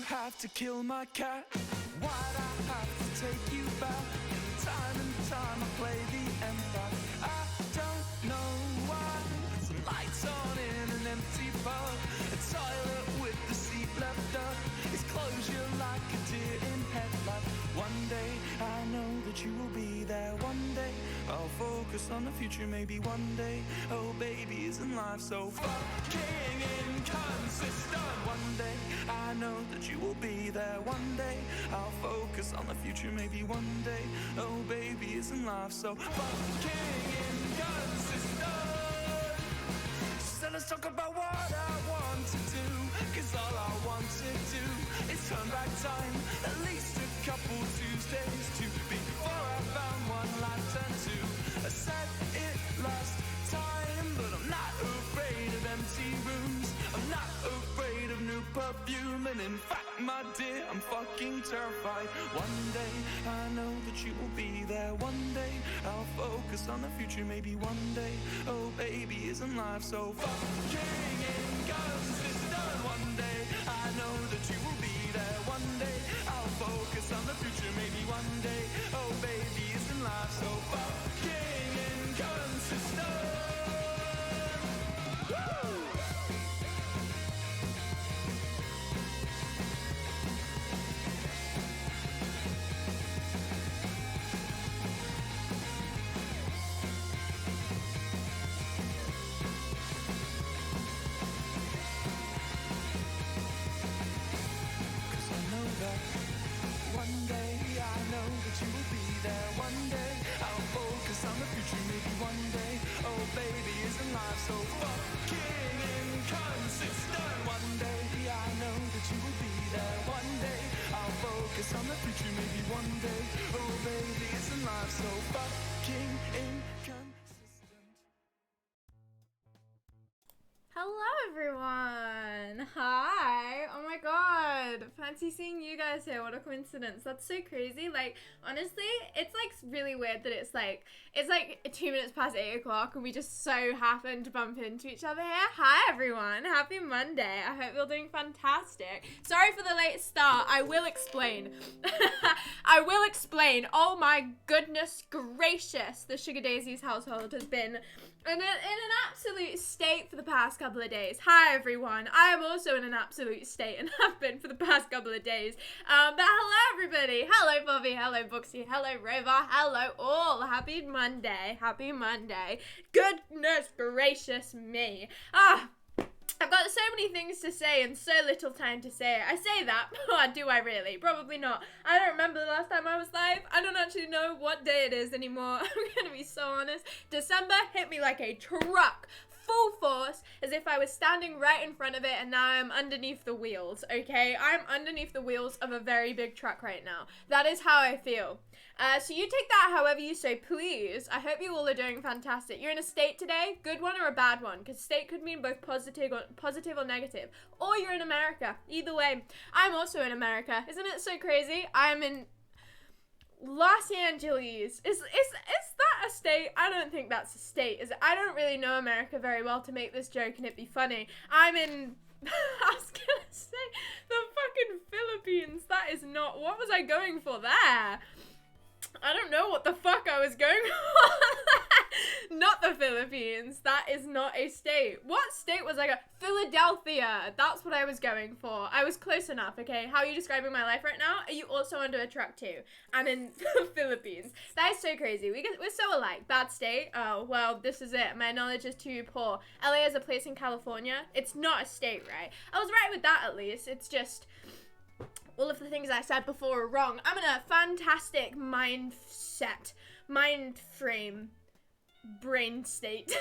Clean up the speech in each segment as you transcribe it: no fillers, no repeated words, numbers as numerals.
have to kill my cat? Why'd I have to take you back? And time I play the empath. I don't know why. There's lights on in an empty bar, a toilet with the seat left up. It's closure like a deer in headlight. One day I know that you will be there. One day I'll focus on the future. Maybe one day, oh baby, isn't life so fucking inconsistent? One day I know that you will be there. One day I'll focus on the future. Maybe one day, oh baby, isn't life so fucking inconsistent? So let's talk about what I want to do, cause all I want to do is turn back time at least a couple Tuesdays to before I found one life turned to. I said it last time, but I'm not afraid of empty rooms. I'm not afraid of new perfume, and in fact, my dear, I'm fucking terrified. One day I know that you will be there. One day I'll focus on the future. Maybe one day, oh baby, isn't life so fucking inconsistent? One day I know that you will be there. One day I'll focus on the future. Maybe one day, oh baby, isn't life so fucking inconsistent? Woo! So fucking inconsistent. One day I know that you will be there. One day I'll focus on the future. Maybe one day, oh baby, isn't life so fucking inconsistent? Hello everyone! Hi! Oh my god! Fancy seeing you guys here. What a coincidence. That's so crazy. Like, honestly, it's like really weird that it's like 2 minutes past 8 o'clock and we just so happened to bump into each other here. Hi everyone! Happy Monday. I hope you're doing fantastic. Sorry for the late start. I will explain. I will explain. Oh my goodness gracious. The Sugar Daisies household has been in an absolute state for the past couple of days. Hi everyone, I am also in an absolute state and have been for the past couple of days. But hello everybody, hello Bobby, hello Booksy, hello Rover, hello all. Happy Monday, happy Monday. Goodness gracious me. I've got so many things to say and so little time to say it. I say that, but do I really? Probably not. I don't remember the last time I was live. I don't actually know what day it is anymore. I'm gonna be so honest. December hit me like a truck. Full force, as if I was standing right in front of it, and now I'm underneath the wheels, okay? I'm underneath the wheels of a very big truck right now. That is how I feel. So you take that however you so please. I hope you all are doing fantastic. You're in a state today, good one or a bad one, because state could mean both positive or negative. Or you're in America. Either way, I'm also in America. Isn't it so crazy? I'm in Los Angeles. Is that a state? I don't think that's a state, is it? I don't really know America very well to make this joke and it be funny. I'm in I was gonna say the fucking Philippines. That is not, what was I going for there? I don't know what the fuck I was going for. Not the Philippines. That is not a state. What state was I going? Philadelphia. That's what I was going for. I was close enough, okay? How are you describing my life right now? Are you also under a truck too? I'm in the Philippines. That is so crazy. We're so alike. Bad state? Oh, well, this is it. My knowledge is too poor. LA is a place in California. It's not a state, right? I was right with that at least. It's just all of the things I said before are wrong. I'm in a fantastic mindset, mind frame, brain state.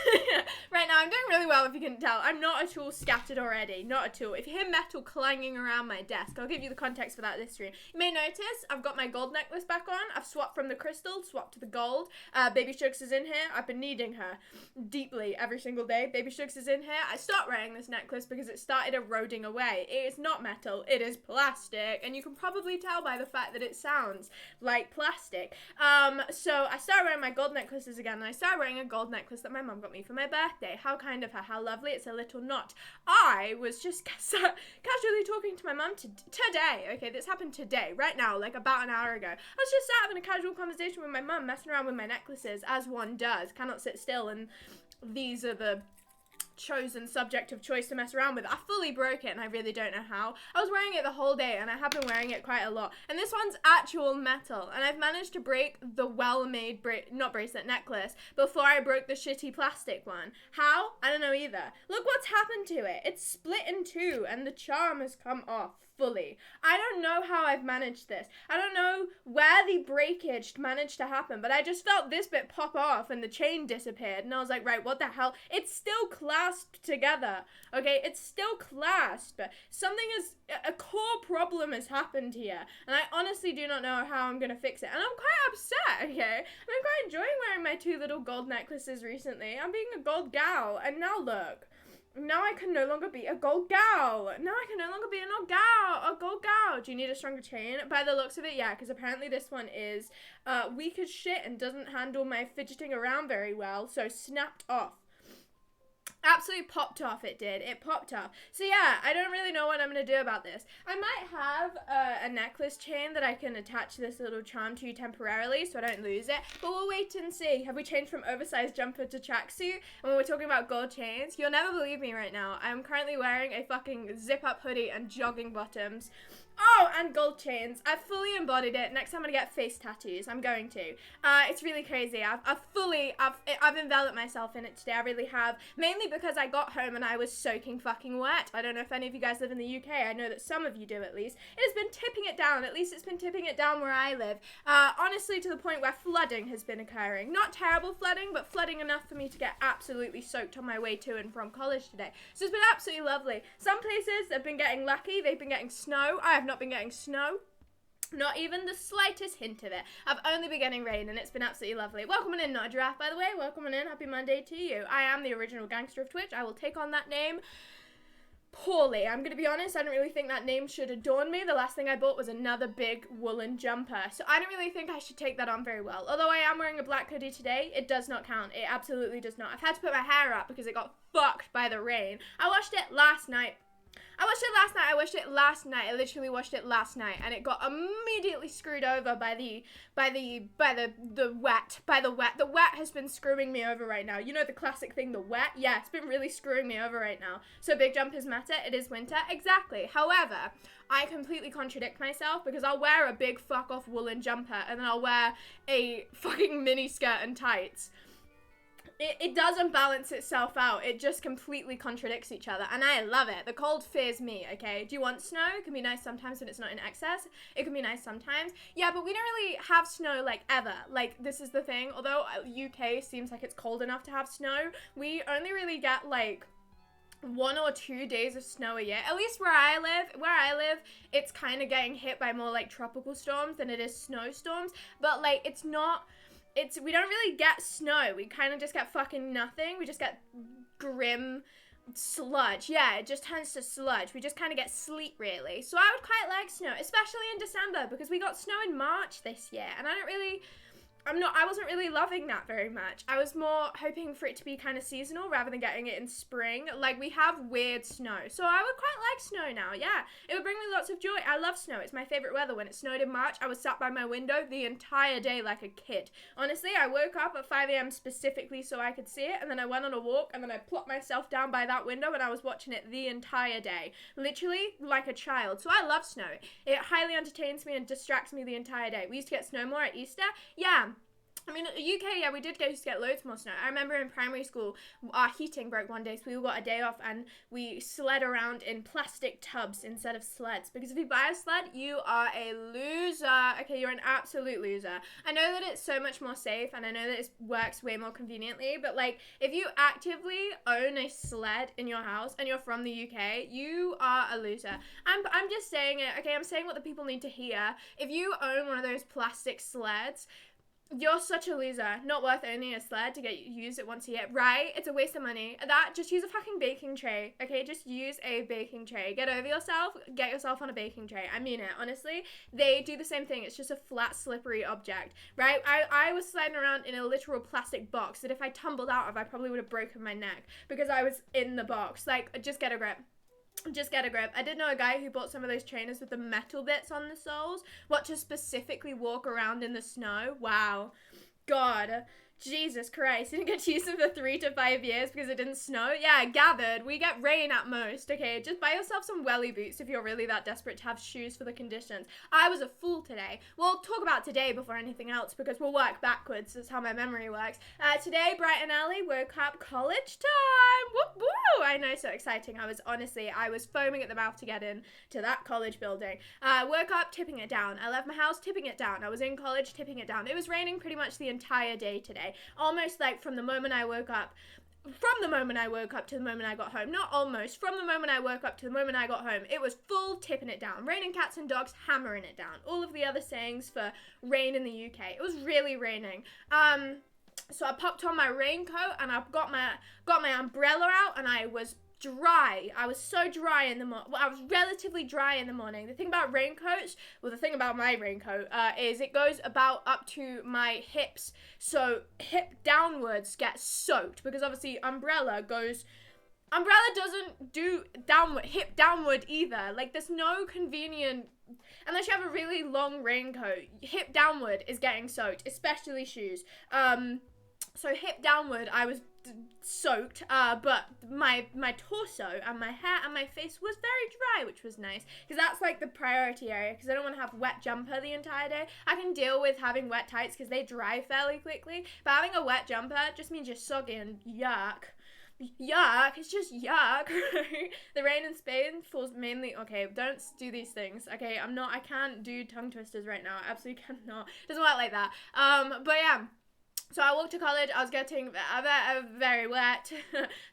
Right now, I'm doing really well if you can tell. I'm not at all scattered already. Not at all. If you hear metal clanging around my desk, I'll give you the context for that this stream. You may notice I've got my gold necklace back on. I've swapped from the crystal, swapped to the gold. Baby Shugs is in here. I've been needing her deeply every single day. Baby Shugs is in here. I stopped wearing this necklace because it started eroding away. It is not metal. It is plastic. And you can probably tell by the fact that it sounds like plastic. So I started wearing my gold necklaces again, and I started wearing wearing a gold necklace that my mum got me for my birthday. How kind of her, how lovely, it's a little knot. I was just casually talking to my mum today, okay, this happened today, right now, like about an hour ago. I was just sat having a casual conversation with my mum, messing around with my necklaces, as one does, cannot sit still, and these are the chosen subject of choice to mess around with. I fully broke it and I really don't know how. I was wearing it the whole day and I have been wearing it quite a lot. And this one's actual metal and I've managed to break the well-made, necklace before I broke the shitty plastic one. How? I don't know either. Look what's happened to it. It's split in two and the charm has come off fully. I don't know how I've managed this. I don't know where the breakage managed to happen, but I just felt this bit pop off and the chain disappeared and I was like, right, what the hell? It's still clasped together, okay? It's still clasped. Something a core problem has happened here and I honestly do not know how I'm gonna fix it and I'm quite upset, okay? And I'm quite enjoying wearing my two little gold necklaces recently. I'm being a gold gal and now look. Now I can no longer be a gold gal. Now I can no longer be a gold gal. Do you need a stronger chain? By the looks of it, yeah, because apparently this one is weak as shit and doesn't handle my fidgeting around very well, so snapped off. Absolutely popped off, it did. It popped off. So yeah, I don't really know what I'm going to do about this. I might have a necklace chain that I can attach this little charm to temporarily so I don't lose it. But we'll wait and see. Have we changed from oversized jumper to tracksuit? And when we're talking about gold chains, you'll never believe me right now. I'm currently wearing a fucking zip-up hoodie and jogging bottoms. Oh, and gold chains. I've fully embodied it. Next time I'm gonna get face tattoos. I'm going to. It's really crazy. I've enveloped myself in it today. I really have. Mainly because I got home and I was soaking fucking wet. I don't know if any of you guys live in the UK. I know that some of you do at least. It has been tipping it down. At least it's been tipping it down where I live. Honestly, to the point where flooding has been occurring. Not terrible flooding, but flooding enough for me to get absolutely soaked on my way to and from college today. So it's been absolutely lovely. Some places have been getting lucky. They've been getting snow. I have not been getting snow. Not even the slightest hint of it. I've only been getting rain and it's been absolutely lovely. Welcome on in, not a giraffe, by the way. Welcome on in. Happy Monday to you. I am the original gangster of Twitch. I will take on that name poorly. I'm going to be honest, I don't really think that name should adorn me. The last thing I bought was another big woolen jumper. So I don't really think I should take that on very well. Although I am wearing a black hoodie today, it does not count. It absolutely does not. I've had to put my hair up because it got fucked by the rain. I washed it last night. I washed it last night. I literally washed it last night and it got immediately screwed over by the wet. The wet has been screwing me over right now. You know the classic thing, the wet? Yeah, it's been really screwing me over right now. So big jumpers matter. It is winter. Exactly. However, I completely contradict myself because I'll wear a big fuck off woolen jumper and then I'll wear a fucking mini skirt and tights. It doesn't balance itself out. It just completely contradicts each other. And I love it. The cold fears me, okay? Do you want snow? It can be nice sometimes when it's not in excess. It can be nice sometimes. Yeah, but we don't really have snow, like, ever. Like, this is the thing. Although UK seems like it's cold enough to have snow, we only really get, like, 1 or 2 days of snow a year. At least where I live, it's kind of getting hit by more, like, tropical storms than it is snowstorms. But, like, we don't really get snow. We kind of just get fucking nothing. We just get grim sludge. Yeah, it just turns to sludge. We just kind of get sleet, really. So I would quite like snow, especially in December, because we got snow in March this year, and I wasn't really loving that very much. I was more hoping for it to be kind of seasonal rather than getting it in spring. Like, we have weird snow. So I would quite like snow now, yeah. It would bring me lots of joy. I love snow. It's my favorite weather. When it snowed in March, I was sat by my window the entire day like a kid. Honestly, I woke up at 5 a.m. specifically so I could see it, and then I went on a walk, and then I plopped myself down by that window, and I was watching it the entire day. Literally like a child. So I love snow. It highly entertains me and distracts me the entire day. We used to get snow more at Easter. Yeah. I mean, UK, yeah, we did used to get loads more snow. I remember in primary school, our heating broke one day, so we all got a day off, and we sled around in plastic tubs instead of sleds. Because if you buy a sled, you are a loser. Okay, you're an absolute loser. I know that it's so much more safe, and I know that it works way more conveniently, but, like, if you actively own a sled in your house, and you're from the UK, you are a loser. I'm just saying it, okay? I'm saying what the people need to hear. If you own one of those plastic sleds, You're such a loser. Not worth owning a sled to get use it once a year, right? It's a waste of money. That, just use a fucking baking tray, okay? Just use a baking tray. Get over yourself. Get yourself on a baking tray. I mean it, honestly. They do the same thing. It's just a flat, slippery object, right? I was sliding around in a literal plastic box that if I tumbled out of, I probably would have broken my neck because I was in the box. Like, just get a grip. Just get a grip. I did know a guy who bought some of those trainers with the metal bits on the soles. What, to specifically walk around in the snow? Wow. God. Jesus Christ. You didn't get to use them for 3 to 5 years because it didn't snow? Yeah, gathered. We get rain at most, okay? Just buy yourself some welly boots if you're really that desperate to have shoes for the conditions. I was a fool today. We'll talk about today before anything else because we'll work backwards. That's how my memory works. Today, bright and early, woke up, college time. Whoop woo! I know, so exciting. I was foaming at the mouth to get in to that college building. Woke up, tipping it down. I left my house, tipping it down. I was in college, tipping it down. It was raining pretty much the entire day today. Almost like from the moment I woke up to the moment I got home. Not almost. From the moment I woke up to the moment I got home. It was full tipping it down. Raining cats and dogs, hammering it down. All of the other sayings for rain in the UK. It was really raining. So I popped on my raincoat and I got my umbrella out and I was dry. I was so dry in the morning. Well, I was relatively dry in the morning. The thing about raincoats, well, the thing about my raincoat is it goes about up to my hips. So hip downwards gets soaked because obviously umbrella doesn't do hip downward either. Like there's no convenient, unless you have a really long raincoat, hip downward is getting soaked, especially shoes. So hip downward, I was soaked, but my torso and my hair and my face was very dry, which was nice, because that's like the priority area, because I don't want to have wet jumper the entire day. I can deal with having wet tights because they dry fairly quickly, but having a wet jumper just means you're soggy and yuck. Yuck, it's just yuck. The rain in Spain falls mainly, okay, don't do these things, okay, I can't do tongue twisters right now, I absolutely cannot, it doesn't work like that, but yeah. So I walked to college, I was getting very wet,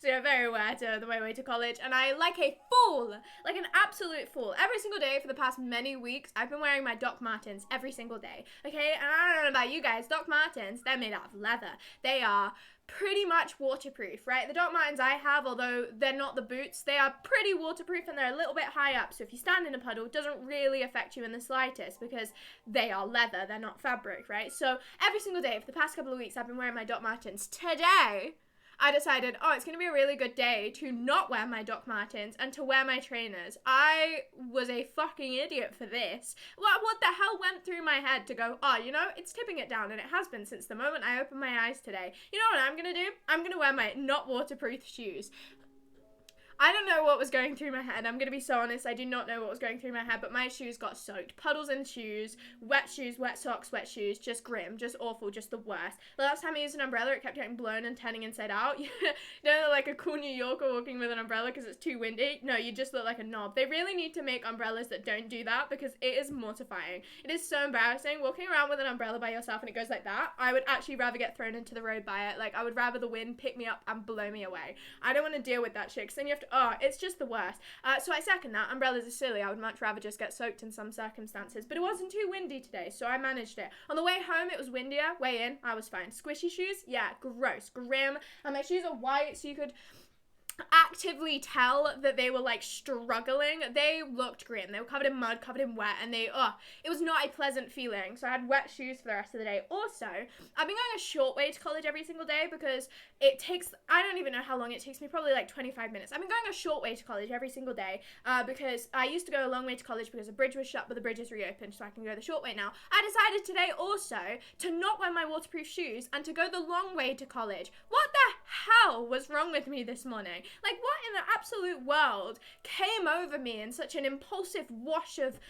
very wet the way to college, and I, like a fool, like an absolute fool, every single day for the past many weeks, I've been wearing my Doc Martens every single day, okay, and I don't know about you guys, Doc Martens, they're made out of leather, they are pretty much waterproof, right? The Doc Martens I have, although they're not the boots, they are pretty waterproof and they're a little bit high up, so if you stand in a puddle, it doesn't really affect you in the slightest because they are leather, they're not fabric, right? So every single day for the past couple of weeks, I've been wearing my Doc Martens. Today, I decided, it's going to be a really good day to not wear my Doc Martens and to wear my trainers. I was a fucking idiot for this. What the hell went through my head to go, it's tipping it down, and it has been since the moment I opened my eyes today. You know what I'm going to do? I'm going to wear my not waterproof shoes. I don't know what was going through my head. I'm going to be so honest. I do not know what was going through my head, but my shoes got soaked. Puddles in shoes, wet socks, wet shoes. Just grim, just awful, just the worst. The last time I used an umbrella, it kept getting blown and turning inside out. You know, like a cool New Yorker walking with an umbrella because it's too windy. No, you just look like a knob. They really need to make umbrellas that don't do that because it is mortifying. It is so embarrassing. Walking around with an umbrella by yourself and it goes like that, I would actually rather get thrown into the road by it. Like, I would rather the wind pick me up and blow me away. I don't want to deal with that shit because then you have to, it's just the worst. So I second that. Umbrellas are silly. I would much rather just get soaked in some circumstances. But it wasn't too windy today, so I managed it. On the way home, it was windier. Way in, I was fine. Squishy shoes? Yeah, gross. Grim. And my shoes are white, so you could actively tell that they were like struggling. They looked grim. They were covered in mud, covered in wet, and it was not a pleasant feeling. So I had wet shoes for the rest of the day. Also, I've been going a short way to college every single day because it takes, I don't even know how long it takes me, probably like 25 minutes. I've been going a short way to college every single day because I used to go a long way to college because the bridge was shut, but the bridge is reopened, so I can go the short way now. I decided today also to not wear my waterproof shoes and to go the long way to college. What the hell was wrong with me this morning? Like, what in the absolute world came over me in such an impulsive wash of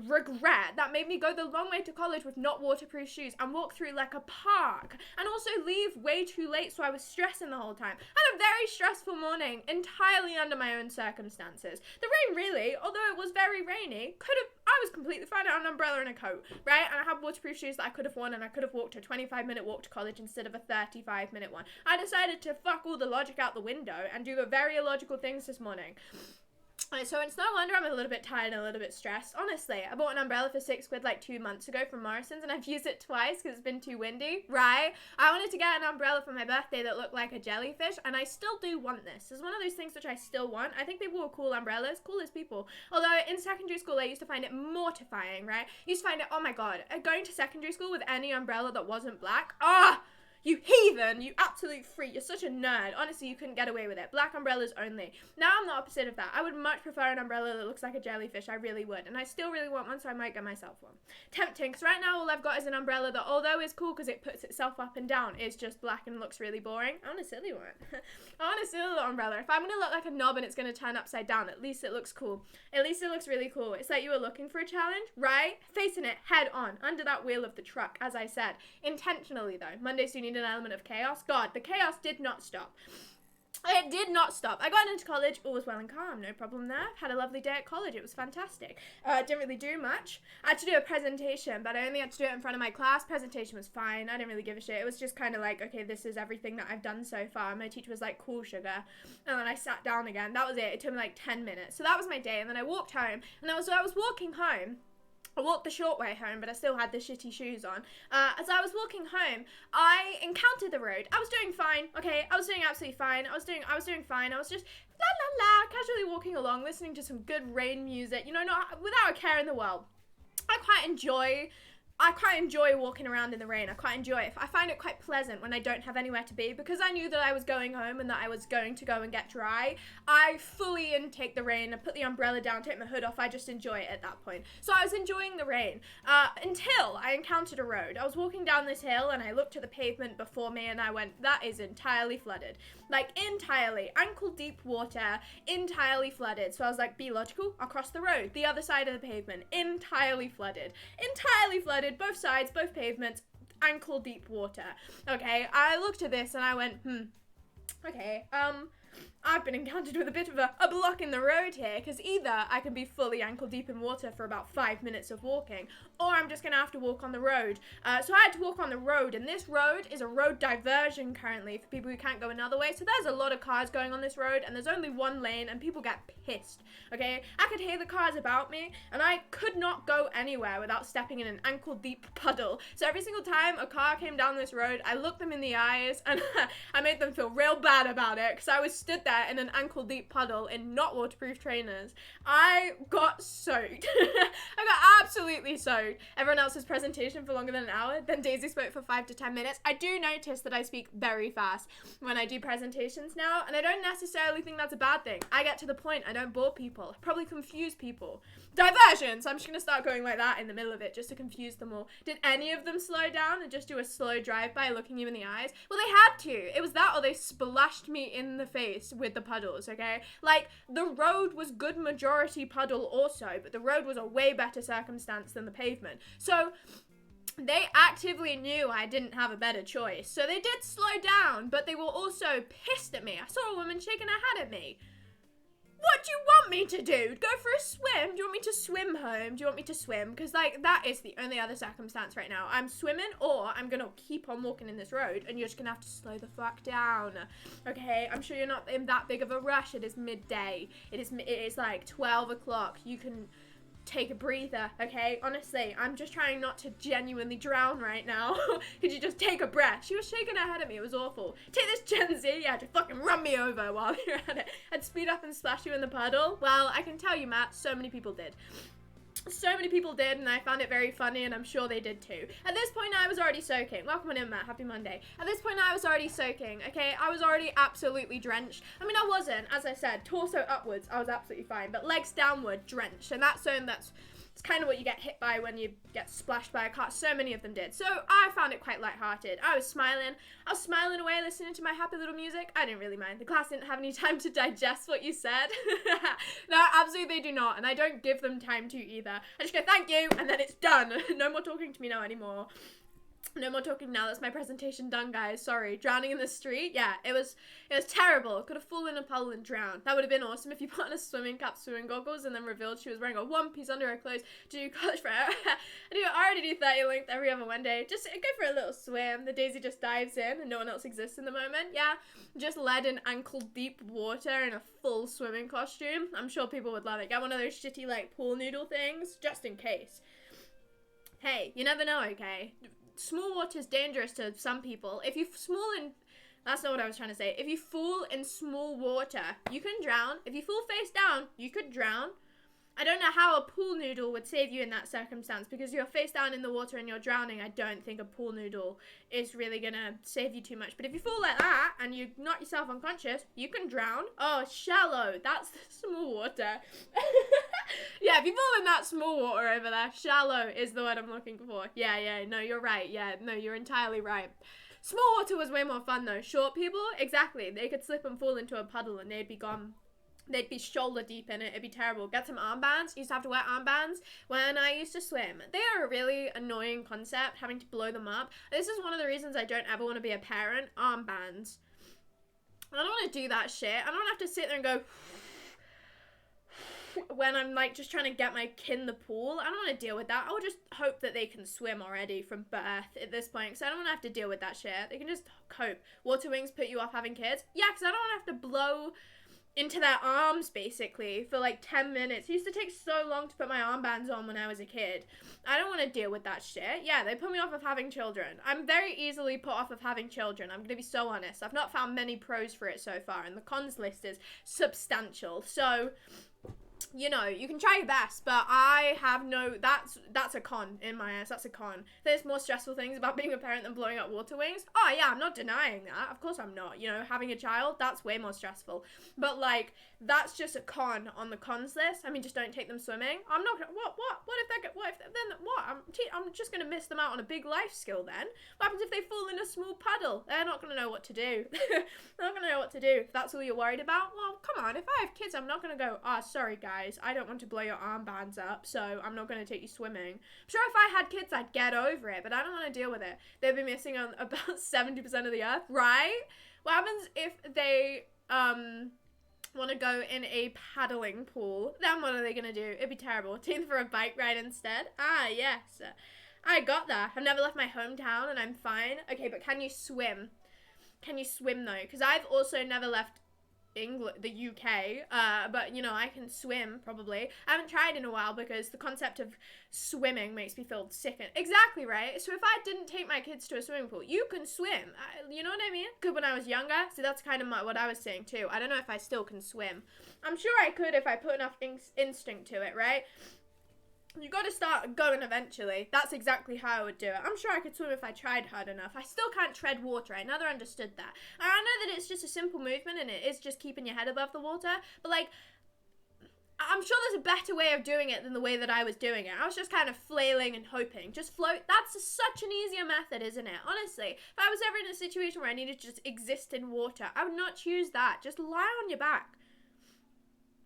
regret that made me go the long way to college with not waterproof shoes and walk through like a park and also leave way too late, so I was stressing the whole time. I had a very stressful morning entirely under my own circumstances. The rain really, although it was very rainy, I was completely fine. I had an umbrella and a coat, right? And I had waterproof shoes that I could have worn, and I could have walked a 25-minute walk to college instead of a 35-minute one. I decided to fuck all the logic out the window and do the very illogical things this morning. So it's no wonder I'm a little bit tired and a little bit stressed. Honestly, I bought an umbrella for £6 like 2 months ago from Morrison's, and I've used it twice because it's been too windy, right? I wanted to get an umbrella for my birthday that looked like a jellyfish, and I still do want this. It's one of those things which I still want. I think people were cool umbrellas, cool as people. Although in secondary school, I used to find it mortifying, right? I used to find it, oh my god, going to secondary school with any umbrella that wasn't black, you heathen, you absolute freak, you're such a nerd. Honestly, you couldn't get away with it. Black umbrellas only. Now I'm the opposite of that. I would much prefer an umbrella that looks like a jellyfish. I really would. And I still really want one, so I might get myself one. Tempting, because right now all I've got is an umbrella that, although is cool because it puts itself up and down, is just black and looks really boring. I want a silly one. I want a silly little umbrella. If I'm going to look like a knob and it's going to turn upside down, at least it looks cool. At least it looks really cool. It's like you were looking for a challenge, right? Facing it head on, under that wheel of the truck, as I said. Intentionally, though. Mondays do need an element of chaos. God, the chaos did not stop. It did not stop. I got into college, all was well and calm, no problem there. Had a lovely day at college, it was fantastic. Didn't really do much. I had to do a presentation, but I only had to do it in front of my class. Presentation was fine, I didn't really give a shit. It was just kind of like, okay, this is everything that I've done so far. My teacher was like, cool, sugar. And then I sat down again. That was it. It took me like 10 minutes. So that was my day, and then I walked home, and I was walking home. I walked the short way home, but I still had the shitty shoes on. As I was walking home, I encountered the road. I was doing fine, okay? I was doing absolutely fine. I was doing fine. I was just la la la, casually walking along, listening to some good rain music, you know, not without a care in the world. I quite enjoy walking around in the rain. I quite enjoy it. I find it quite pleasant when I don't have anywhere to be, because I knew that I was going home and that I was going to go and get dry. I fully intake the rain. I put the umbrella down, take my hood off. I just enjoy it at that point. So I was enjoying the rain until I encountered a road. I was walking down this hill and I looked at the pavement before me and I went, that is entirely flooded. Like, entirely. Ankle deep water, entirely flooded. So I was like, be logical, I'll cross the road. The other side of the pavement, entirely flooded. Entirely flooded, both sides, both pavements, ankle deep water. Okay, I looked at this and I went, okay, I've been encountered with a bit of a block in the road here, because either I can be fully ankle deep in water for about 5 minutes of walking, or I'm just going to have to walk on the road. So I had to walk on the road, and this road is a road diversion currently for people who can't go another way. So there's a lot of cars going on this road, and there's only one lane, and people get pissed, okay? I could hear the cars about me, and I could not go anywhere without stepping in an ankle deep puddle. So every single time a car came down this road, I looked them in the eyes, and I made them feel real bad about it, because I was stood there in an ankle deep puddle in not waterproof trainers. I got soaked. I got absolutely soaked. Everyone else's presentation for longer than an hour. Then Daisy spoke for 5 to 10 minutes. I do notice that I speak very fast when I do presentations now, and I don't necessarily think that's a bad thing. I get to the point. I don't bore people. I probably confuse people. Diversion! So I'm just going to start going like that in the middle of it just to confuse them all. Did any of them slow down and just do a slow drive-by looking you in the eyes? Well, they had to. It was that or they splashed me in the face with the puddles, okay? Like, the road was good majority puddle also, but the road was a way better circumstance than the pavement. So they actively knew I didn't have a better choice. So they did slow down, but they were also pissed at me. I saw a woman shaking her head at me. What do you want me to do? Go for a swim? Do you want me to swim home? Do you want me to swim? Because, like, that is the only other circumstance right now. I'm swimming, or I'm going to keep on walking in this road, and you're just going to have to slow the fuck down. Okay? I'm sure you're not in that big of a rush. It is midday. It is like 12 o'clock. You can take a breather, okay? Honestly, I'm just trying not to genuinely drown right now. Could you just take a breath? She was shaking her head at me. It was awful. Take this, Gen Z. Yeah, to fucking run me over while you're at it. I'd speed up and splash you in the puddle. Well, I can tell you, Matt, so many people did. So many people did, and I found it very funny, and I'm sure they did too. At this point, I was already soaking. Welcome on in, Matt. Happy Monday. At this point, I was already soaking, okay? I was already absolutely drenched. I mean, I wasn't. As I said, torso upwards, I was absolutely fine, but legs downward, drenched. And that's it's kind of what you get hit by when you get splashed by a car. So many of them did. So I found it quite lighthearted. I was smiling away, listening to my happy little music. I didn't really mind. The class didn't have any time to digest what you said. No, absolutely they do not. And I don't give them time to either. I just go, thank you, and then it's done. No more talking to me now anymore. No more talking now. That's my presentation done, guys. Sorry. Drowning in the street. Yeah, it was terrible. Could have fallen in a puddle and drowned. That would have been awesome if you put on a swimming cap, swimming goggles, and then revealed she was wearing a one piece under her clothes to do college for her. I already do 30 length every other Wednesday. Just go for a little swim. The Daisy just dives in and no one else exists in the moment. Yeah, just led in ankle deep water in a full swimming costume. I'm sure people would love it. Get one of those shitty like pool noodle things just in case. Hey, you never know, okay? Small water is dangerous to some people. If you that's not what I was trying to say. If you fall in small water, you can drown. If you fall face down, you could drown. I don't know how a pool noodle would save you in that circumstance, because you're face down in the water and you're drowning. I don't think a pool noodle is really gonna save you too much. But if you fall like that and you knock yourself unconscious, you can drown. Oh, shallow. That's small water. Yeah, if you fall in that small water over there, shallow is the word I'm looking for. Yeah, no, you're right. Yeah, no, you're entirely right. Small water was way more fun though. Short people, exactly. They could slip and fall into a puddle and they'd be gone. They'd be shoulder deep in it. It'd be terrible. Get some armbands. Used to have to wear armbands when I used to swim. They are a really annoying concept, having to blow them up. This is one of the reasons I don't ever want to be a parent. Armbands. I don't want to do that shit. I don't have to sit there and go when I'm like just trying to get my kid in the pool. I don't want to deal with that. I would just hope that they can swim already from birth at this point, because I don't want to have to deal with that shit. They can just cope. Water wings put you off having kids? Yeah, because I don't want to have to blow into their arms basically for like 10 minutes. It used to take so long to put my armbands on when I was a kid. I don't want to deal with that shit. Yeah, they put me off of having children. I'm very easily put off of having children. I'm gonna be so honest. I've not found many pros for it so far, and the cons list is substantial. So, you know, you can try your best, but I have no, that's a con in my eyes. That's a con. There's more stressful things about being a parent than blowing up water wings. Oh yeah, I'm not denying that. Of course I'm not. You know, having a child, that's way more stressful. But like, that's just a con on the cons list. I mean, just don't take them swimming. I'm not gonna, what if they get, I'm just gonna miss them out on a big life skill then. What happens if they fall in a small puddle? They're not gonna know what to do. They're not gonna know what to do. If that's all you're worried about, well, come on. If I have kids, I'm not gonna go, sorry guys, I don't want to blow your armbands up, so I'm not gonna take you swimming. I'm sure if I had kids, I'd get over it, but I don't want to deal with it. They'd be missing on about 70% of the earth, right? What happens if they, want to go in a paddling pool? Then what are they going to do? It'd be terrible. Take them for a bike ride instead? Ah, yes. I got that. I've never left my hometown and I'm fine. Okay, but can you swim? Can you swim though? Because I've also never left England, the UK, but you know, I can swim probably. I haven't tried in a while because the concept of swimming makes me feel sick. Exactly, right? So if I didn't take my kids to a swimming pool, you can swim. You know what I mean? Good when I was younger. So that's kind of what I was saying too. I don't know if I still can swim. I'm sure I could if I put enough instinct to it, right? You got to start going eventually. That's exactly how I would do it. I'm sure I could swim if I tried hard enough. I still can't tread water. I never understood that. And I know that it's just a simple movement and it is just keeping your head above the water. But like, I'm sure there's a better way of doing it than the way that I was doing it. I was just kind of flailing and hoping. Just float. That's such an easier method, isn't it? Honestly, if I was ever in a situation where I needed to just exist in water, I would not choose that. Just lie on your back.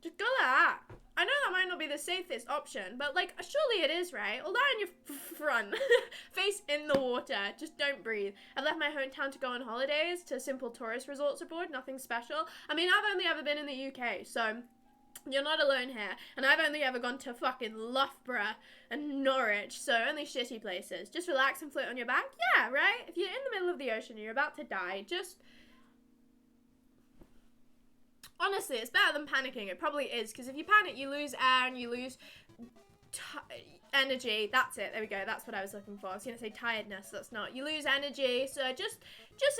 Just go like that. I know that might not be the safest option, but like, surely it is, right? Or lie on your front, face in the water, just don't breathe. I've left my hometown to go on holidays to simple tourist resorts abroad, nothing special. I mean, I've only ever been in the UK, so you're not alone here. And I've only ever gone to fucking Loughborough and Norwich, so only shitty places. Just relax and float on your back. Yeah, right? If you're in the middle of the ocean and you're about to die, just... Honestly, it's better than panicking. It probably is, because if you panic, you lose air and you lose energy. That's it. There we go. That's what I was looking for. I was going to say tiredness. That's not. You lose energy. So just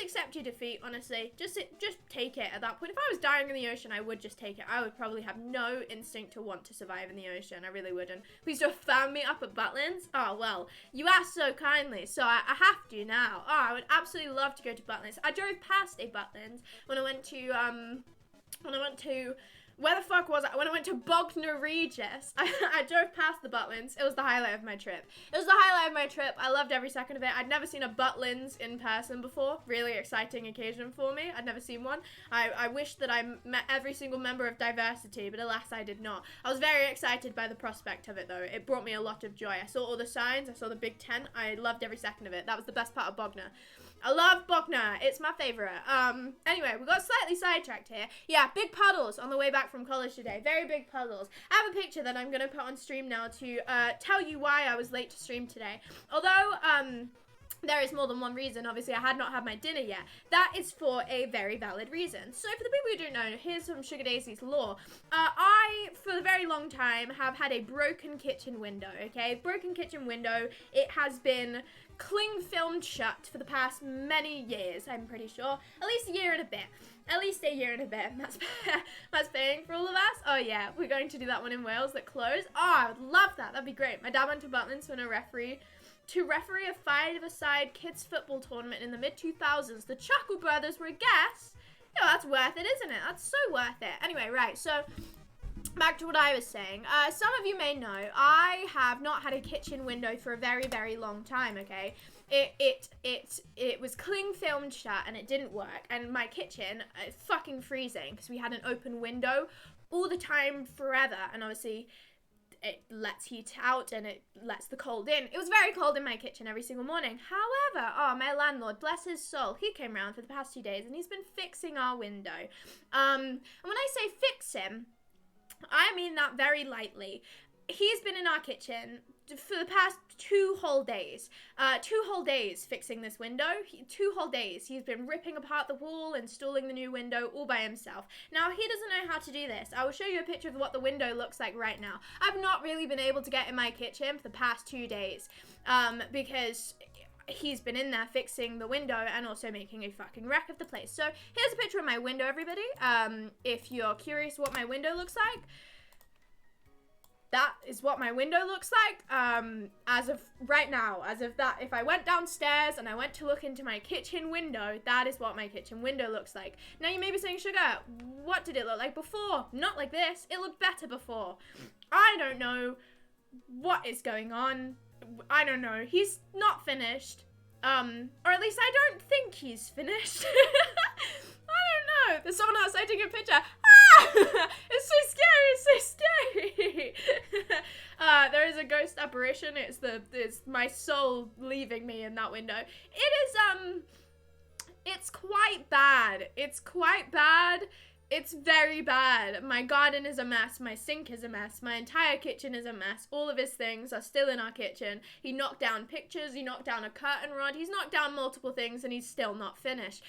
accept your defeat, honestly. Just take it at that point. If I was dying in the ocean, I would just take it. I would probably have no instinct to want to survive in the ocean. I really wouldn't. Please don't found me up at Butlins. Oh, well, you asked so kindly, so I have to now. Oh, I would absolutely love to go to Butlins. I drove past a Butlins when I went to Where the fuck was I? When I went to Bognor Regis, I drove past the Butlins. It was the highlight of my trip. It was the highlight of my trip. I loved every second of it. I'd never seen a Butlins in person before. Really exciting occasion for me. I'd never seen one. I wish that I met every single member of Diversity, but alas, I did not. I was very excited by the prospect of it, though. It brought me a lot of joy. I saw all the signs. I saw the big tent. I loved every second of it. That was the best part of Bognor. I love Bognor. It's my favorite. Anyway, we got slightly sidetracked here. Yeah, big puddles on the way back from college today. Very big puddles. I have a picture that I'm going to put on stream now to tell you why I was late to stream today. Although, there is more than one reason. Obviously, I had not had my dinner yet. That is for a very valid reason. So for the people who don't know, here's some Sugar Daisy's lore. I, for a very long time, have had a broken kitchen window, okay? Broken kitchen window. It has been cling filmed shut for the past many years, I'm pretty sure. At least a year and a bit. At least a year and a bit. That's paying for all of us. Oh yeah, we're going to do that one in Wales that closed. Oh, I would love that. That'd be great. My dad went to Butlins to referee a five-a-side kids football tournament in the mid-2000s. The Chuckle Brothers were guests. You know, that's worth it, isn't it? That's so worth it. Anyway, right, so back to what I was saying. Some of you may know, I have not had a kitchen window for a very, very long time, okay? It was cling filmed shut and it didn't work. And my kitchen, fucking freezing because we had an open window all the time forever. And obviously it lets heat out and it lets the cold in. It was very cold in my kitchen every single morning. However, my landlord, bless his soul, he came around for the past 2 days and he's been fixing our window. And when I say fix him, I mean that very lightly. He's been in our kitchen for the past 2 whole days. 2 whole days fixing this window. 2 whole days. He's been ripping apart the wall, installing the new window all by himself. Now, he doesn't know how to do this. I will show you a picture of what the window looks like right now. I've not really been able to get in my kitchen for the past 2 days because he's been in there fixing the window and also making a fucking wreck of the place. So here's a picture of my window, everybody. If you're curious what my window looks like, that is what my window looks like as of right now. As of that, if I went downstairs and I went to look into my kitchen window, that is what my kitchen window looks like. Now you may be saying, Sugar, what did it look like before? Not like this. It looked better before. I don't know what is going on. I don't know. He's not finished. Or at least I don't think he's finished. I don't know. There's someone outside taking a picture. Ah! It's so scary. It's so scary. There is a ghost apparition. It's my soul leaving me in that window. It's quite bad. It's quite bad. It's very bad. My garden is a mess. My sink is a mess. My entire kitchen is a mess. All of his things are still in our kitchen. He knocked down pictures. He knocked down a curtain rod. He's knocked down multiple things and he's still not finished.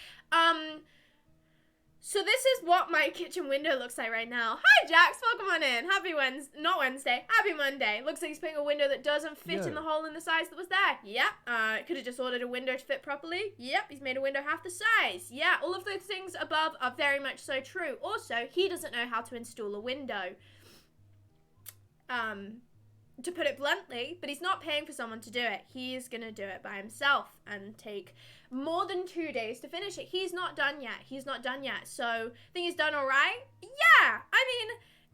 So this is what my kitchen window looks like right now. Hi, Jax. Welcome on in. Happy Wednesday. Not Wednesday. Happy Monday. Looks like he's putting a window that doesn't fit in the hole in the size that was there. Yep. Could have just ordered a window to fit properly. Yep. He's made a window half the size. Yeah. All of those things above are very much so true. Also, he doesn't know how to install a window. To put it bluntly, but he's not paying for someone to do it. He's gonna do it by himself and take more than 2 days to finish it. He's not done yet. He's not done yet. So, think he's done all right? Yeah. I mean,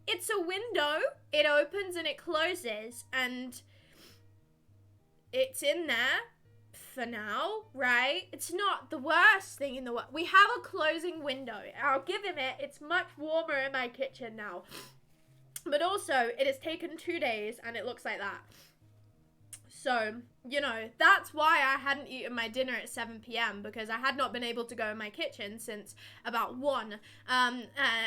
it's a window. It opens and it closes, and it's in there for now, right? It's not the worst thing in the world. We have a closing window. I'll give him it. It's much warmer in my kitchen now. But also, it has taken 2 days, and it looks like that. So, you know, that's why I hadn't eaten my dinner at 7 p.m. because I had not been able to go in my kitchen since about 1.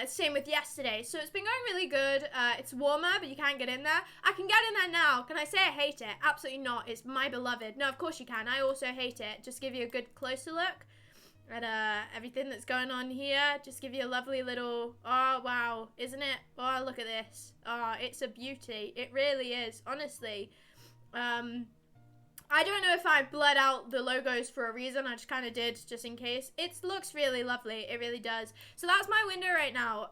Same with yesterday. So it's been going really good. It's warmer, but you can't get in there. I can get in there now. Can I say I hate it? Absolutely not. It's my beloved. No, of course you can. I also hate it. Just give you a good closer look at everything that's going on here. Just give you a lovely little, oh wow, isn't it? Oh, look at this. Oh, it's a beauty. It really is, honestly. I don't know if I blurred out the logos for a reason. I just kind of did, just in case. It looks really lovely. It really does. So that's my window right now.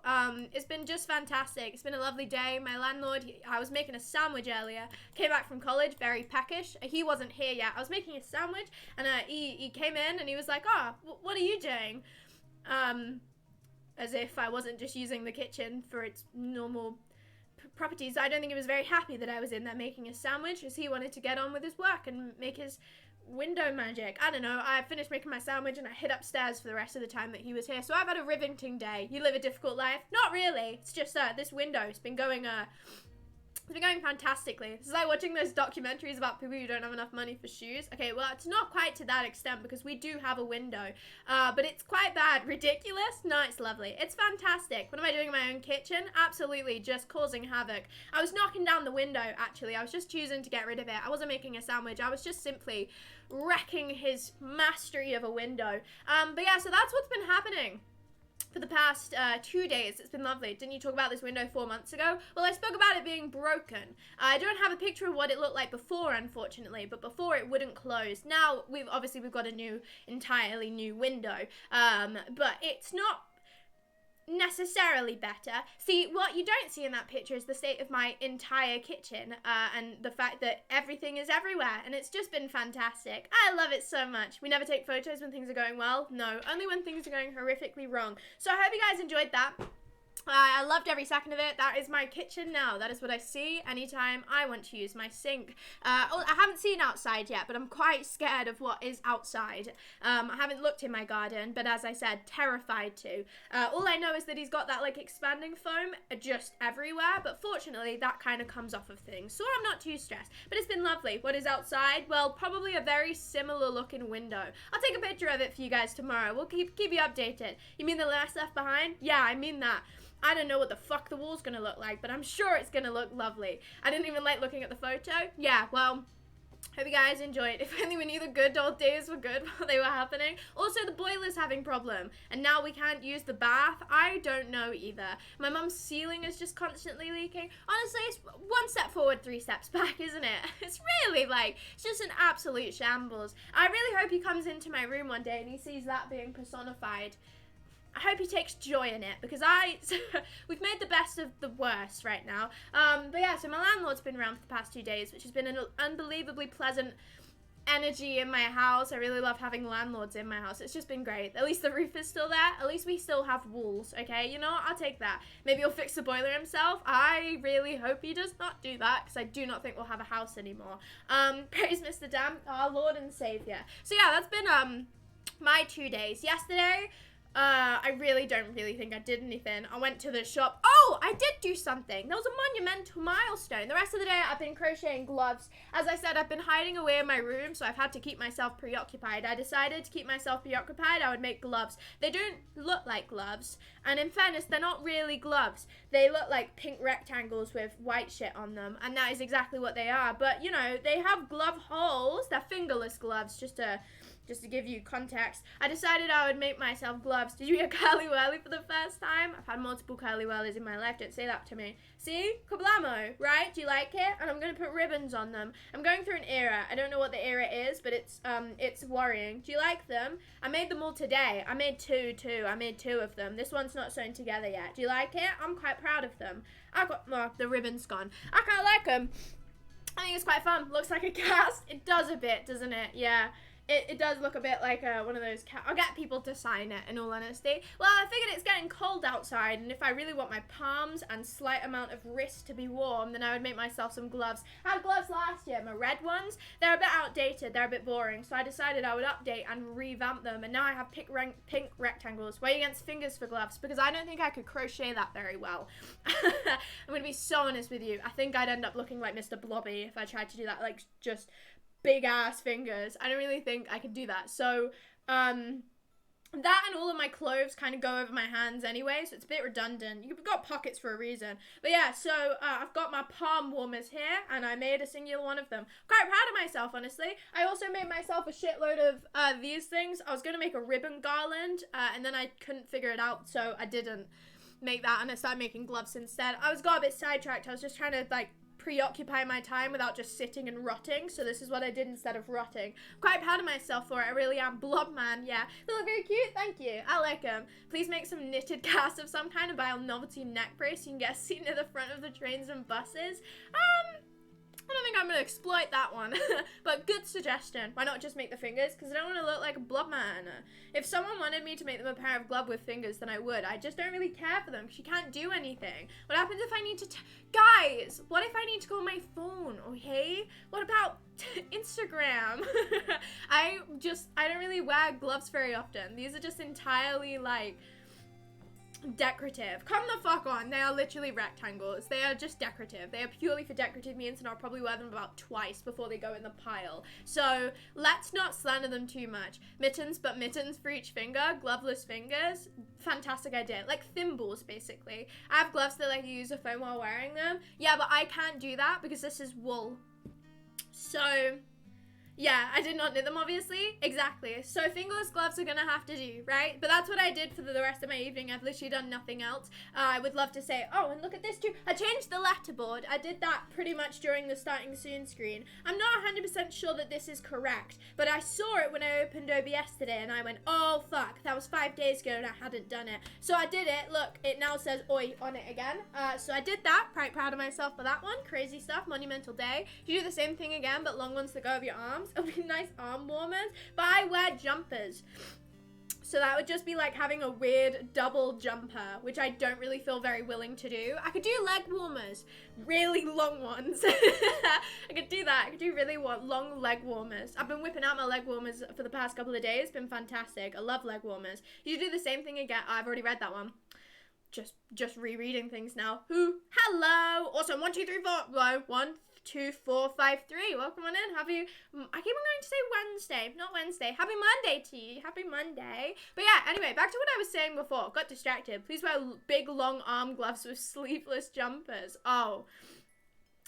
It's been just fantastic. It's been a lovely day. My landlord, I was making a sandwich earlier. Came back from college, very peckish. He wasn't here yet. I was making a sandwich, and he came in, and he was like, oh, what are you doing? as if I wasn't just using the kitchen for its normal properties. I don't think he was very happy that I was in there making a sandwich, as he wanted to get on with his work and make his window magic. I don't know. I finished making my sandwich and I hid upstairs for the rest of the time that he was here. So I've had a riveting day. You live a difficult life? Not really. It's just this window's been going it's been going fantastically. It's like watching those documentaries about people who don't have enough money for shoes. Okay, well, it's not quite to that extent because we do have a window. But it's quite bad. Ridiculous? No, it's lovely. It's fantastic. What am I doing in my own kitchen? Absolutely just causing havoc. I was knocking down the window, actually. I was just choosing to get rid of it. I wasn't making a sandwich. I was just simply wrecking his mastery of a window. But yeah, so that's what's been happening for the past 2 days. It's been lovely. Didn't you talk about this window 4 months ago? Well, I spoke about it being broken. I don't have a picture of what it looked like before, unfortunately, but before it wouldn't close. Now, we've got a entirely new window, but it's not necessarily better. See, what you don't see in that picture is the state of my entire kitchen, and the fact that everything is everywhere, and it's just been fantastic. I love it so much. We never take photos when things are going well. No, only when things are going horrifically wrong. So I hope you guys enjoyed that. I loved every second of it. That is my kitchen now. That is what I see anytime I want to use my sink. I haven't seen outside yet, but I'm quite scared of what is outside. I haven't looked in my garden, but as I said, terrified to. All I know is that he's got that like expanding foam just everywhere, but fortunately that kind of comes off of things, so I'm not too stressed. But it's been lovely. What is outside? Well, probably a very similar looking window. I'll take a picture of it for you guys tomorrow. We'll keep you updated. You mean the last left behind? Yeah, I mean that. I don't know what the fuck the wall's gonna look like, but I'm sure it's gonna look lovely. I didn't even like looking at the photo. Yeah, well, hope you guys enjoyed. If only we knew the good old days were good while they were happening. Also, the boiler's having problem, and now we can't use the bath. I don't know either. My mum's ceiling is just constantly leaking. Honestly, it's 1 step forward, 3 steps back, isn't it? It's really it's just an absolute shambles. I really hope he comes into my room one day and he sees that being personified. I hope he takes joy in it, because we've made the best of the worst right now. But yeah, so my landlord's been around for the past 2 days, which has been an unbelievably pleasant energy in my house. I really love having landlords in my house. It's just been great. At least the roof is still there. At least we still have walls, okay? You know what? I'll take that. Maybe he'll fix the boiler himself. I really hope he does not do that, because I do not think we'll have a house anymore. Praise Mr. Dam, our Lord and Savior. So yeah, that's been my 2 days. Yesterday, I don't really think I did anything. I went to the shop. Oh, I did do something. There was a monumental milestone. The rest of the day, I've been crocheting gloves. As I said, I've been hiding away in my room, so I've had to keep myself preoccupied. I decided to keep myself preoccupied. I would make gloves. They don't look like gloves, and in fairness, they're not really gloves. They look like pink rectangles with white shit on them, and that is exactly what they are. But, you know, they have glove holes. They're fingerless gloves, just to give you context. I decided I would make myself gloves. Did you hear curly whirly for the first time? I've had multiple curly whirlies in my life. Don't say that to me. See? Kablamo, right? Do you like it? And I'm going to put ribbons on them. I'm going through an era. I don't know what the era is, but it's worrying. Do you like them? I made them all today. I made two too. I made 2 of them. This one's not sewn together yet. Do you like it? I'm quite proud of them. The ribbon's gone. I kind of like them. I think it's quite fun. Looks like a cast. It does a bit, doesn't it? Yeah. It does look a bit like one of those I'll get people to sign it, in all honesty. Well, I figured it's getting cold outside, and if I really want my palms and slight amount of wrist to be warm, then I would make myself some gloves. I had gloves last year, my red ones. They're a bit outdated, they're a bit boring, so I decided I would update and revamp them, and now I have pink rectangles. Way against fingers for gloves, because I don't think I could crochet that very well. I'm going to be so honest with you. I think I'd end up looking like Mr. Blobby if I tried to do that, like, just big ass fingers. I don't really think I could do that. So that and all of my clothes kind of go over my hands anyway, so it's a bit redundant. You've got pockets for a reason. But yeah, so I've got my palm warmers here, and I made a singular one of them. Quite proud of myself, honestly. I also made myself a shitload of these things. I was going to make a ribbon garland, and then I couldn't figure it out, so I didn't make that, and I started making gloves instead. Got a bit sidetracked. I was just trying to preoccupy my time without just sitting and rotting, so this is what I did instead of rotting. Quite proud of myself for it. I really am. Blob man, yeah. They look very cute. Thank you. I like them. Please make some knitted casts of some kind and buy a novelty neck brace so you can get a seat near the front of the trains and buses. I don't think I'm gonna exploit that one, but good suggestion. Why not just make the fingers? Because I don't want to look like a blob man. If someone wanted me to make them a pair of glove with fingers, then I would. I just don't really care for them because you can't do anything. What happens if I need to, guys, what if I need to go on my phone, okay? What about Instagram? I don't really wear gloves very often. These are just entirely like, decorative. Come the fuck on. They are literally rectangles. They are just decorative. They are purely for decorative means, and I'll probably wear them about twice before they go in the pile. So let's not slander them too much. Mittens, but mittens for each finger. Gloveless fingers. Fantastic idea. Like thimbles, basically. I have gloves that let you use a phone while wearing them. Yeah, but I can't do that because this is wool. So yeah, I did not knit them, obviously. Exactly. So fingerless gloves are gonna have to do, right? But that's what I did for the rest of my evening. I've literally done nothing else. I would love to say, oh, and look at this too. I changed the letterboard. I did that pretty much during the starting soon screen. I'm not 100% sure that this is correct, but I saw it when I opened OBS today, and I went, oh, fuck. That was 5 days ago, and I hadn't done it. So I did it. Look, it now says oi on it again. So I did that. Quite proud of myself for that one. Crazy stuff. Monumental day. You do the same thing again, but long ones that go over your arms. It'll be nice arm warmers, but I wear jumpers, so that would just be like having a weird double jumper, which I don't really feel very willing to do. I could do leg warmers, really long ones. I could do that. I could do really long leg warmers. I've been whipping out my leg warmers for the past couple of days. It's been fantastic. I love leg warmers. You do the same thing again. I've already read that one. Just rereading things now. Hello. Awesome. 1, 2, 3, 4. Hello. 1, 2, 4, 5, 3. Welcome on in. I keep on going to say Wednesday, not Wednesday. Happy Monday to you. Happy Monday. But yeah, anyway, back to what I was saying before. Got distracted. Please wear big, long arm gloves with sleeveless jumpers. Oh,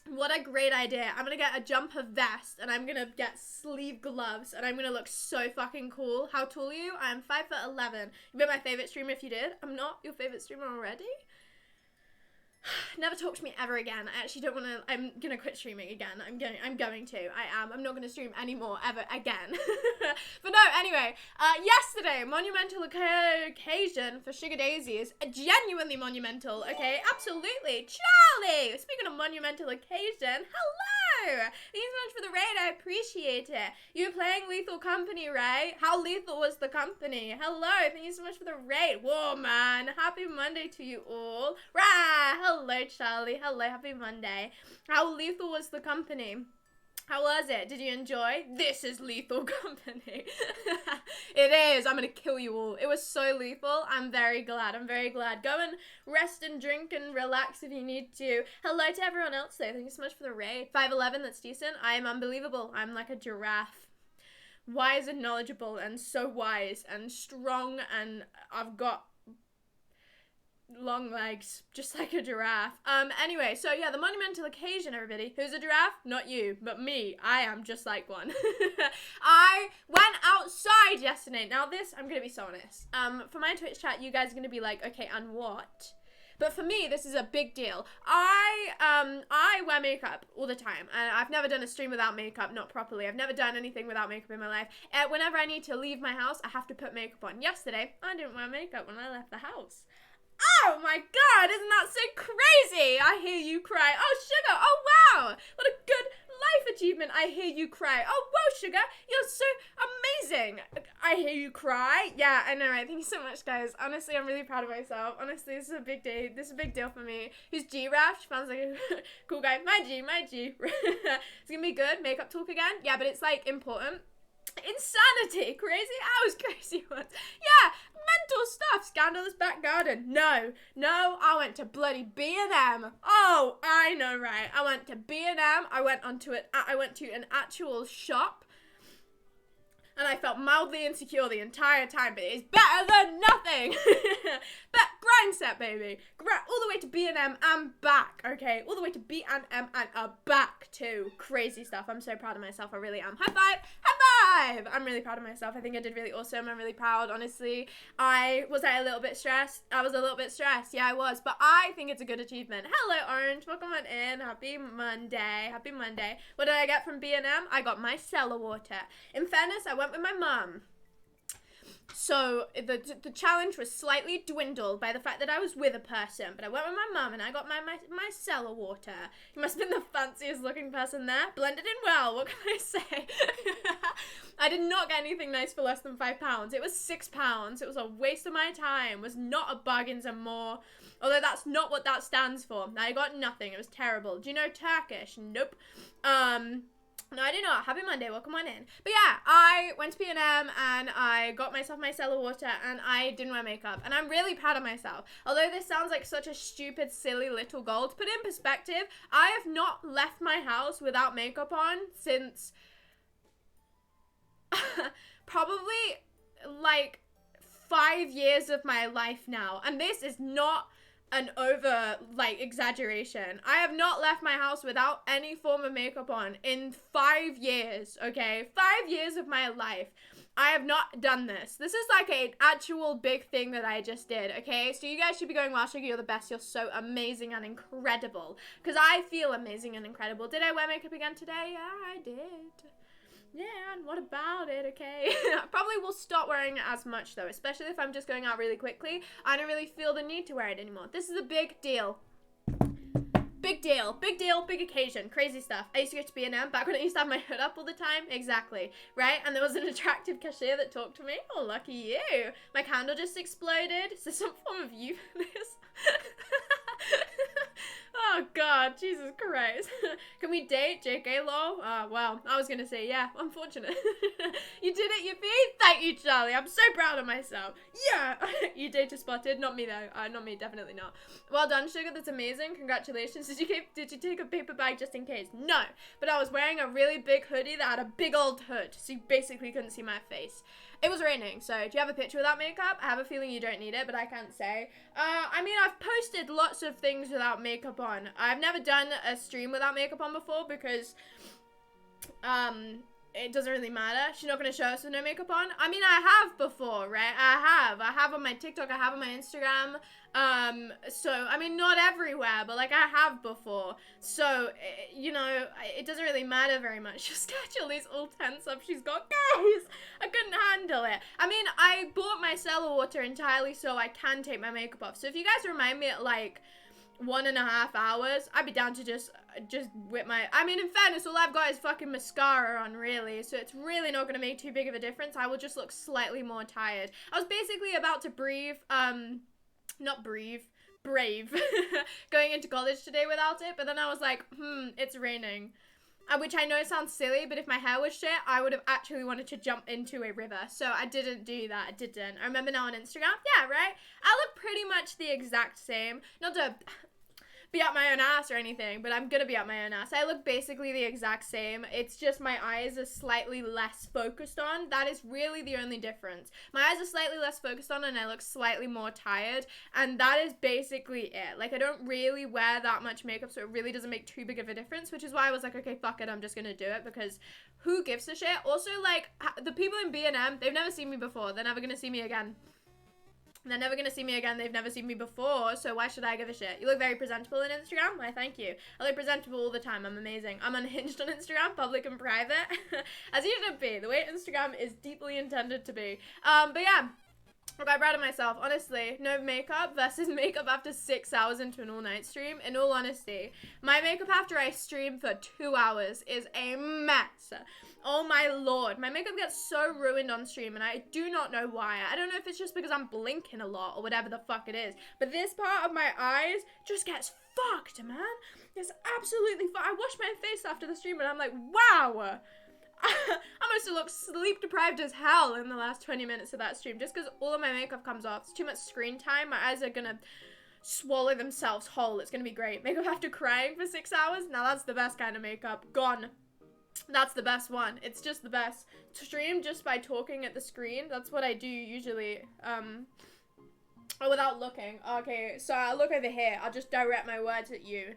what a great idea. I'm going to get a jumper vest, and I'm going to get sleeve gloves, and I'm going to look so fucking cool. How tall are you? I'm 5'11". You've been my favorite streamer if you did. I'm not your favorite streamer already. Never talk to me ever again. I actually don't want to. I'm gonna quit streaming again. I'm going to. I am. I'm not gonna stream anymore ever again. But no, anyway, yesterday, monumental occasion for Sugar Daisies. A genuinely monumental, okay? Absolutely. Charlie! Speaking of monumental occasion, hello! Thank you so much for the raid. I appreciate it. You were playing Lethal Company, right? How lethal was the company? Hello. Thank you so much for the raid. Whoa, man. Happy Monday to you all. Rah! Hello, Charlie. Hello. Happy Monday. How lethal was the company? How was it? Did you enjoy? This is Lethal Company. It is. I'm going to kill you all. It was so lethal. I'm very glad. I'm very glad. Go and rest and drink and relax if you need to. Hello to everyone else, though. Thank you so much for the raid. 5'11", that's decent. I am unbelievable. I'm like a giraffe. Wise and knowledgeable and so wise and strong, and I've got long legs, just like a giraffe. Anyway, so yeah, the monumental occasion, everybody. Who's a giraffe? Not you, but me. I am just like one. I went outside yesterday. Now this, I'm gonna be so honest. For my Twitch chat, you guys are gonna be like, okay, and what? But for me, this is a big deal. I wear makeup all the time. I've never done a stream without makeup, not properly. I've never done anything without makeup in my life. Whenever I need to leave my house, I have to put makeup on. Yesterday, I didn't wear makeup when I left the house. Oh my god, isn't that so crazy? I hear you cry. Oh, Sugar, oh wow, what a good life achievement. I hear you cry. Oh, whoa, Sugar, you're so amazing. I hear you cry. Yeah, I know, right? Thank you so much, guys. Honestly, I'm really proud of myself. Honestly, this is a big day. This is a big deal for me. Who's G-Raf? Sounds like a cool guy. My G. It's gonna be good. Makeup talk again? Yeah, but it's like important. Insanity, crazy hours, crazy ones. Yeah, mental stuff. Scandalous back garden. No, I went to bloody B&M. Oh, I know, right? I went to B&M. I went to an actual shop, and I felt mildly insecure the entire time, but it's better than nothing. But grind set, baby. All the way to B&M and back, okay? All the way to B&M and back too. Crazy stuff. I'm so proud of myself. I really am. High five. High five. I'm really proud of myself. I think I did really awesome. I'm really proud, honestly. Was I a little bit stressed? I was a little bit stressed. Yeah, I was. But I think it's a good achievement. Hello, Orange. Welcome on in. Happy Monday. Happy Monday. What did I get from B&M? I got my cellar water. In fairness, I went with my mum. So the challenge was slightly dwindled by the fact that I was with a person, but I went with my mum and I got my micellar water. He must have been the fanciest looking person there. Blended in well, what can I say? I did not get anything nice for less than £5. It was £6. It was a waste of my time. It was not a bargains and more. Although that's not what that stands for. I got nothing. It was terrible. Do you know Turkish? Nope. No, I do not. Happy Monday. Welcome on in. But yeah, I went to B&M and I got myself my micellar water and I didn't wear makeup. And I'm really proud of myself. Although this sounds like such a stupid, silly little goal, to put it in perspective, I have not left my house without makeup on since probably like 5 years of my life now. And this is not an over like exaggeration. I have not left my house without any form of makeup on in 5 years, okay? 5 years of my life. I have not done this. This is like an actual big thing that I just did, okay? So you guys should be going, wow, Sugar, you're the best. You're so amazing and incredible. Because I feel amazing and incredible. Did I wear makeup again today? Yeah, I did. Yeah, and what about it, okay? I probably will stop wearing it as much, though, especially if I'm just going out really quickly. I don't really feel the need to wear it anymore. This is a big deal. Big deal, big deal, big occasion, crazy stuff. I used to go to B&M back when I used to have my hood up all the time. Exactly, right? And there was an attractive cashier that talked to me. Oh, lucky you. My candle just exploded. Is there some form of euphemism? Oh God, Jesus Christ. Can we date? JK lol? Well, I was gonna say yeah, unfortunate. You did it, Yippee! Thank you, Charlie. I'm so proud of myself. Yeah! You data spotted. Not me though. Not me, definitely not. Well done, Sugar, that's amazing. Congratulations. Did you take a paper bag just in case? No. But I was wearing a really big hoodie that had a big old hood, so you basically couldn't see my face. It was raining, so do you have a picture without makeup? I have a feeling you don't need it, but I can't say. I mean, I've posted lots of things without makeup on. I've never done a stream without makeup on before because, it doesn't really matter. She's not going to show us with no makeup on. I mean, I have before, right? I have on my TikTok, I have on my Instagram. So, I mean, not everywhere, but, like, I have before. So, you know, it doesn't really matter very much. She'll sketch all these all tense up she's got. Guys, I couldn't handle it. I mean, I bought my micellar water entirely so I can take my makeup off. So, if you guys remind me at, like, 1.5 hours, I'd be down to just whip my, I mean, in fairness, all I've got is fucking mascara on, really, so it's really not gonna make too big of a difference. I will just look slightly more tired. I was basically about to brave going into college today without it, but then I was like, it's raining. Which I know sounds silly, but if my hair was shit, I would have actually wanted to jump into a river. So I didn't do that. I didn't. I remember now on Instagram. Yeah, right? I look pretty much the exact same. Not to be up my own ass or anything, but I'm gonna be up my own ass. I look basically the exact same. It's just my eyes are slightly less focused on. That is really the only difference. My eyes are slightly less focused on and I look slightly more tired, and that is basically it. Like, I don't really wear that much makeup, so it really doesn't make too big of a difference, which is why I was like, okay, fuck it, I'm just gonna do it, because who gives a shit? Also, like, the people in B&M, they've never seen me before. They're never gonna see me again. They're never going to see me again. They've never seen me before, so why should I give a shit? You look very presentable on Instagram. Why, thank you. I look presentable all the time. I'm amazing. I'm unhinged on Instagram, public and private, as you should be. The way Instagram is deeply intended to be. But yeah, I'm quite proud of myself. Honestly, no makeup versus makeup after 6 hours into an all-night stream. In all honesty, my makeup after I stream for 2 hours is a mess. Oh my lord, my makeup gets so ruined on stream and I do not know why. I don't know if it's just because I'm blinking a lot or whatever the fuck it is, but this part of my eyes just gets fucked, man. It's absolutely fucked. I washed my face after the stream and I'm like, wow. I must have looked sleep deprived as hell in the last 20 minutes of that stream just because all of my makeup comes off. It's too much screen time. My eyes are gonna swallow themselves whole. It's gonna be great. Makeup after crying for 6 hours? Now that's the best kind of makeup. Gone. That's the best one. It's just the best. Stream just by talking at the screen. That's what I do usually. Oh, without looking. Okay, so I'll look over here. I'll just direct my words at you.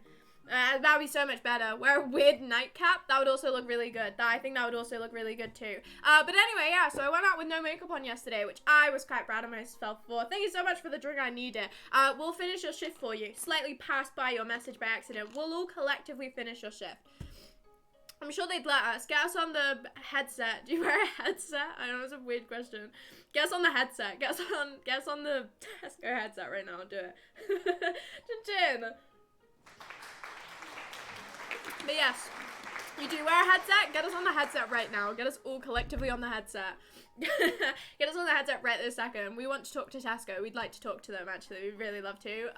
That would be so much better. Wear a weird nightcap. That would also look really good. I think that would also look really good too. But anyway, yeah, so I went out with no makeup on yesterday, which I was quite proud of myself for. Thank you so much for the drink. I need it. We'll finish your shift for you. Slightly passed by your message by accident. We'll all collectively finish your shift. I'm sure they'd let us. Get us on the headset. Do you wear a headset? I know it's a weird question. Get us on the headset. Get us on the Tesco headset right now. Do it. Chin. But yes, you do wear a headset. Get us on the headset right now. Get us all collectively on the headset. Get us on the headset right this second. We want to talk to Tesco. We'd like to talk to them, actually. We'd really love to.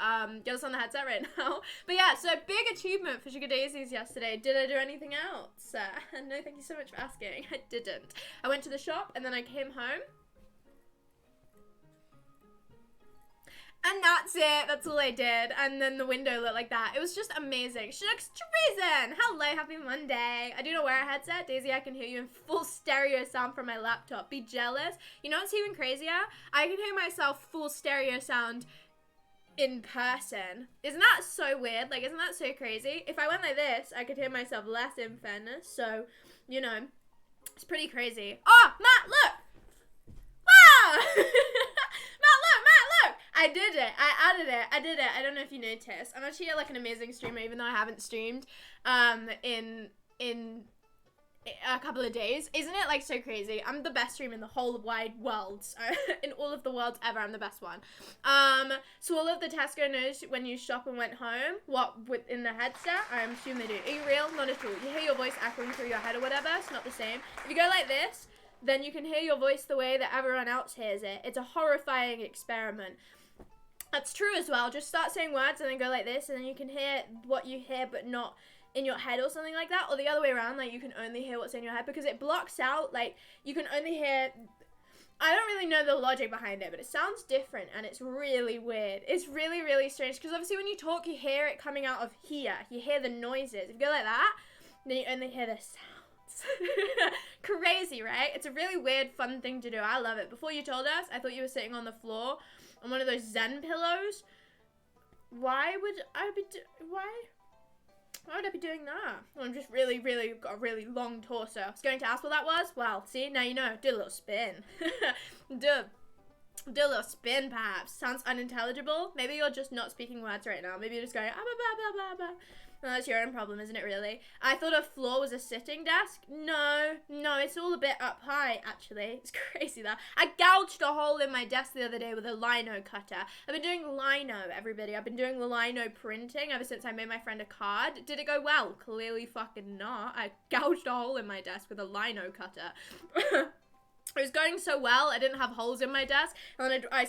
Get us on the headset right now. But yeah, so big achievement for Sugar Daisies yesterday. Did I do anything else? No, thank you so much for asking. I didn't. I went to the shop and then I came home. And that's it. That's all I did. And then the window looked like that. It was just amazing. Shucks Treason! Hello, happy Monday. I do not wear a headset. Daisy, I can hear you in full stereo sound from my laptop. Be jealous. You know what's even crazier? I can hear myself full stereo sound in person. Isn't that so weird? Like, isn't that so crazy? If I went like this, I could hear myself less in fairness. So, you know, it's pretty crazy. Oh, Matt, look! Wow! I did it. I added it. I did it. I don't know if you noticed. I'm actually like an amazing streamer, even though I haven't streamed in a couple of days. Isn't it like so crazy? I'm the best streamer in the whole wide world. In all of the worlds ever, I'm the best one. So all of the Tesco knows when you shop and went home, what within the headset, I assume they do. Are you real? Not at all. You hear your voice echoing through your head or whatever. It's not the same. If you go like this, then you can hear your voice the way that everyone else hears it. It's a horrifying experiment. That's true as well. Just start saying words and then go like this, and then you can hear what you hear but not in your head or something like that. Or the other way around, like you can only hear what's in your head because it blocks out, like you can only hear... I don't really know the logic behind it, but it sounds different and it's really weird. It's really, really strange because obviously when you talk, you hear it coming out of here. You hear the noises. If you go like that, then you only hear the sounds. Crazy, right? It's a really weird, fun thing to do. I love it. Before you told us, I thought you were sitting on the floor on one of those Zen pillows. Why would I be why would I be doing that? Well, I'm just really got a really long torso. I was going to ask what that was. Well, see, now you know. Do a little spin. do a little spin, perhaps. Sounds unintelligible. Maybe you're just not speaking words right now. Maybe you're just going ah, blah, blah, blah, blah. Well, that's your own problem, isn't it, really? I thought a floor was a sitting desk. No, it's all a bit up high, actually. It's crazy, that. I gouged a hole in my desk the other day with a lino cutter. I've been doing lino, everybody. I've been doing lino printing ever since I made my friend a card. Did it go well? Clearly fucking not. I gouged a hole in my desk with a lino cutter. It was going so well, I didn't have holes in my desk, and I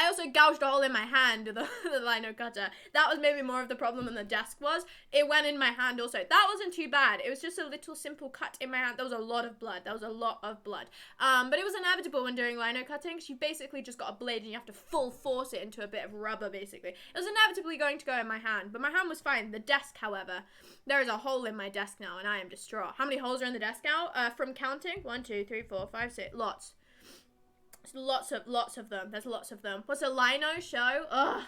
also gouged a hole in my hand with the lino cutter. That was maybe more of the problem than the desk was. It went in my hand also. That wasn't too bad. It was just a little simple cut in my hand. There was a lot of blood. But it was inevitable when doing lino cutting, because you basically just got a blade and you have to full force it into a bit of rubber, basically. It was inevitably going to go in my hand, but my hand was fine. The desk, however, there is a hole in my desk now, and I am distraught. How many holes are in the desk now? From counting, 1, 2, 3, 4, 5, 6, lots. Lots of them. There's lots of them. What's a lino show? Ugh.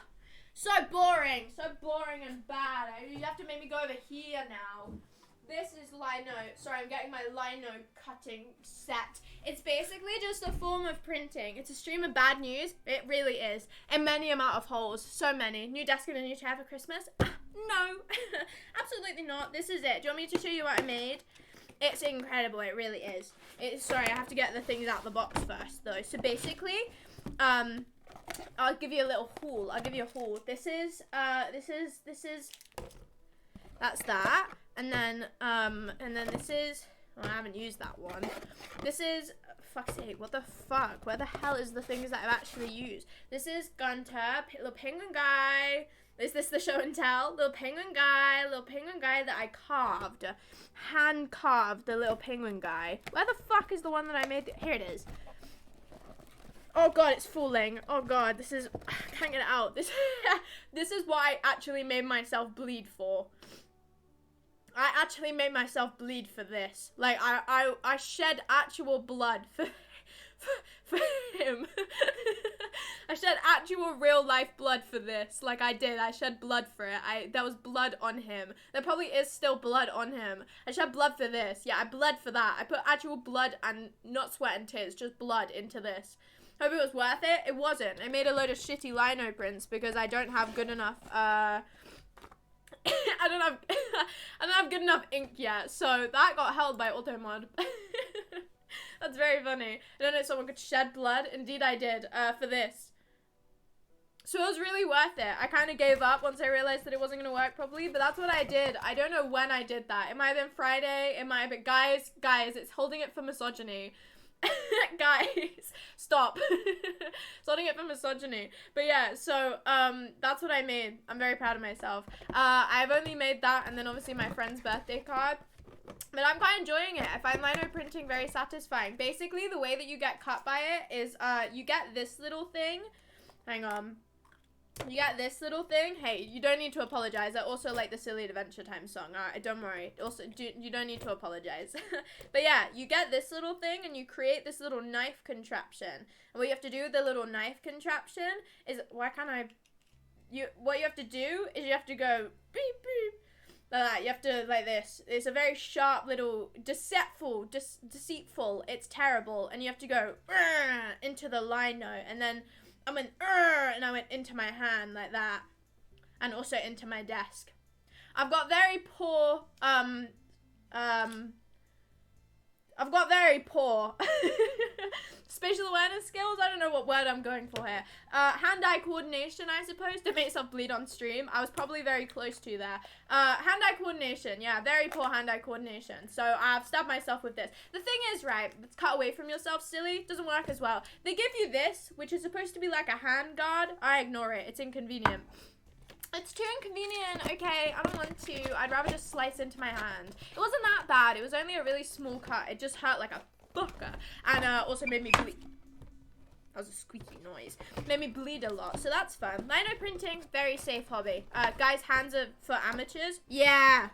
So boring and bad. You have to make me go over here now. This is lino. Sorry, I'm getting my lino cutting set. It's basically just a form of printing. It's a stream of bad news. It really is. And many amount of holes. So many. New desk and a new chair for Christmas? No. Absolutely not. This is it. Do you want me to show you what I made? It's incredible, it really is. Sorry, I have to get the things out of the box first, though. So basically, I'll give you a little haul. I'll give you a haul. This is, that's that. And then this is, oh, I haven't used that one. This is, fuck's sake, what the fuck? Where the hell is the things that I've actually used? This is Gunter, little penguin guy. Is this the show and tell? Little penguin guy that I carved. Hand carved the little penguin guy. Where the fuck is the one that I made? Here it is. Oh god, it's falling. Oh god, this is, I can't get it out. This is what I actually made myself bleed for. I actually made myself bleed for this. Like, I shed actual blood for him. I shed actual real life blood for this. Like I did. I shed blood for it. There was blood on him. There probably is still blood on him. I shed blood for this. Yeah, I bled for that. I put actual blood and not sweat and tears, just blood into this. Hope it was worth it. It wasn't. I made a load of shitty lino prints because I don't have good enough I don't have I don't have good enough ink yet, so that got held by auto mod. That's very funny. I don't know if someone could shed blood. Indeed I did, for this. So it was really worth it. I kind of gave up once I realized that it wasn't going to work properly, but that's what I did. I don't know when I did that. It might have been Friday. It might have been... Guys, it's holding it for misogyny. Guys, stop. It's holding it for misogyny. But yeah, so, that's what I made. I'm very proud of myself. I've only made that, and then obviously my friend's birthday card. But I'm quite enjoying it. I find lino printing very satisfying. Basically, the way that you get cut by it is, you get this little thing. Hang on. You get this little thing. Hey, you don't need to apologize. I also like the Silly Adventure Time song. Alright, don't worry. Also, you don't need to apologize. But yeah, you get this little thing and you create this little knife contraption. And what you have to do with the little knife contraption is, what you have to do is you have to go beep beep. Like that. You have to, like this. It's a very sharp little, deceitful. It's terrible. And you have to go into the lino. And then I went, and I went into my hand like that. And also into my desk. I've got very poor, spatial awareness skills. I don't know what word I'm going for here. Hand-eye coordination, I suppose. Don't make yourself bleed on stream. I was probably very close to there. Hand-eye coordination. Yeah, very poor hand-eye coordination. So I've stabbed myself with this. The thing is, right, let's cut away from yourself, silly. Doesn't work as well. They give you this, which is supposed to be like a hand guard. I ignore it. It's inconvenient. It's too inconvenient, okay, I don't want to. I'd rather just slice into my hand. It wasn't that bad. It was only a really small cut. It just hurt like a fucker. And also made me bleed. That was a squeaky noise. Made me bleed a lot, so that's fun. Lino printing, very safe hobby. Guys, hands are for amateurs. Yeah,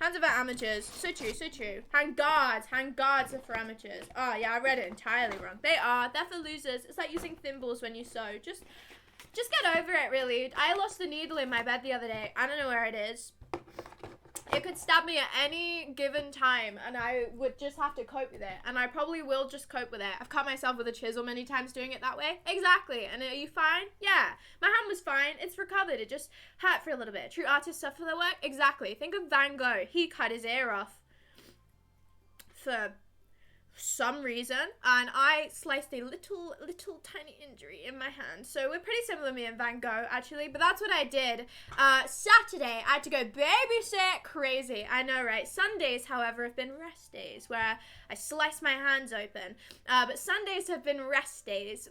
hands are for amateurs. So true, so true. Hand guards are for amateurs. Oh yeah, I read it entirely wrong. They're for losers. It's like using thimbles when you sew. Just get over it, really. I lost a needle in my bed the other day. I don't know where it is. It could stab me at any given time, and I would just have to cope with it. And I probably will just cope with it. I've cut myself with a chisel many times doing it that way. Exactly. And are you fine? Yeah. My hand was fine. It's recovered. It just hurt for a little bit. True artists suffer their work? Exactly. Think of Van Gogh. He cut his ear off for some reason, and I sliced a little tiny injury in my hand. So we're pretty similar, me and Van Gogh, actually, but that's what I did. Saturday, I had to go babysit. Crazy, I know, right? Sundays, however, have been rest days, where I slice my hands open. But Sundays have been rest days,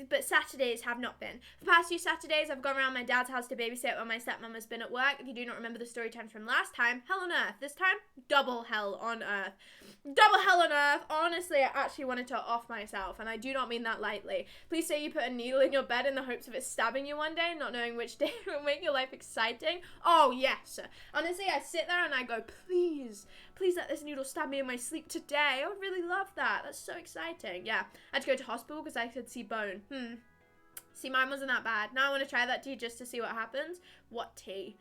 but Saturdays have not been. For the past few Saturdays, I've gone around my dad's house to babysit when my stepmom has been at work. If you do not remember the story time from last time, hell on earth. This time, double hell on earth. Double hell on earth. Honestly, I actually wanted to off myself, and I do not mean that lightly. Please say you put a needle in your bed in the hopes of it stabbing you one day, not knowing which day will make your life exciting. Oh, yes. Honestly, I sit there and I go, please let this needle stab me in my sleep today. I would really love that. That's so exciting. Yeah, I had to go to hospital because I could see bone. See, mine wasn't that bad. Now I want to try that tea just to see what happens. What tea?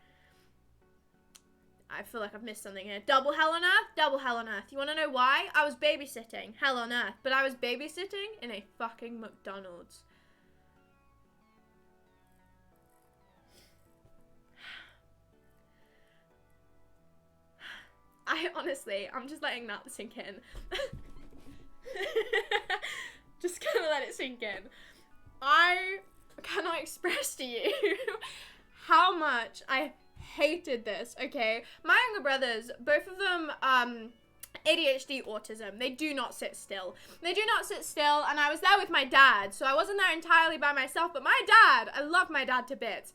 I feel like I've missed something here. Double hell on earth? Double hell on earth. You want to know why? I was babysitting. Hell on earth. But I was babysitting in a fucking McDonald's. I'm just letting that sink in. Just gonna let it sink in. I cannot express to you how much I hated this, okay? My younger brothers, both of them, ADHD, autism. They do not sit still. They do not sit still, and I was there with my dad, so I wasn't there entirely by myself, but my dad, I love my dad to bits.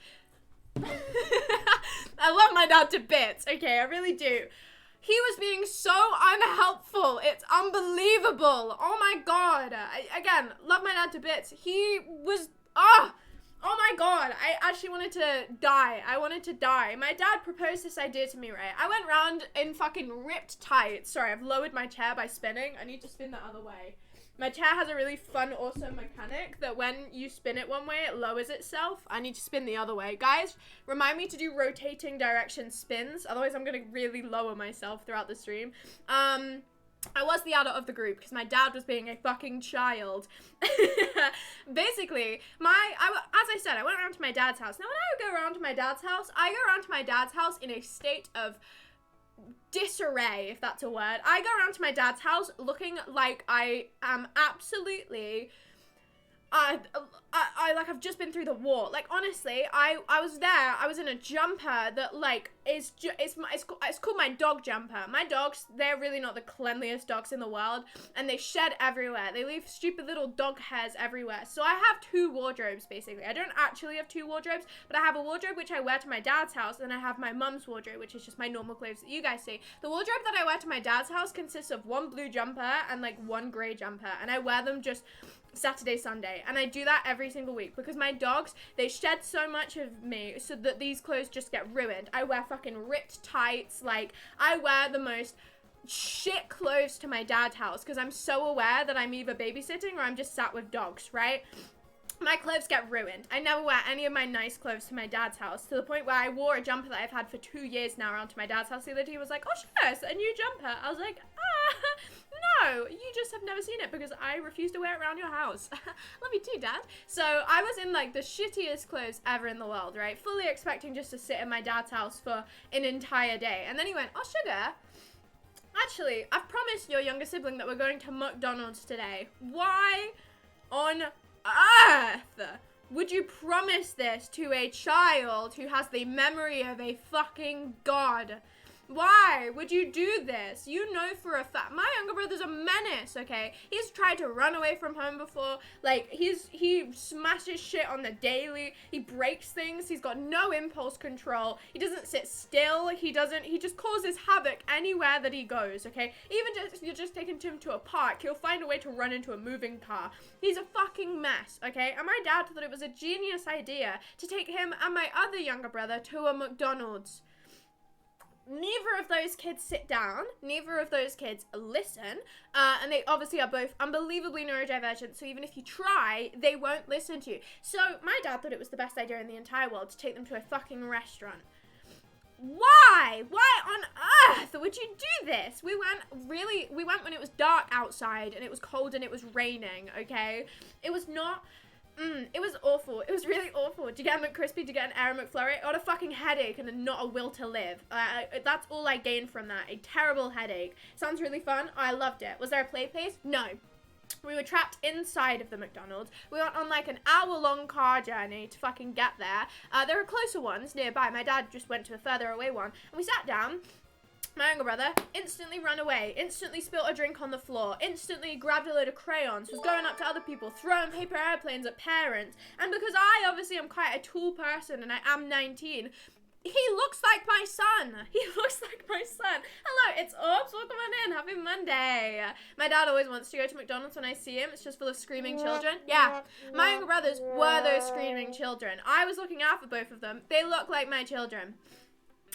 I love my dad to bits, okay? I really do. He was being so unhelpful. It's unbelievable. Oh my god. Again, love my dad to bits. He was, oh my god. I actually wanted to die. I wanted to die. My dad proposed this idea to me, right? I went round in fucking ripped tights. Sorry, I've lowered my chair by spinning. I need to spin the other way. My chair has a really fun, awesome mechanic that when you spin it one way, it lowers itself. I need to spin the other way. Guys, remind me to do rotating direction spins. Otherwise, I'm going to really lower myself throughout the stream. I was the adult of the group because my dad was being a fucking child. Basically, as I said, I went around to my dad's house. Now, when I go around to my dad's house, I go around to my dad's house in a state of disarray, if that's a word. I go around to my dad's house looking like I am absolutely... I've just been through the war. Like, honestly, I was there. I was in a jumper that, like, it's called my dog jumper. My dogs, they're really not the cleanliest dogs in the world, and they shed everywhere. They leave stupid little dog hairs everywhere. So I have 2 wardrobes, basically. I don't actually have 2 wardrobes, but I have a wardrobe which I wear to my dad's house, and I have my mum's wardrobe, which is just my normal clothes that you guys see. The wardrobe that I wear to my dad's house consists of 1 blue jumper and, like, 1 grey jumper, and I wear them just Saturday, Sunday, and I do that every single week because my dogs, they shed so much of me so that these clothes just get ruined. I wear fucking ripped tights, like, I wear the most shit clothes to my dad's house because I'm so aware that I'm either babysitting or I'm just sat with dogs, right? My clothes get ruined. I never wear any of my nice clothes to my dad's house, to the point where I wore a jumper that I've had for 2 years now around to my dad's house. The other day he was like, oh, sure, it's a new jumper. I was like, no, you just have never seen it because I refuse to wear it around your house. Love you too, Dad. So I was in, like, the shittiest clothes ever in the world, right? Fully expecting just to sit in my dad's house for an entire day. And then he went, oh, sugar, actually, I've promised your younger sibling that we're going to McDonald's today. Why on earth would you promise this to a child who has the memory of a fucking god? Why would you do this? You know for a fact, my younger brother's a menace, okay? He's tried to run away from home before. Like, he smashes shit on the daily. He breaks things. He's got no impulse control. He doesn't sit still. He just causes havoc anywhere that he goes, okay? Even if you're just taking him to a park, he'll find a way to run into a moving car. He's a fucking mess, okay? And my dad thought it was a genius idea to take him and my other younger brother to a McDonald's. Neither of those kids sit down, neither of those kids listen, and they obviously are both unbelievably neurodivergent, so even if you try, they won't listen to you. So my dad thought it was the best idea in the entire world to take them to a fucking restaurant. Why? Why on earth would you do this? We went when it was dark outside, and it was cold, and it was raining, okay? It was not... it was awful. It was really awful. Did you get a McCrispy? Did you get an Air McFlurry? I got a fucking headache and not a will to live. That's all I gained from that. A terrible headache. Sounds really fun. I loved it. Was there a play place? No. We were trapped inside of the McDonald's. We went on like an hour-long car journey to fucking get there. There were closer ones nearby. My dad just went to a further away one. And we sat down. My younger brother instantly ran away, instantly spilled a drink on the floor, instantly grabbed a load of crayons, was going up to other people, throwing paper airplanes at parents. And because I obviously am quite a tall person and I am 19, he looks like my son. He looks like my son. Hello, it's Orbs. Welcome on in. Happy Monday. My dad always wants to go to McDonald's when I see him. It's just full of screaming children. Yeah, my younger brothers were those screaming children. I was looking after both of them. They look like my children.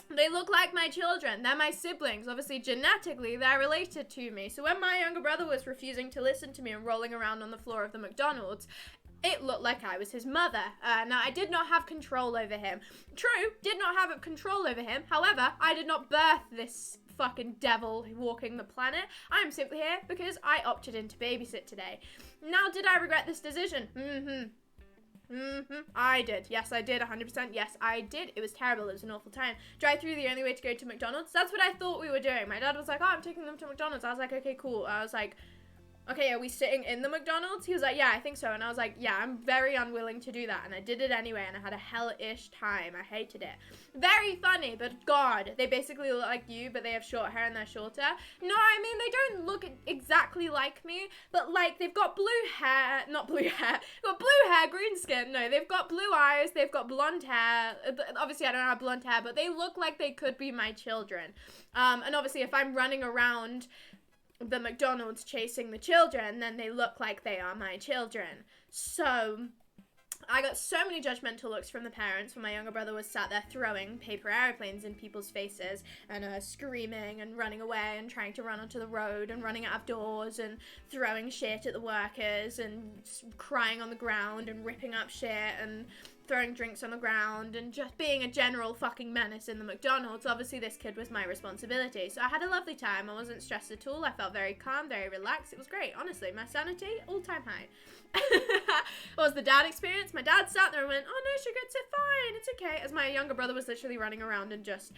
They look like my children. They're my siblings. Obviously, genetically, they're related to me. So when my younger brother was refusing to listen to me and rolling around on the floor of the McDonald's, it looked like I was his mother. Now, I did not have control over him. True, did not have control over him. However, I did not birth this fucking devil walking the planet. I am simply here because I opted in to babysit today. Now, did I regret this decision? I did. Yes, I did. 100%. Yes, I did. It was terrible. It was an awful time. Drive through the only way to go to McDonald's. That's what I thought we were doing. My dad was like, oh, I'm taking them to McDonald's. I was like, okay, cool. I was like, okay, are we sitting in the McDonald's? He was like, yeah, I think so. And I was like, yeah, I'm very unwilling to do that. And I did it anyway, and I had a hellish time. I hated it. Very funny, but God, they basically look like you, but they have short hair and they're shorter. No, I mean, they don't look exactly like me, but like, they've got blue hair, not blue hair, got blue hair, green skin. No, they've got blue eyes, they've got blonde hair. Obviously, I don't have blonde hair, but they look like they could be my children. And obviously, if I'm running around the McDonald's chasing the children, then they look like they are my children. So I got so many judgmental looks from the parents when my younger brother was sat there throwing paper airplanes in people's faces and screaming and running away and trying to run onto the road and running out of doors and throwing shit at the workers and crying on the ground and ripping up shit and throwing drinks on the ground and just being a general fucking menace in the McDonald's. Obviously, this kid was my responsibility. So I had a lovely time. I wasn't stressed at all. I felt very calm, very relaxed. It was great, honestly. My sanity, all-time high. What was the dad experience? My dad sat there and went, oh no, sugar, it's fine, it's okay. As my younger brother was literally running around and just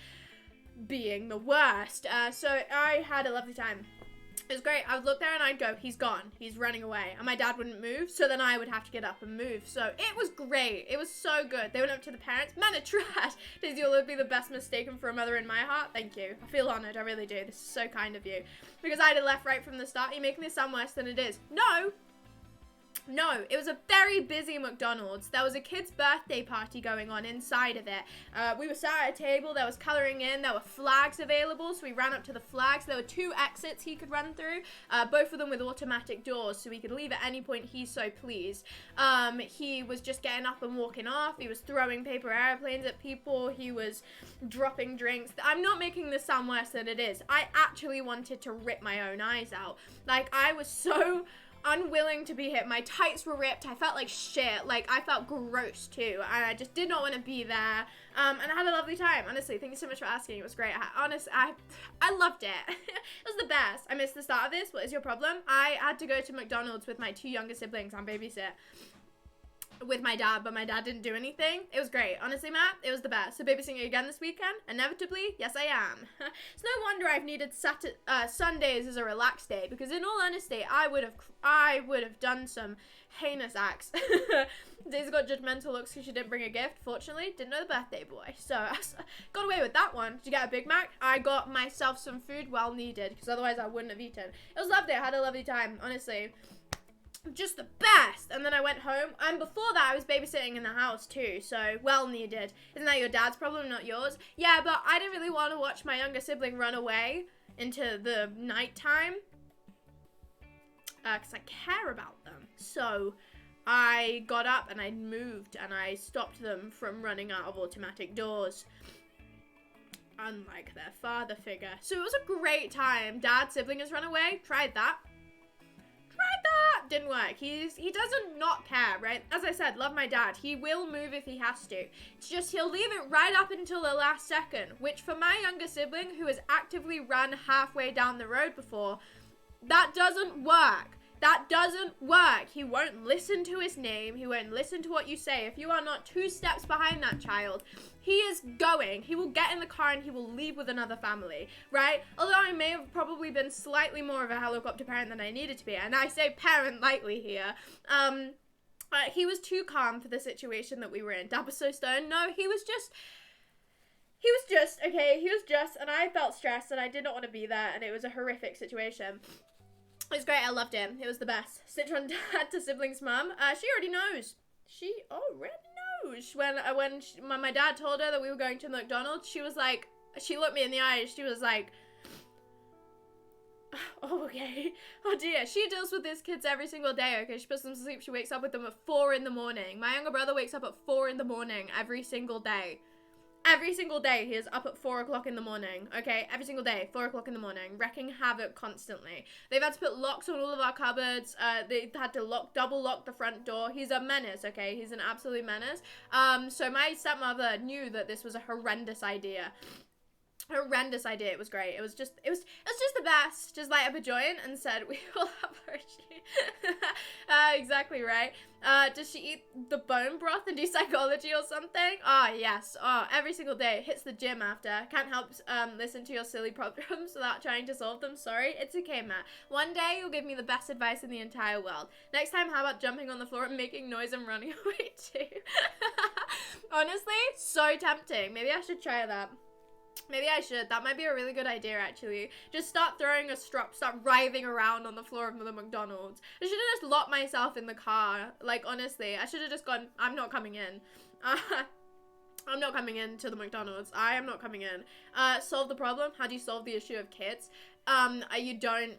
being the worst. So I had a lovely time. It was great. I would look there and I'd go, he's gone. He's running away. And my dad wouldn't move, so then I would have to get up and move. So it was great. It was so good. They went up to the parents. Man of trash. Daisy, you'll be the best mistaken for a mother in my heart. Thank you. I feel honored. I really do. This is so kind of you. Because I'd have left right from the start. You're making this sound worse than it is. No, it was a very busy McDonald's. There was a kid's birthday party going on inside of it. We were sat at a table, there was colouring in, there were flags available, so we ran up to the flags. There were 2 exits he could run through, both of them with automatic doors, so he could leave at any point he so pleased. He was just getting up and walking off. He was throwing paper airplanes at people. He was dropping drinks. I'm not making this sound worse than it is. I actually wanted to rip my own eyes out. Like, I was so unwilling to be hit. My tights were ripped. I felt like shit. Like, I felt gross too. And I just did not want to be there. And I had a lovely time. Honestly, thank you so much for asking. It was great. I loved it. It was the best. I missed the start of this. What is your problem? I had to go to McDonald's with my 2 younger siblings and babysit with my dad, but my dad didn't do anything. It was great. Honestly, Matt, it was the best. So babysitting again this weekend? Inevitably, yes I am. It's no wonder I've needed Sundays as a relaxed day, because in all honesty, I would have done some heinous acts. Daisy got judgmental looks because she didn't bring a gift. Fortunately, didn't know the birthday boy, so I got away with that one. Did you get a Big Mac? I got myself some food, well needed, because otherwise I wouldn't have eaten. It was lovely. I had a lovely time, honestly. Just the best. And then I went home, and before that I was babysitting in the house too, so well needed. Isn't that your dad's problem, not yours? Yeah, but I didn't really want to watch my younger sibling run away into the nighttime, because I care about them. So I got up and I moved and I stopped them from running out of automatic doors, unlike their father figure. So it was a great time. Dad's sibling has run away. Tried that. Didn't work. He doesn't not care, right? As I said, love my dad. He will move if he has to. It's just he'll leave it right up until the last second, which for my younger sibling, who has actively run halfway down the road before, that doesn't work. That doesn't work. He won't listen to his name. He won't listen to what you say. If you are not 2 steps behind that child, he is going. He will get in the car and he will leave with another family, right? Although I may have probably been slightly more of a helicopter parent than I needed to be, and I say parent lightly here. He was too calm for the situation that we were in. Dad was so stern. No, he was just, and I felt stressed and I did not want to be there, and it was a horrific situation. It was great. I loved him. It was the best. Stitch on dad to siblings' mum. She already knows. She already knows. When my dad told her that we were going to McDonald's, she was like, she looked me in the eyes. She was like, oh, okay. Oh, dear. She deals with these kids every single day, okay? She puts them to sleep. She wakes up with them at 4 in the morning. My younger brother wakes up at 4 in the morning every single day. Every single day, he is up at 4 o'clock in the morning, okay? Every single day, 4 o'clock in the morning, wrecking havoc constantly. They've had to put locks on all of our cupboards. They had to double lock the front door. He's a menace, okay? He's an absolute menace. So my stepmother knew that this was a horrendous idea. It was great. It was just the best. Just light up a joint and said, we will have her. Exactly right. Does she eat the bone broth and do psychology or something? Yes. Every single day. Hits the gym after. Can't help listen to your silly problems without trying to solve them. Sorry. It's okay, Matt. One day you'll give me the best advice in the entire world. Next time, how about jumping on the floor and making noise and running away too? Honestly, so tempting. Maybe I should try that. Maybe I should. That might be a really good idea, actually. Just start throwing a strop, start writhing around on the floor of the McDonald's. I should have just locked myself in the car. Like, honestly, I should have just gone, I'm not coming in. I'm not coming into the McDonald's. I am not coming in. Solve the problem. How do you solve the issue of kids? You don't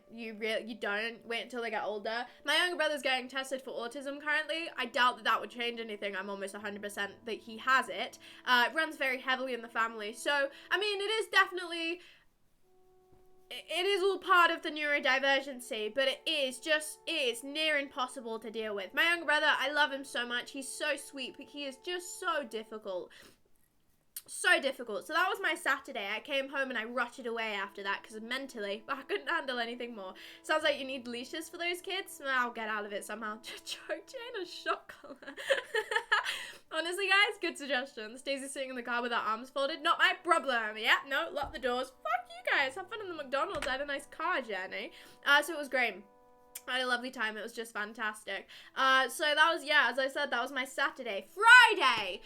wait until they get older. My younger brother's getting tested for autism currently. I doubt that would change anything. I'm almost 100% that he has it. It runs very heavily in the family. So, I mean, it is definitely, it is all part of the neurodivergency, but it is near impossible to deal with. My younger brother, I love him so much. He's so sweet, but he is just so difficult. So difficult. So that was my Saturday. I came home and I rotted away after that because mentally I couldn't handle anything more. Sounds like you need leashes for those kids. I'll get out of it somehow. Choke chain or shock collar. Honestly, guys, good suggestion. Stacey's sitting in the car with her arms folded. Not my problem. Yeah, no, lock the doors. Fuck you guys. Have fun in the McDonald's. I had a nice car journey. So it was great. I had a lovely time. It was just fantastic. So that was, yeah, as I said, that was my Saturday. Friday,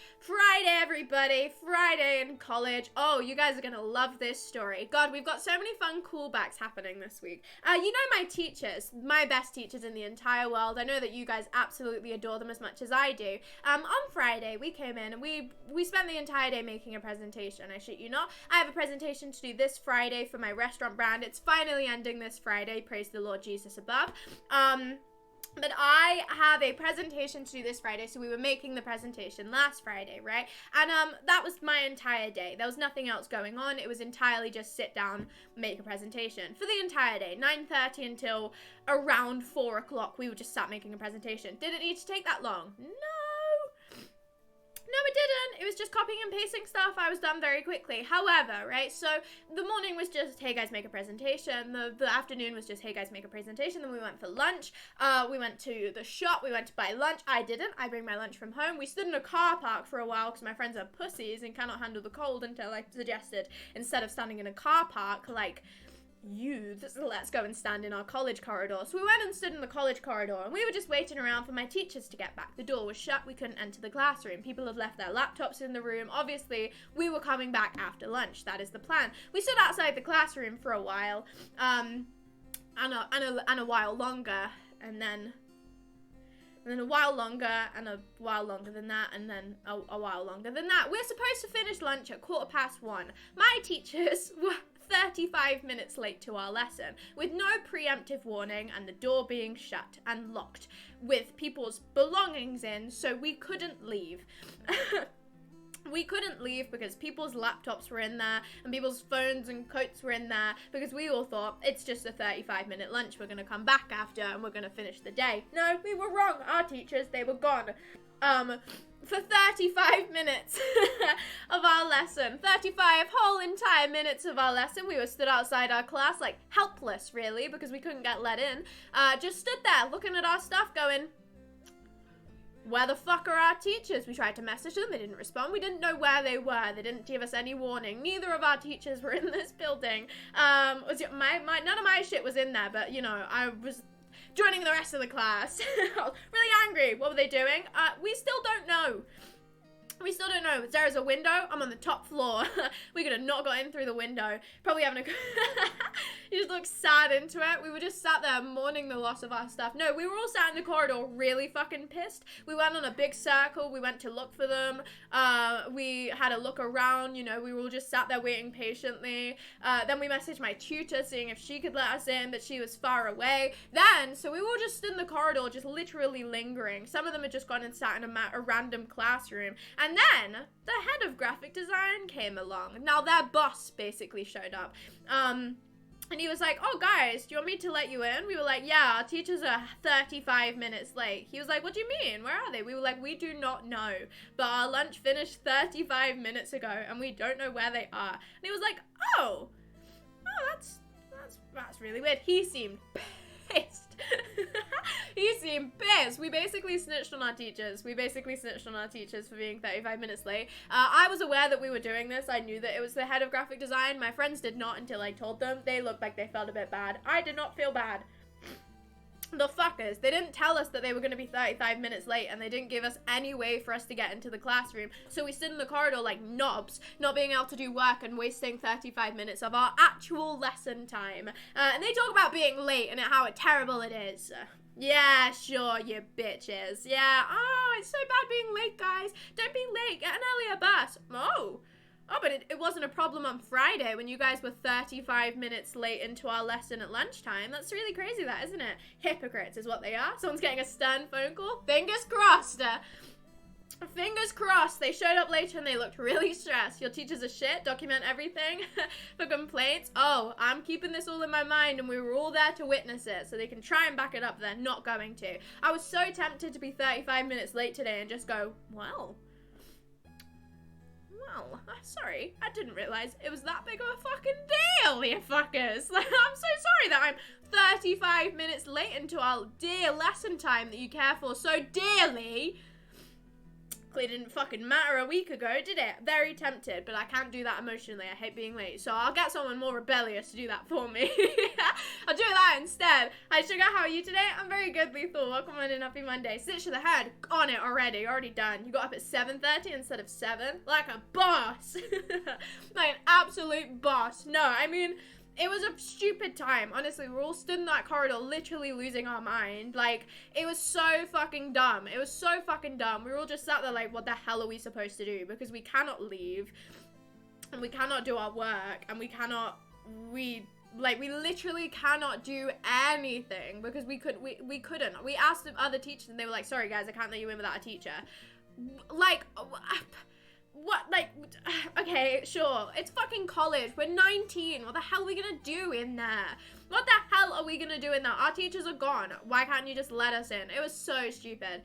everybody. Friday in college. Oh, you guys are going to love this story. God, we've got so many fun callbacks happening this week. You know my teachers, my best teachers in the entire world. I know that you guys absolutely adore them as much as I do. On Friday, we came in and we spent the entire day making a presentation. I shit you not. I have a presentation to do this Friday for my restaurant brand. It's finally ending this Friday. Praise the Lord Jesus above. But I have a presentation to do this Friday, so we were making the presentation last Friday, right? And that was my entire day. There was nothing else going on. It was entirely just sit down, make a presentation for the entire day, 9:30 until around 4 o'clock. We would just start making a presentation. Did it need to take that long? No, it didn't. It was just copying and pasting stuff. I was done very quickly. However, right, so the morning was just, hey guys, make a presentation. The afternoon was just, hey guys, make a presentation. Then we went for lunch. We went to the shop. We went to buy lunch. I didn't. I bring my lunch from home. We stood in a car park for a while because my friends are pussies and cannot handle the cold until I suggested, instead of standing in a car park, like, youths, let's go and stand in our college corridor. So we went and stood in the college corridor and we were just waiting around for my teachers to get back. The door was shut. We couldn't enter the classroom. People had left their laptops in the room. Obviously, we were coming back after lunch. That is the plan. We stood outside the classroom for a while, and a while longer, and then a while longer, and a while longer than that, and then a while longer than that. We're supposed to finish lunch at 1:15. My teachers were 35 minutes late to our lesson, with no preemptive warning and the door being shut and locked with people's belongings in, so we couldn't leave. We couldn't leave because people's laptops were in there and people's phones and coats were in there because we all thought it's just a 35-minute lunch. We're going to come back after and we're going to finish the day. No, we were wrong. Our teachers, they were gone. For 35 minutes of our lesson, 35 whole entire minutes of our lesson, we were stood outside our class, like, helpless, really, because we couldn't get let in. Just stood there looking at our stuff going, where the fuck are our teachers? We tried to message them. They didn't respond. We didn't know where they were. They didn't give us any warning. Neither of our teachers were in this building. None of my shit was in there, but, you know, I was joining the rest of the class. I was really angry. What were they doing? We still don't know. We still don't know. There is a window. I'm on the top floor. We could have not got in through the window. Probably having a... You just look sad into it. We were just sat there mourning the loss of our stuff. No, we were all sat in the corridor really fucking pissed. We went on a big circle. We went to look for them. We had a look around. You know, we were all just sat there waiting patiently. Then we messaged my tutor seeing if she could let us in, but she was far away. Then, so we were all just in the corridor just literally lingering. Some of them had just gone and sat in a random classroom. And then the head of graphic design came along. Now their boss basically showed up. And he was like, oh, guys, do you want me to let you in? We were like, yeah, our teachers are 35 minutes late. He was like, what do you mean? Where are they? We were like, we do not know. But our lunch finished 35 minutes ago, and we don't know where they are. And he was like, oh, that's really weird. He seemed pissed. He seemed pissed. We basically snitched on our teachers. For being 35 minutes late. I was aware that we were doing this. I knew that it was the head of graphic design. My friends did not until I told them. They looked like they felt a bit bad. I did not feel bad. The fuckers. They didn't tell us that they were going to be 35 minutes late, and they didn't give us any way for us to get into the classroom. So we stood in the corridor like knobs, not being able to do work and wasting 35 minutes of our actual lesson time. And they talk about being late and how terrible it is. Yeah, sure, you bitches. Yeah, oh, it's so bad being late, guys. Don't be late. Get an earlier bus. Oh, but it wasn't a problem on Friday when you guys were 35 minutes late into our lesson at lunchtime. That's really crazy, that, isn't it? Hypocrites is what they are. Someone's getting a stern phone call. Fingers crossed. Fingers crossed, they showed up later and they looked really stressed. Your teachers are shit, document everything for complaints. Oh, I'm keeping this all in my mind and we were all there to witness it, so they can try and back it up. They're not going to. I was so tempted to be 35 minutes late today and just go, well, sorry, I didn't realize it was that big of a fucking deal, you fuckers. Like, I'm so sorry that I'm 35 minutes late into our dear lesson time that you care for so dearly. Clearly didn't fucking matter a week ago, did it? Very tempted, but I can't do that emotionally. I hate being late, so I'll get someone more rebellious to do that for me. I'll do that instead. Hi Sugar, how are you today? I'm very good, Lethal. Welcome on and happy Monday. Stitch to the head, on it already done. You got up at 7:30 instead of 7, like a boss. Like an absolute boss. No, I mean, it was a stupid time. Honestly, we're all stood in that corridor literally losing our mind. Like, it was so fucking dumb. It was so fucking dumb. We were all just sat there like, what the hell are we supposed to do? Because we cannot leave. And we cannot do our work. And we literally cannot do anything. Because we couldn't. We asked the other teachers and they were like, sorry guys, I can't let you in without a teacher. Like, what, like, okay, sure, it's fucking college, we're 19, what the hell are we gonna do in there? What the hell are we gonna do in there? Our teachers are gone, why can't you just let us in? It was so stupid.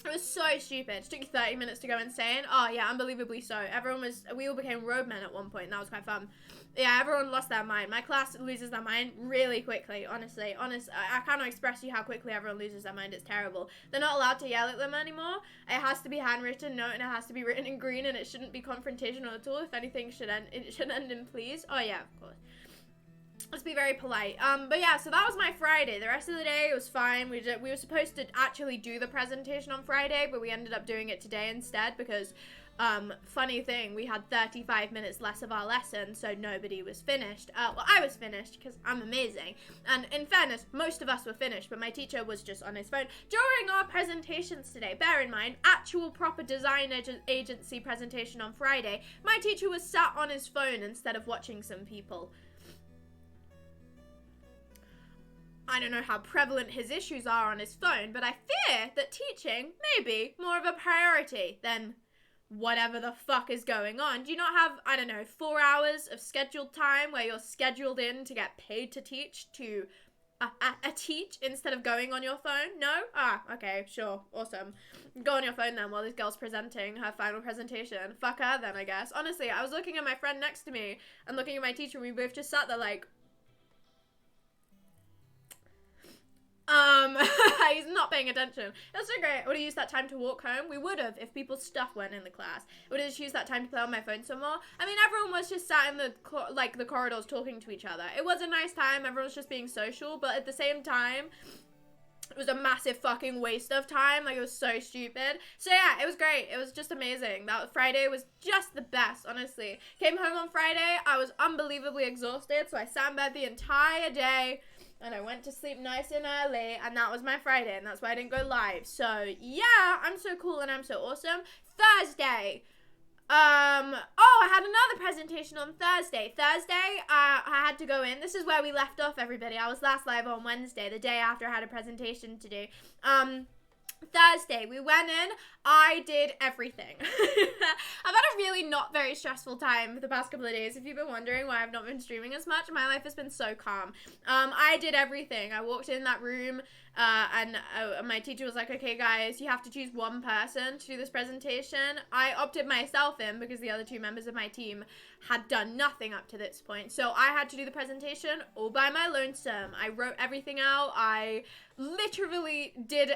It was so stupid. It took you 30 minutes to go insane. Oh yeah, unbelievably so. We all became roadmen at one point, and that was quite fun. Yeah, everyone lost their mind. My class loses their mind really quickly, honestly. I cannot express to you how quickly everyone loses their mind. It's terrible. They're not allowed to yell at them anymore. It has to be handwritten note, and it has to be written in green, and it shouldn't be confrontational at all. If anything, it should end in please. Oh yeah, of course. Let's be very polite. But yeah, so that was my Friday. The rest of the day, it was fine. We were supposed to actually do the presentation on Friday, but we ended up doing it today instead because, funny thing, we had 35 minutes less of our lesson, so nobody was finished. Well, I was finished because I'm amazing. And in fairness, most of us were finished, but my teacher was just on his phone. During our presentations today, bear in mind, actual proper design agency presentation on Friday, my teacher was sat on his phone instead of watching some people. I don't know how prevalent his issues are on his phone, but I fear that teaching may be more of a priority than whatever the fuck is going on. Do you not have, I don't know, 4 hours of scheduled time where you're scheduled in to get paid to teach teach instead of going on your phone? No? Ah, okay, sure, awesome. Go on your phone then while this girl's presenting her final presentation. Fuck her then, I guess. Honestly, I was looking at my friend next to me and looking at my teacher, and we both just sat there like, he's not paying attention. It was so great. I would have used that time to walk home. We would have if people's stuff weren't in the class. I would have just used that time to play on my phone some more. I mean, everyone was just sat in the corridors talking to each other. It was a nice time. Everyone was just being social, but at the same time, it was a massive fucking waste of time. Like, it was so stupid. So yeah, it was great. It was just amazing. That Friday was just the best, honestly. Came home on Friday. I was unbelievably exhausted, so I sat in bed the entire day. And I went to sleep nice and early, and that was my Friday, and that's why I didn't go live. So, yeah, I'm so cool and I'm so awesome. Thursday. I had another presentation on Thursday. I had to go in. This is where we left off, everybody. I was last live on Wednesday, the day after I had a presentation to do. Thursday, we went in, I did everything. I've had a really not very stressful time for the past couple of days. If you've been wondering why I've not been streaming as much, my life has been so calm. I did everything. I walked in that room, and my teacher was like, okay guys, you have to choose one person to do this presentation. I opted myself in because the other two members of my team had done nothing up to this point. So I had to do the presentation all by my lonesome. I wrote everything out. I literally did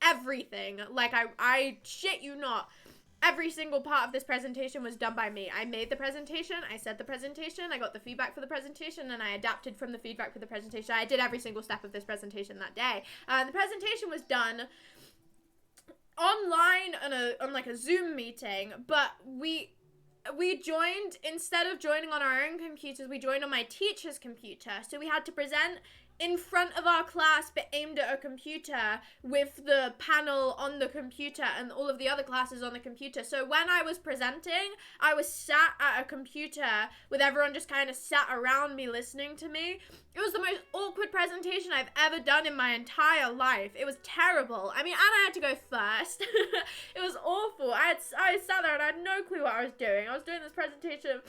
everything. Like, I shit you not, every single part of this presentation was done by me. I made the presentation, I said the presentation, I got the feedback for the presentation, and I adapted from the feedback for the presentation. I did every single step of this presentation that day. The presentation was done online on like a Zoom meeting, but we joined, instead of joining on our own computers, we joined on my teacher's computer. So we had to present in front of our class but aimed at a computer with the panel on the computer and all of the other classes on the computer. So when I was presenting, I was sat at a computer with everyone just kind of sat around me listening to me. It was the most awkward presentation I've ever done in my entire life. It was terrible. I mean, and I had to go first. It was awful. I sat there and I had no clue what I was doing. I was doing this presentation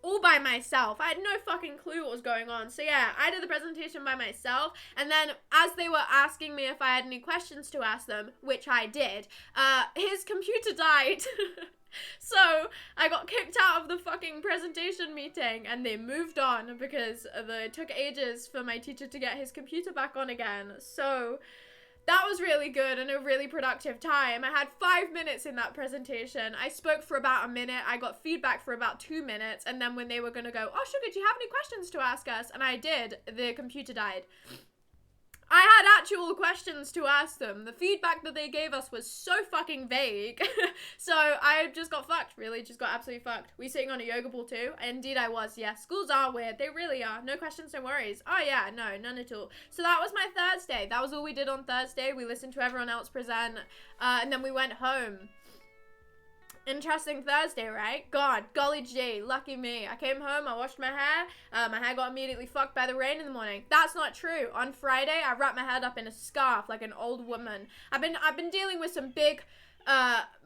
all by myself. I had no fucking clue what was going on. So yeah, I did the presentation by myself, and then as they were asking me if I had any questions to ask them, which I did, his computer died. So I got kicked out of the fucking presentation meeting, and they moved on because it took ages for my teacher to get his computer back on again. So that was really good and a really productive time. I had 5 minutes in that presentation. I spoke for about a minute. I got feedback for about 2 minutes. And then when they were going to go, oh, Sugar, do you have any questions to ask us? And I did. The computer died. I had actual questions to ask them. The feedback that they gave us was so fucking vague. So I just got fucked, really. Just got absolutely fucked. Were you sitting on a yoga ball too? Indeed I was, yeah. Schools are weird. They really are. No questions, no worries. Oh yeah, no, none at all. So that was my Thursday. That was all we did on Thursday. We listened to everyone else present, and then we went home. Interesting Thursday, right? God, golly gee, lucky me. I came home, I washed my hair. My hair got immediately fucked by the rain in the morning. That's not true. On Friday, I wrapped my head up in a scarf like an old woman. I've been dealing with some big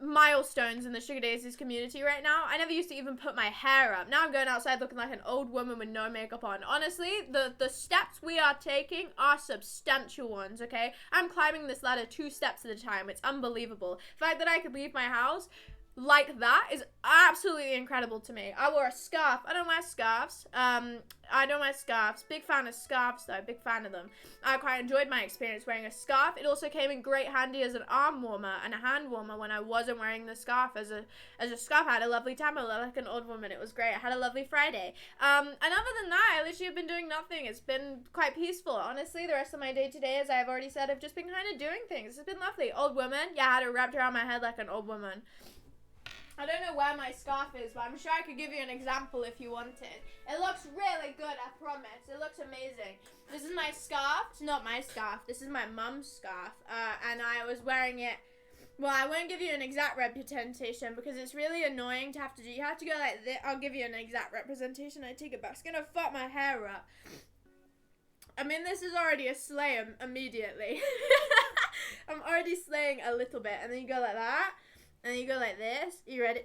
milestones in the Sugar Daisies community right now. I never used to even put my hair up. Now I'm going outside looking like an old woman with no makeup on. Honestly, the steps we are taking are substantial ones, okay? I'm climbing this ladder 2 steps at a time. It's unbelievable. The fact that I could leave my house like that is absolutely incredible to me. I wore a scarf. I don't wear scarves. I don't wear scarves. Big fan of scarves though. Big fan of them. I quite enjoyed my experience wearing a scarf. It also came in great handy as an arm warmer and a hand warmer when I wasn't wearing the scarf as a scarf. I had a lovely time. I looked like an old woman. It was great. I had a lovely Friday. And other than that, I literally have been doing nothing. It's been quite peaceful. Honestly, the rest of my day today, as I've already said, I've just been kind of doing things. It's been lovely. Old woman. Yeah, I had it wrapped around my head like an old woman. I don't know where my scarf is, but I'm sure I could give you an example if you wanted. It looks really good, I promise. It looks amazing. This is my scarf. It's not my scarf. This is my mum's scarf. And I was wearing it. Well, I won't give you an exact representation because it's really annoying to have to do. You have to go like this. I'll give you an exact representation. I take it back. It's going to fuck my hair up. I mean, this is already a slay immediately. I'm already slaying a little bit. And then you go like that. And then you go like this. You ready?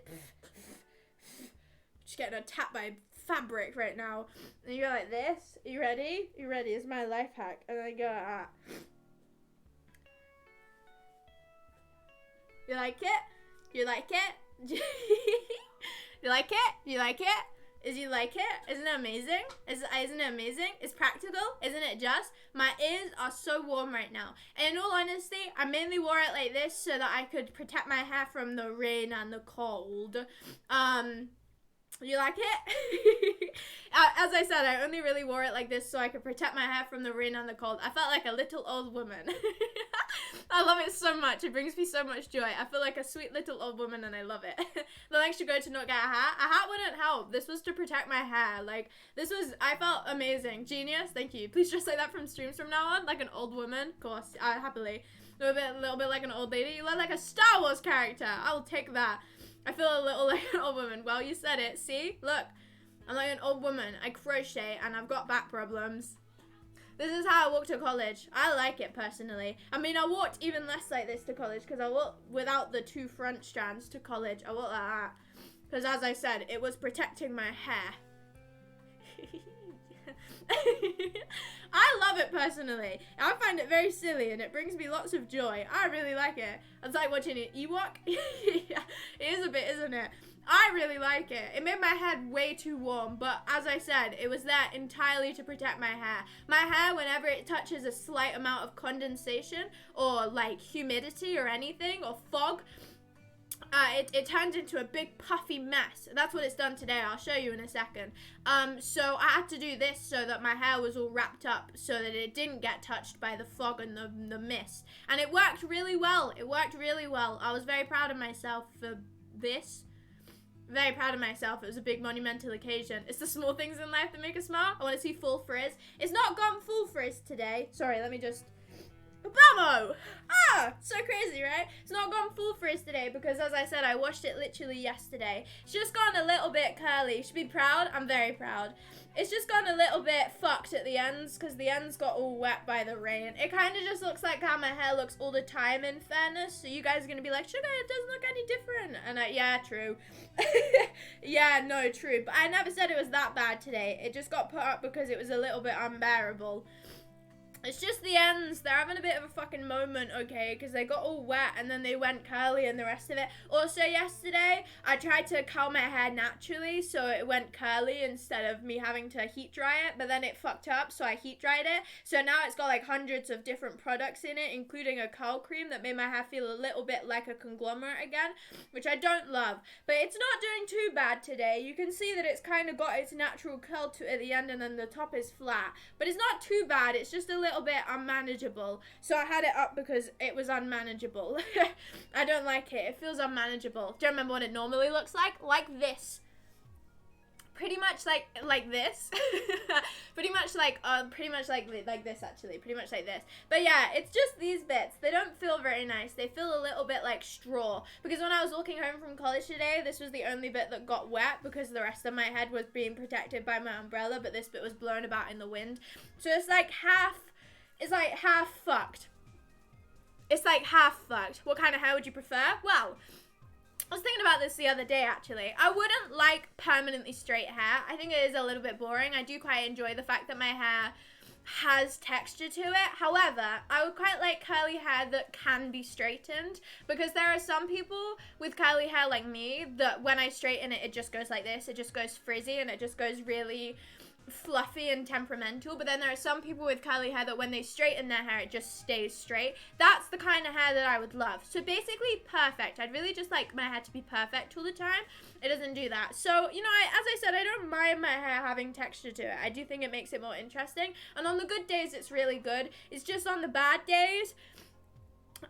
Just getting attacked by fabric right now. And you go like this. You ready? You ready? It's my life hack. And then you go like that. You like it? You like it? You like it? You like it? Is you like it? Isn't it amazing? Isn't it amazing? It's practical, isn't it just? My ears are so warm right now. And in all honesty, I mainly wore it like this so that I could protect my hair from the rain and the cold. You like it? As I said, I only really wore it like this so I could protect my hair from the rain and the cold. I felt like a little old woman. I love it so much. It brings me so much joy. I feel like a sweet little old woman and I love it. The lengths to go to not get a hat. A hat wouldn't help. This was to protect my hair. Like, I felt amazing. Genius. Thank you. Please just say that from streams from now on. Like an old woman. Of course, happily. A little bit like an old lady. You look like a Star Wars character. I will take that. I feel a little like an old woman. Well, you said it. See? Look. I'm like an old woman. I crochet and I've got back problems. This is how I walk to college. I like it personally. I mean, I walked even less like this to college because I walked without the 2 front strands to college. I walked like that. Because as I said, it was protecting my hair. I love it personally. I find it very silly and it brings me lots of joy. I really like it. It's like watching an Ewok. Yeah, it is a bit, isn't it? I really like it. It made my head way too warm, but as I said, it was there entirely to protect my hair. My hair, whenever it touches a slight amount of condensation or like humidity or anything or fog, it turns into a big puffy mess. That's what it's done today. I'll show you in a second. So I had to do this so that my hair was all wrapped up so that it didn't get touched by the fog and the mist. And it worked really well. It worked really well. I was very proud of myself for this. Very proud of myself. It was a big monumental occasion. It's the small things in life that make us smile. I want to see full frizz. It's not gone full frizz today. Sorry, let me just... Bamo! Ah! So crazy, right? It's not gone full frizz today because, as I said, I washed it literally yesterday. It's just gone a little bit curly. You should be proud. I'm very proud. It's just gone a little bit fucked at the ends because the ends got all wet by the rain. It kind of just looks like how my hair looks all the time, in fairness. So you guys are going to be like, Sugar, it doesn't look any different. And yeah, true. Yeah, no, true. But I never said it was that bad today. It just got put up because it was a little bit unbearable. It's just the ends. They're having a bit of a fucking moment, okay? Because they got all wet and then they went curly and the rest of it. Also, yesterday, I tried to curl my hair naturally, so it went curly instead of me having to heat dry it. But then it fucked up, so I heat dried it. So now it's got like hundreds of different products in it, including a curl cream that made my hair feel a little bit like a conglomerate again, which I don't love. But it's not doing too bad today. You can see that it's kind of got its natural curl to it at the end and then the top is flat. But it's not too bad. It's just a little bit unmanageable, so I had it up because it was unmanageable. I don't like it. It feels unmanageable. Do you remember what it normally looks like? Like this. Pretty much like this. pretty much like this, actually. Pretty much like this. But yeah, it's just these bits. They don't feel very nice. They feel a little bit like straw. Because when I was walking home from college today, this was the only bit that got wet because the rest of my head was being protected by my umbrella, but this bit was blown about in the wind. So it's like half fucked. It's like half fucked. What kind of hair would you prefer? Well, I was thinking about this the other day, actually. I wouldn't like permanently straight hair. I think it is a little bit boring. I do quite enjoy the fact that my hair has texture to it. However, I would quite like curly hair that can be straightened, because there are some people with curly hair like me that when I straighten it, it just goes like this. It just goes frizzy and it just goes really fluffy and temperamental. But then there are some people with curly hair that when they straighten their hair, it just stays straight. That's the kind of hair that I would love. So basically perfect. I'd really just like my hair to be perfect all the time. It doesn't do that. So, you know, as I said, I don't mind my hair having texture to it. I do think it makes it more interesting. And on the good days, it's really good. It's just on the bad days,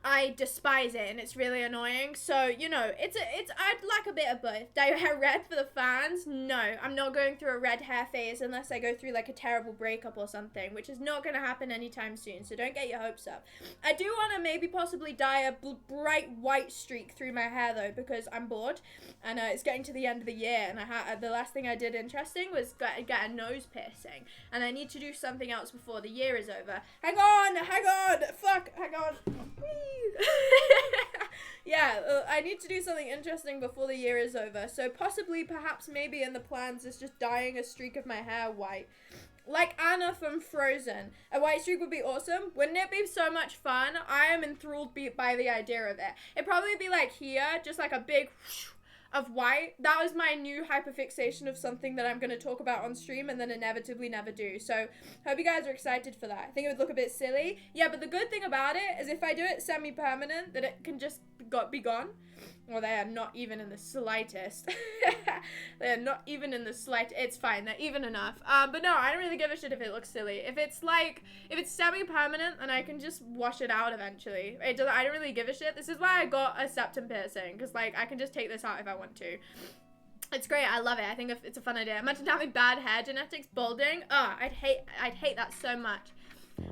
I despise it and it's really annoying. So, you know, I'd like a bit of both. Dye your hair red for the fans? No, I'm not going through a red hair phase unless I go through like a terrible breakup or something, which is not going to happen anytime soon, so don't get your hopes up. I do want to maybe possibly dye a bright white streak through my hair though, because I'm bored and it's getting to the end of the year, and the last thing I did interesting was get a nose piercing, and I need to do something else before the year is over. Hang on, fuck, hang on. Yeah, I need to do something interesting before the year is over. So possibly, perhaps, maybe in the plans is just dyeing a streak of my hair white. Like Anna from Frozen. A white streak would be awesome. Wouldn't it be so much fun? I am enthralled by the idea of it. It'd probably be like here, just like a big whoosh of white. That was my new hyperfixation of something that I'm going to talk about on stream and then inevitably never do. So, hope you guys are excited for that. I think it would look a bit silly. Yeah, but the good thing about it is if I do it semi-permanent, that it can just be gone. Well, they are not even in the slightest. They are not even in the slightest. It's fine. They're even enough. But no, I don't really give a shit if it looks silly. If it's semi-permanent, then I can just wash it out eventually. I don't really give a shit. This is why I got a septum piercing, because like I can just take this out if I want to. It's great. I love it. I think it's a fun idea. Imagine having bad hair genetics, balding. Oh, I'd hate that so much.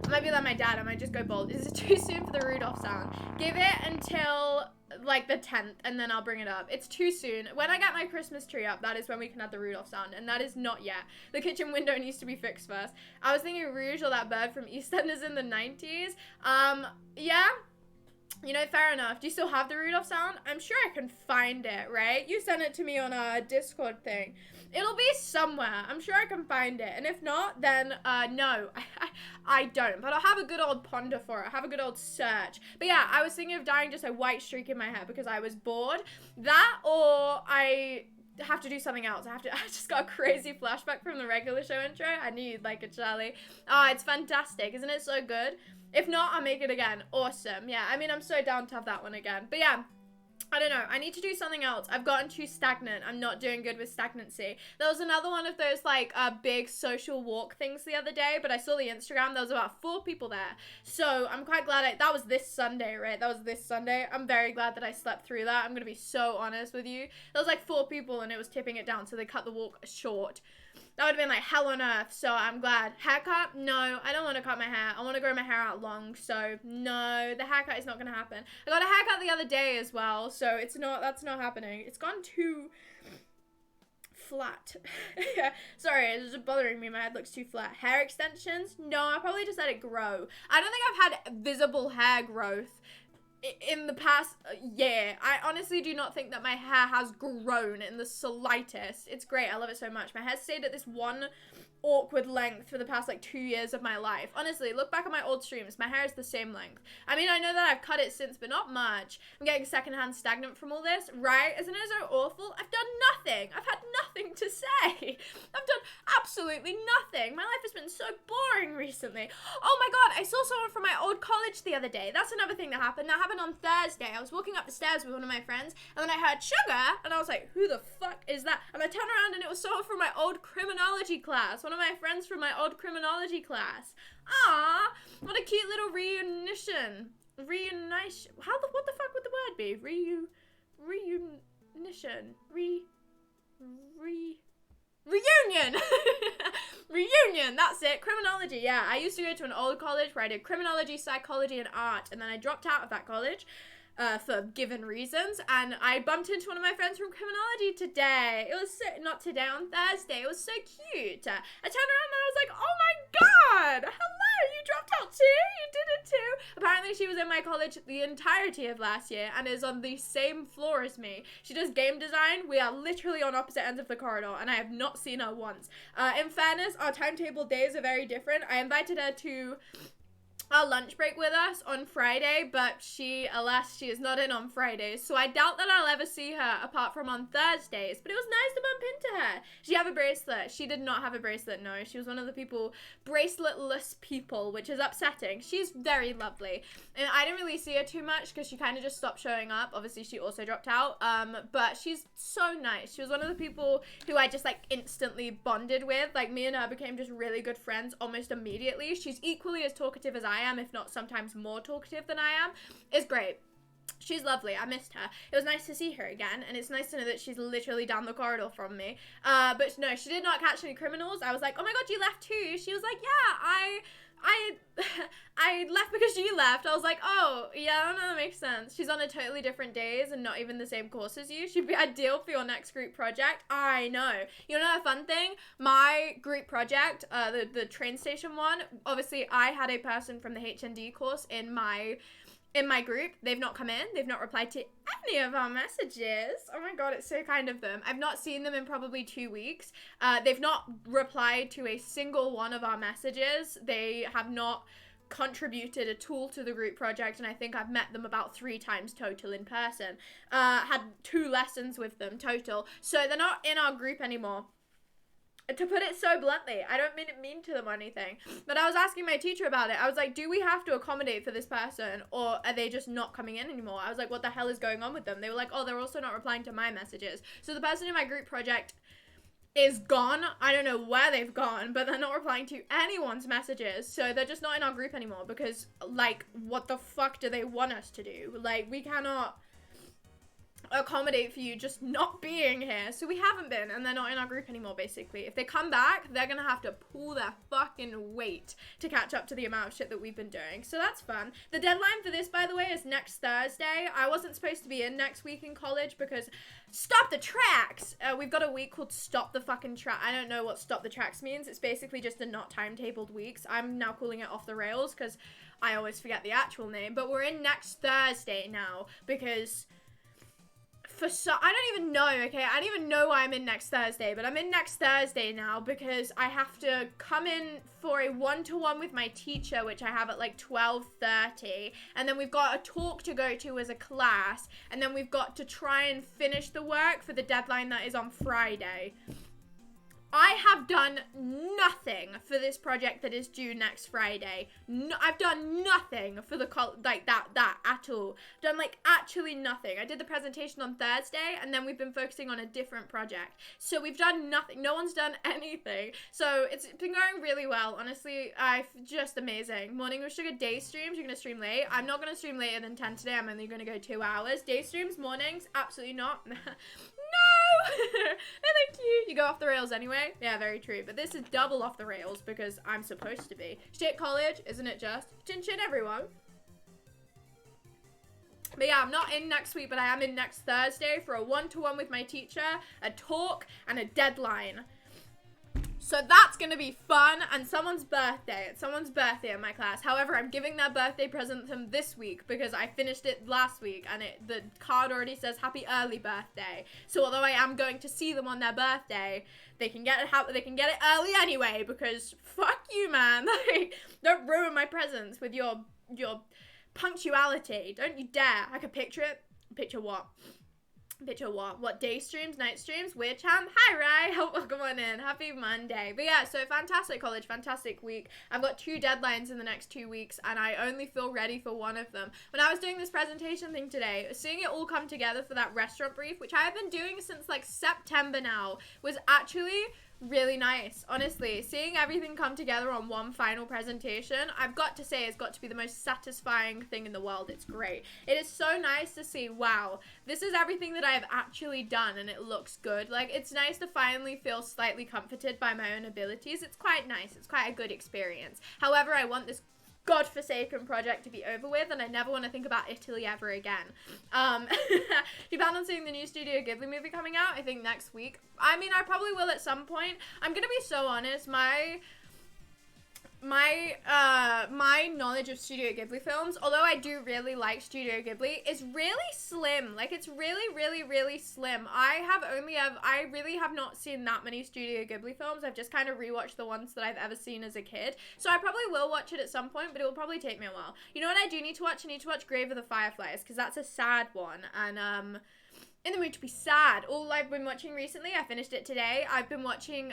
I might be like my dad. I might just go bald. Is it too soon for the Rudolph sound? Give it until like the 10th and then I'll bring it up. It's too soon. When I get my Christmas tree up, that is when we can have the Rudolph sound, and that is not yet. The kitchen window needs to be fixed first. I was thinking Rouge or that bird from EastEnders in the 90s. Yeah. You know, fair enough. Do you still have the Rudolph sound? I'm sure I can find it, right? You sent it to me on a Discord thing. It'll be somewhere. I'm sure I can find it. And if not, then no, I don't. But I'll have a good old ponder for it. Have a good old search. But yeah, I was thinking of dyeing just a white streak in my hair because I was bored. That, or I have to do something else. I just got a crazy flashback from the regular show intro. I knew you'd like it, Charlie. Oh, it's fantastic. Isn't it so good? If not, I'll make it again. Awesome. Yeah, I mean, I'm so down to have that one again. But yeah, I don't know. I need to do something else. I've gotten too stagnant. I'm not doing good with stagnancy. There was another one of those like big social walk things the other day, but I saw the Instagram. There was about 4 people there. So I'm quite glad that was this Sunday, right? That was this Sunday. I'm very glad that I slept through that. I'm going to be so honest with you. There was like 4 people and it was tipping it down. So they cut the walk short. That would have been like hell on earth, so I'm glad. Haircut? No, I don't want to cut my hair. I want to grow my hair out long, so no, the haircut is not going to happen. I got a haircut the other day as well, so that's not happening. It's gone too flat. Sorry, it's just bothering me. My head looks too flat. Hair extensions? No, I'll probably just let it grow. I don't think I've had visible hair growth in the past year. I honestly do not think that my hair has grown in the slightest. It's great. I love it so much. My hair stayed at this one awkward length for the past like 2 years of my life. Honestly, look back at my old streams. My hair is the same length. I mean, I know that I've cut it since, but not much. I'm getting secondhand stagnant from all this, right? Isn't it so awful? I've done nothing. I've had nothing to say. I've done absolutely nothing. My life has been so boring recently. Oh my god, I saw someone from my old college the other day. That's another thing that happened. That happened on Thursday. I was walking up the stairs with one of my friends, and then I heard sugar, and I was like, who the fuck is that? And I turned around, and it was someone from my old criminology class. One of my friends from my old criminology class. Ah, what a cute little reunition. Reunition. What the fuck would the word be? Reunition. Reunion. Reunion. That's it. Criminology. Yeah, I used to go to an old college where I did criminology, psychology, and art, and then I dropped out of that college. For given reasons, and I bumped into one of my friends from criminology today. It was not today, on Thursday. It was so cute. I turned around and I was like, oh my god, hello, you dropped out too? You did it too? Apparently she was in my college the entirety of last year and is on the same floor as me. She does game design. We are literally on opposite ends of the corridor, and I have not seen her once. In fairness, our timetable days are very different. I invited her to our lunch break with us on Friday, but alas, she is not in on Fridays, so I doubt that I'll ever see her apart from on Thursdays, but it was nice to bump into her. She had a bracelet. She did not have a bracelet, no. She was one of the braceletless people, which is upsetting. She's very lovely, and I didn't really see her too much because she kind of just stopped showing up. Obviously, she also dropped out, but she's so nice. She was one of the people who I just, like, instantly bonded with. Like, me and her became just really good friends almost immediately. She's equally as talkative as I am, if not sometimes more talkative than I am. It's great. She's lovely. I missed her. It was nice to see her again, and it's nice to know that she's literally down the corridor from me. But no, she did not catch any criminals. I was like, oh my god, you left too? She was like, yeah, I left because you left. I was like, oh, yeah, no, that makes sense. She's on a totally different days and not even the same course as you. She'd be ideal for your next group project. I know. You know a fun thing? My group project, the train station one, obviously I had a person from the HND course in my group. They've not come in. They've not replied to any of our messages. Oh my god, it's so kind of them. I've not seen them in probably 2 weeks. They've not replied to a single one of our messages. They have not contributed a tool to the group project, and I think I've met them about 3 times total in person. Had 2 lessons with them total. So they're not in our group anymore. To put it so bluntly, I don't mean it mean to them or anything, but I was asking my teacher about it. I was like, do we have to accommodate for this person, or are they just not coming in anymore? I was like, what the hell is going on with them? They were like, oh, they're also not replying to my messages. So the person in my group project is gone. I don't know where they've gone, but they're not replying to anyone's messages. So they're just not in our group anymore because, like, what the fuck do they want us to do? Like, we cannot accommodate for you just not being here. So we haven't been, and they're not in our group anymore, basically. If they come back, they're gonna have to pull their fucking weight to catch up to the amount of shit that we've been doing. So that's fun. The deadline for this, by the way, is next Thursday. I wasn't supposed to be in next week in college because stop the tracks! We've got a week called Stop the Fucking Track. I don't know what Stop the Tracks means. It's basically just the not timetabled weeks. I'm now calling it Off the Rails because I always forget the actual name. But we're in next Thursday now because I don't even know, okay? I don't even know why I'm in next Thursday, but I'm in next Thursday now because I have to come in for a one-to-one with my teacher, which I have at like 12:30, and then we've got a talk to go to as a class, and then we've got to try and finish the work for the deadline that is on Friday. I have done nothing for this project that is due next Friday. No, I've done nothing for the that at all. Done like actually nothing. I did the presentation on Thursday, and then we've been focusing on a different project. So we've done nothing. No one's done anything. So it's been going really well. Honestly, just amazing. Morning with Sugar day streams. You're gonna stream late. I'm not gonna stream later than 10 today. I'm only gonna go 2 hours. Day streams, mornings, absolutely not. No! Thank you. You go off the rails anyway. Yeah, very true. But this is double off the rails because I'm supposed to be. Shit college, isn't it just? Chin chin, everyone. But yeah, I'm not in next week, but I am in next Thursday for a one-to-one with my teacher, a talk, and a deadline. So that's going to be fun, and someone's birthday. It's someone's birthday in my class. However, I'm giving their birthday present to them this week because I finished it last week, and the card already says happy early birthday. So although I am going to see them on their birthday, they can get it early anyway because fuck you, man. Like, don't ruin my presents with your punctuality. Don't you dare. I can picture it. Picture what? Picture what? What day streams, night streams, weird champ. Hi, Rai. Welcome on in. Happy Monday. But yeah, so fantastic college, fantastic week. I've got 2 deadlines in the next 2 weeks, and I only feel ready for one of them. When I was doing this presentation thing today, seeing it all come together for that restaurant brief, which I have been doing since like September now, was actually really nice. Honestly, seeing everything come together on one final presentation, I've got to say, has got to be the most satisfying thing in the world. It's great. It is so nice to see, wow, this is everything that I have actually done and it looks good. Like, it's nice to finally feel slightly comforted by my own abilities. It's quite nice. It's quite a good experience. However, I want this godforsaken project to be over with, and I never want to think about Italy ever again. Do you plan on seeing the new Studio Ghibli movie coming out? I think next week. I mean, I probably will at some point. I'm gonna be so honest, my knowledge of Studio Ghibli films, although I do really like Studio Ghibli, is really slim. Like, it's really, really, really slim. I really have not seen that many Studio Ghibli films. I've just kind of rewatched the ones that I've ever seen as a kid. So I probably will watch it at some point, but it will probably take me a while. You know what I do need to watch? I need to watch Grave of the Fireflies, because that's a sad one, and in the mood to be sad. All I've been watching recently, I finished it today. I've been watching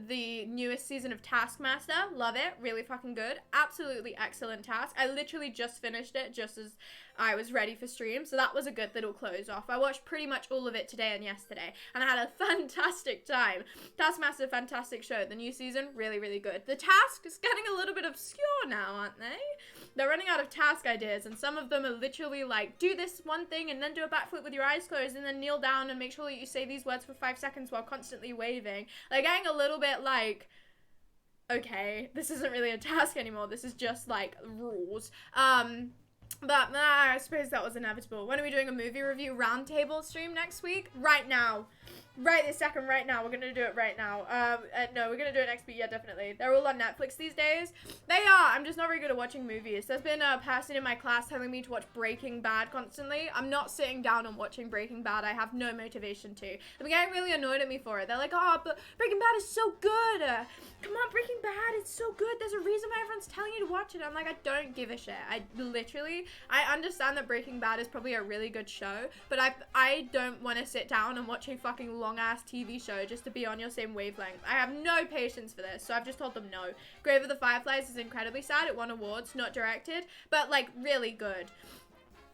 the newest season of Taskmaster. Love it. Really fucking good. Absolutely excellent task. I literally just finished it just as I was ready for stream, so that was a good little close off. I watched pretty much all of it today and yesterday, and I had a fantastic time. Taskmaster, fantastic show. The new season, really, really good. The task is getting a little bit obscure now, aren't they? They're running out of task ideas, and some of them are literally like, do this one thing and then do a backflip with your eyes closed and then kneel down and make sure that you say these words for 5 seconds while constantly waving. Like, getting a little bit like, okay, this isn't really a task anymore. This is just like rules. But I suppose that was inevitable. When are we doing a movie review roundtable stream next week? Right now. Right this second, right now. We're going to do it right now. No, we're going to do it next week. Yeah, definitely. They're all on Netflix these days. They are. I'm just not very good at watching movies. There's been a person in my class telling me to watch Breaking Bad constantly. I'm not sitting down and watching Breaking Bad. I have no motivation to. They're getting really annoyed at me for it. They're like, oh, but Breaking Bad is so good. Come on, Breaking Bad. It's so good. There's a reason why everyone's telling you to watch it. I'm like, I don't give a shit. I understand that Breaking Bad is probably a really good show, but I don't want to sit down and watch a fucking long-ass TV show just to be on your same wavelength. I have no patience for this, so I've just told them no. Grave of the Fireflies is incredibly sad. It won awards, not directed, but, like, really good.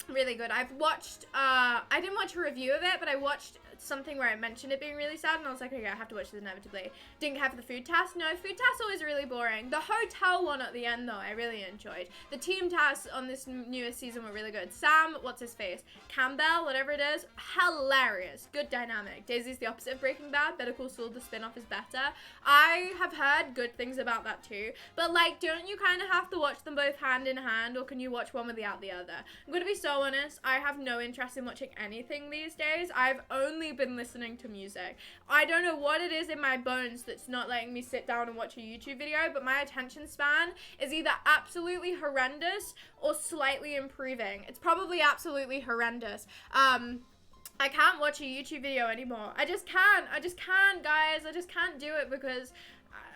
Really good. I've watched, I didn't watch a review of it, but I watched something where I mentioned it being really sad, and I was like, okay, I have to watch this inevitably. Didn't care for the food task. No, food tasks always really boring. The hotel one at the end, though, I really enjoyed. The team tasks on this newest season were really good. Sam, what's his face? Campbell, whatever it is, hilarious. Good dynamic. Daisy's the opposite of Breaking Bad. Better Call Saul, the spin-off, is better. I have heard good things about that too, but, like, don't you kind of have to watch them both hand in hand, or can you watch one without the other? I'm gonna be so honest, I have no interest in watching anything these days. I've only been listening to music. I don't know what it is in my bones that's not letting me sit down and watch a YouTube video, but my attention span is either absolutely horrendous or slightly improving. It's probably absolutely horrendous. I can't watch a YouTube video anymore. I just can't, guys. I just can't do it because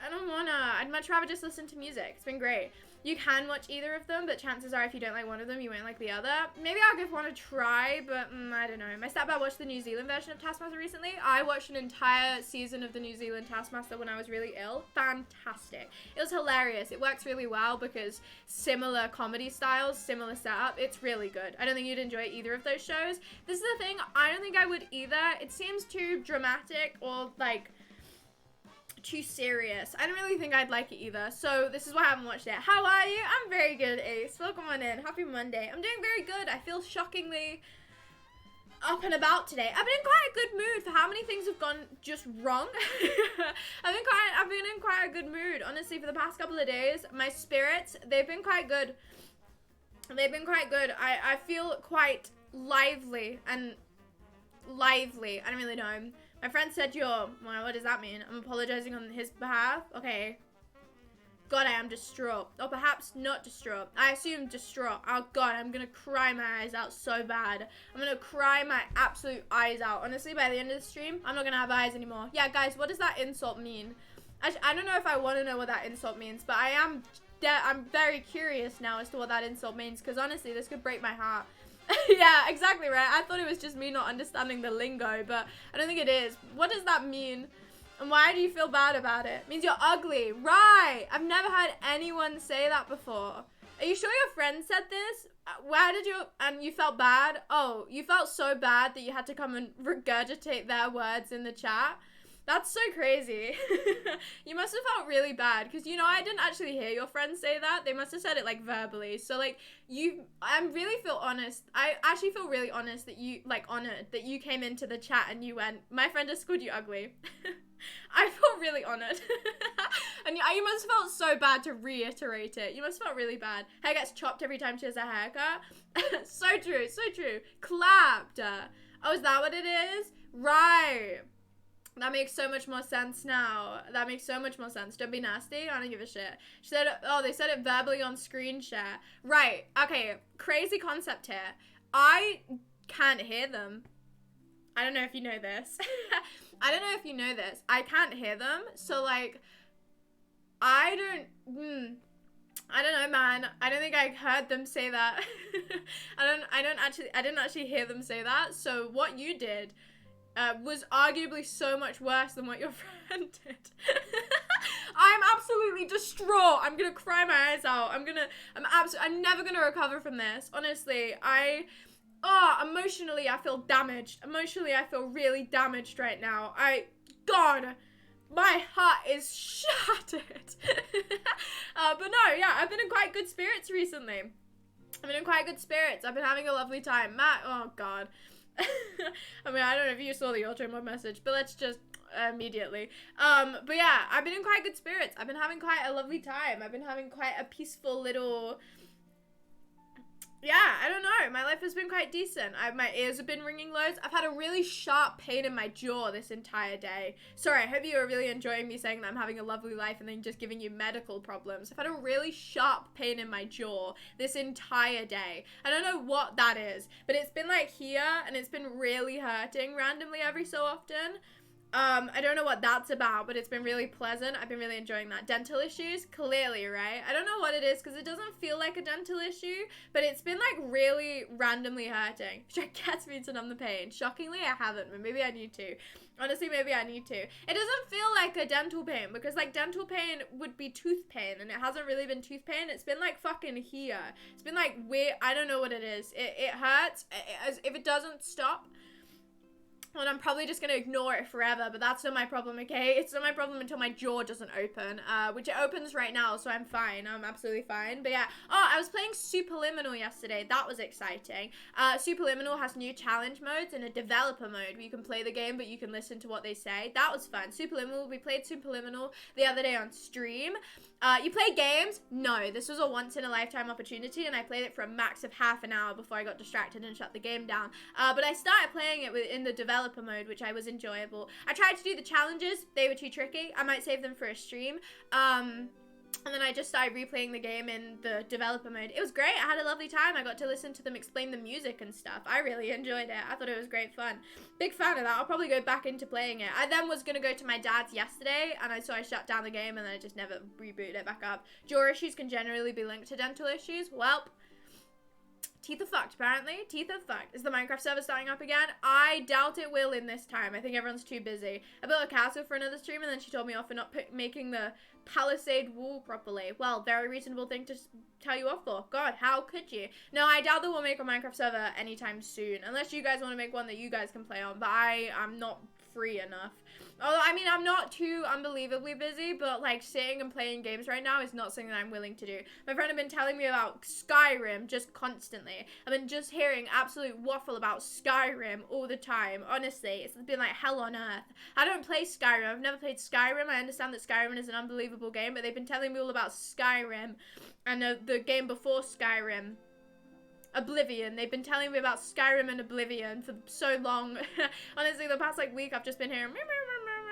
I don't wanna. I'd much rather just listen to music. It's been great. you can watch either of them, but chances are if you don't like one of them, you won't like the other. Maybe I'll give one a try, but I don't know. My stepdad watched the New Zealand version of Taskmaster recently. I watched an entire season of the New Zealand Taskmaster when I was really ill. Fantastic. It was hilarious. It works really well because similar comedy styles, similar setup. It's really good. I don't think you'd enjoy either of those shows. This is the thing. I don't think I would either. It seems too dramatic or like too serious. I don't really think I'd like it either. So this is why I haven't watched it. How are you? I'm very good, Ace. Welcome on in. Happy Monday. I'm doing very good. I feel shockingly up and about today. I've been in quite a good mood for how many things have gone just wrong. I've been in quite a good mood. Honestly, for the past couple of days, my spirits, they've been quite good. They've been quite good. I feel quite lively and lively. I don't really know. My friend said well, what does that mean? I'm apologizing on his behalf? Okay. God, I am distraught. Or perhaps not distraught. I assume distraught. Oh God, I'm gonna cry my eyes out so bad. I'm gonna cry my absolute eyes out. Honestly, by the end of the stream, I'm not gonna have eyes anymore. Yeah, guys, what does that insult mean? I don't know if I want to know what that insult means, but I'm very curious now as to what that insult means, because honestly, this could break my heart. Yeah, exactly right. I thought it was just me not understanding the lingo, but I don't think it is. What does that mean? And why do you feel bad about it? It means you're ugly. Right. I've never heard anyone say that before. Are you sure your friend said this? Where did you, and you felt bad? Oh, you felt so bad that you had to come and regurgitate their words in the chat? That's so crazy. You must have felt really bad because, you know, I didn't actually hear your friends say that. They must have said it like verbally. So like I really feel honest. I actually feel really honest that you, like, honored that you came into the chat and you went, my friend just called you ugly. I feel really honored. And you must have felt so bad to reiterate it. You must have felt really bad. Hair gets chopped every time she has a haircut. So true, so true. Clapped. Oh, is that what it is? Right. That makes so much more sense now. That makes so much more sense. Don't be nasty. I don't give a shit. She said, oh, they said it verbally on screen share. Right. Okay. Crazy concept here. I can't hear them. I don't know if you know this. I don't know if you know this. I can't hear them. So, like, I don't know, man. I don't think I heard them say that. I didn't actually hear them say that. So what you did was arguably so much worse than what your friend did. I'm absolutely distraught. I'm gonna cry my eyes out. I'm never gonna recover from this. Honestly, emotionally I feel damaged. Emotionally I feel really damaged right now. God, my heart is shattered. But no, yeah, I've been in quite good spirits recently. I've been having a lovely time. Matt, oh God. I mean, I don't know if you saw the auto mod message, but let's just immediately. But yeah, I've been in quite good spirits. I've been having quite a lovely time. I've been having quite a peaceful little, yeah, I don't know. My life has been quite decent. My ears have been ringing loads. I've had a really sharp pain in my jaw this entire day. Sorry, I hope you are really enjoying me saying that I'm having a lovely life and then just giving you medical problems. I've had a really sharp pain in my jaw this entire day. I don't know what that is, but it's been like here and it's been really hurting randomly every so often. I don't know what that's about, but it's been really pleasant. I've been really enjoying that. Dental issues? Clearly, right? I don't know what it is because it doesn't feel like a dental issue, but it's been like really randomly hurting, which gets me to numb the pain. Shockingly, I haven't, but maybe I need to. Honestly, maybe I need to. It doesn't feel like a dental pain because like dental pain would be tooth pain and it hasn't really been tooth pain. It's been like fucking here. It's been like weird. I don't know what it is. It hurts. If it doesn't stop, and I'm probably just gonna ignore it forever, but that's not my problem, okay? It's not my problem until my jaw doesn't open, which it opens right now, so I'm fine. I'm absolutely fine. But yeah, I was playing Superliminal yesterday. That was exciting. Superliminal has new challenge modes and a developer mode where you can play the game, but you can listen to what they say. That was fun. Superliminal, we played Superliminal the other day on stream. You play games? No, this was a once-in-a-lifetime opportunity, and I played it for a max of half an hour before I got distracted and shut the game down. But I started playing it in the developer mode, which I was enjoyable. I tried to do the challenges. They were too tricky. I might save them for a stream. And then I just started replaying the game in the developer mode. It was great. I had a lovely time. I got to listen to them explain the music and stuff. I really enjoyed it. I thought it was great fun. Big fan of that. I'll probably go back into playing it. I then was going to go to my dad's yesterday, and so I shut down the game, and then I just never rebooted it back up. Jaw issues can generally be linked to dental issues. Welp. Teeth are fucked, apparently. Teeth are fucked. Is the Minecraft server starting up again? I doubt it will in this time. I think everyone's too busy. I built a castle for another stream, and then she told me off for not making the palisade wall properly. Well, very reasonable thing to tell you off for. God, how could you? No, I doubt that we'll make a Minecraft server anytime soon. Unless you guys want to make one that you guys can play on. But I'm not free enough. Although, I mean, I'm not too unbelievably busy, but, like, sitting and playing games right now is not something that I'm willing to do. My friend had been telling me about Skyrim just constantly. I've been just hearing absolute waffle about Skyrim all the time. Honestly, it's been like hell on earth. I don't play Skyrim. I've never played Skyrim. I understand that Skyrim is an unbelievable game, but they've been telling me all about Skyrim and the game before Skyrim. Oblivion. They've been telling me about Skyrim and Oblivion for so long. Honestly, the past, like, week, I've just been hearing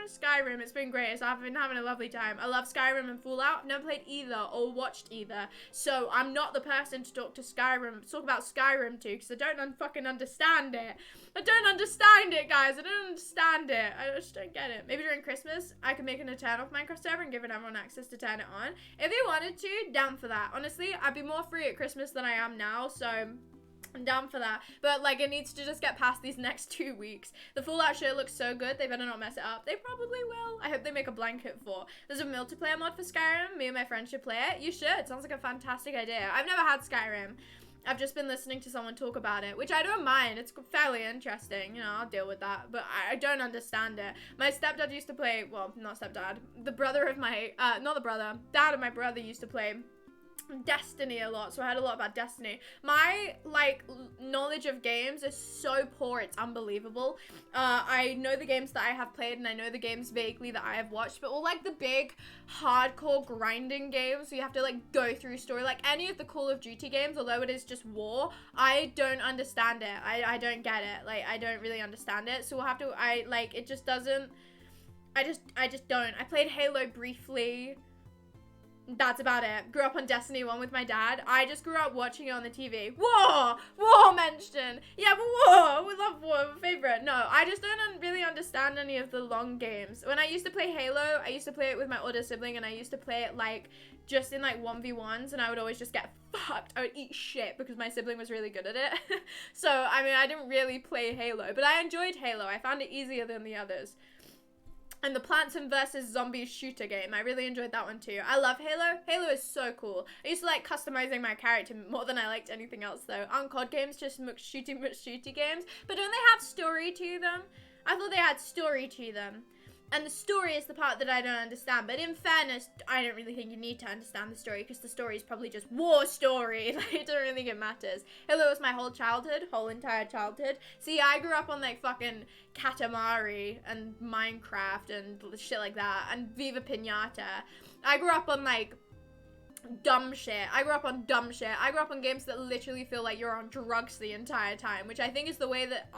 Skyrim. It's been great, so I've been having a lovely time. I love Skyrim and Fallout. I've never played either or watched either, so I'm not the person to talk about Skyrim to, because I don't fucking understand it. I don't understand it, guys. I don't understand it. I just don't get it. Maybe during Christmas, I could make an Eternal Minecraft server and give everyone access to turn it on. If they wanted to, down for that. Honestly, I'd be more free at Christmas than I am now, so I'm down for that. But, like, it needs to just get past these next 2 weeks. The Fallout shirt looks so good. They better not mess it up. They probably will. I hope they make a blanket for. There's a multiplayer mod for Skyrim. Me and my friends should play it. You should. Sounds like a fantastic idea. I've never had Skyrim. I've just been listening to someone talk about it, which I don't mind. It's fairly interesting. You know, I'll deal with that. But I don't understand it. My stepdad used to play, well, not stepdad. The brother of my, not the brother. Dad of my brother used to play Destiny a lot, so I heard a lot about Destiny. My, like, knowledge of games is so poor, it's unbelievable. I know the games that I have played, and I know the games vaguely that I have watched, but all, like, the big, hardcore grinding games, so you have to, like, go through story, like, any of the Call of Duty games, although it is just war, I don't understand it. I don't get it. Like, I don't really understand it, so we'll have to, it just doesn't, I just don't. I played Halo briefly. That's about it. Grew up on Destiny 1 with my dad. I just grew up watching it on the TV. War mention. Yeah, but war. We love war. Favorite. No, I just don't really understand any of the long games. When I used to play Halo, I used to play it with my older sibling, and I used to play it, like, just in, like, 1v1s, and I would always just get fucked. I would eat shit because my sibling was really good at it. So, I mean, I didn't really play Halo, but I enjoyed Halo. I found it easier than the others. And the Plants vs. Zombies shooter game. I really enjoyed that one too. I love Halo. Halo is so cool. I used to like customizing my character more than I liked anything else though. Aren't COD games just shooty games? But don't they have story to them? I thought they had story to them. And the story is the part that I don't understand. But in fairness, I don't really think you need to understand the story, because the story is probably just war story. Like, I don't really think it matters. Halo was my whole entire childhood. See, I grew up on, like, fucking Katamari and Minecraft and shit like that. And Viva Pinata. I grew up on, like, dumb shit. I grew up on dumb shit. I grew up on games that literally feel like you're on drugs the entire time. Which I think is the way that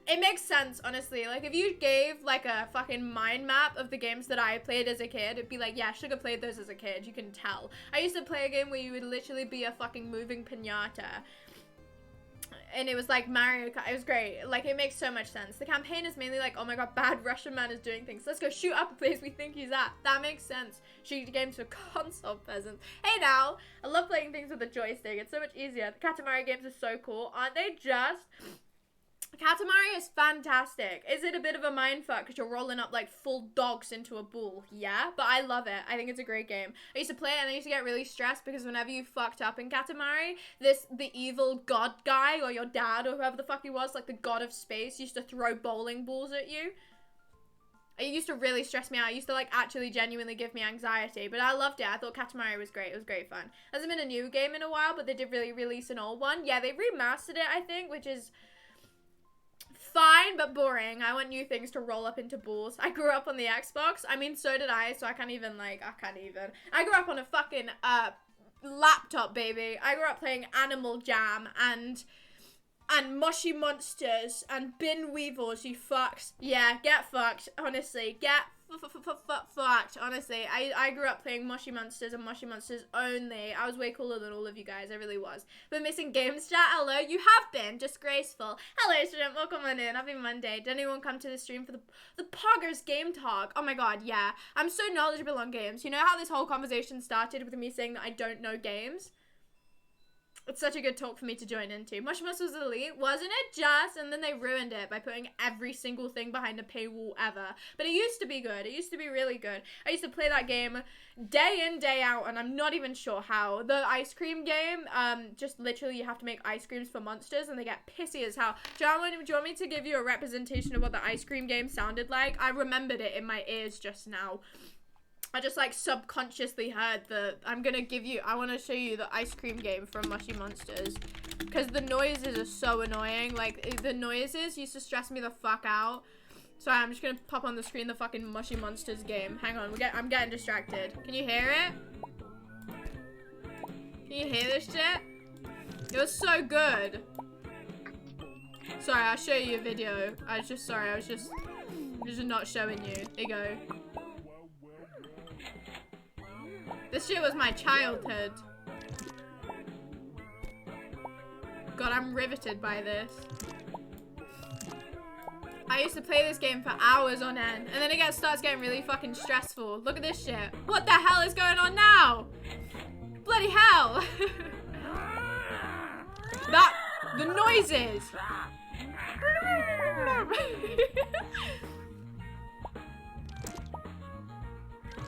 it makes sense, honestly. Like, if you gave, like, a fucking mind map of the games that I played as a kid, it'd be like, yeah, Sugar played those as a kid. You can tell. I used to play a game where you would literally be a fucking moving pinata. And it was like Mario Kart. It was great. Like, it makes so much sense. The campaign is mainly like, oh my god, bad Russian man is doing things. Let's go shoot up a place we think he's at. That makes sense. Shooting games for console peasants. Hey now, I love playing things with a joystick. It's so much easier. The Katamari games are so cool. Aren't they just... Katamari is fantastic. Is it a bit of a mindfuck because you're rolling up like full dogs into a ball? Yeah, but I love it. I think it's a great game. I used to play it and I used to get really stressed because whenever you fucked up in Katamari, the evil god guy or your dad or whoever the fuck he was, like the god of space, used to throw bowling balls at you. It used to really stress me out. It used to, like, actually genuinely give me anxiety. But I loved it. I thought Katamari was great. It was great fun. Hasn't been a new game in a while, but they did really release an old one. Yeah, they remastered it, I think, which is... fine, but boring. I want new things to roll up into balls. I grew up on the Xbox. I mean, so did I, so I can't even. I grew up on a fucking, laptop, baby. I grew up playing Animal Jam and Mushy Monsters and Bin Weevils, you fucks. Yeah, get fucked. Honestly, get fucked, honestly. I grew up playing Mushy Monsters and Mushy Monsters only. I was way cooler than all of you guys, I really was. But missing games chat, hello, you have been disgraceful. Hello, student, welcome on in. Happy Monday. Did anyone come to the stream for the Poggers game talk? Oh my god, yeah. I'm so knowledgeable on games. You know how this whole conversation started with me saying that I don't know games? It's such a good talk for me to join into. Mushy Monsters was elite, wasn't it just? And then they ruined it by putting every single thing behind a paywall ever. But it used to be good. It used to be really good. I used to play that game day in, day out, and I'm not even sure how. The ice cream game, just literally you have to make ice creams for monsters, and they get pissy as hell. Do you want me to give you a representation of what the ice cream game sounded like? I remembered it in my ears just now. I just like subconsciously heard I want to show you the ice cream game from Mushy Monsters. Because the noises are so annoying. Like, the noises used to stress me the fuck out. Sorry, I'm just going to pop on the screen the fucking Mushy Monsters game. Hang on, I'm getting distracted. Can you hear it? Can you hear this shit? It was so good. Sorry, I'll show you a video. I was just not showing you. There you go. This shit was my childhood. God, I'm riveted by this. I used to play this game for hours on end, and then it starts getting really fucking stressful. Look at this shit. What the hell is going on now? Bloody hell. The noises.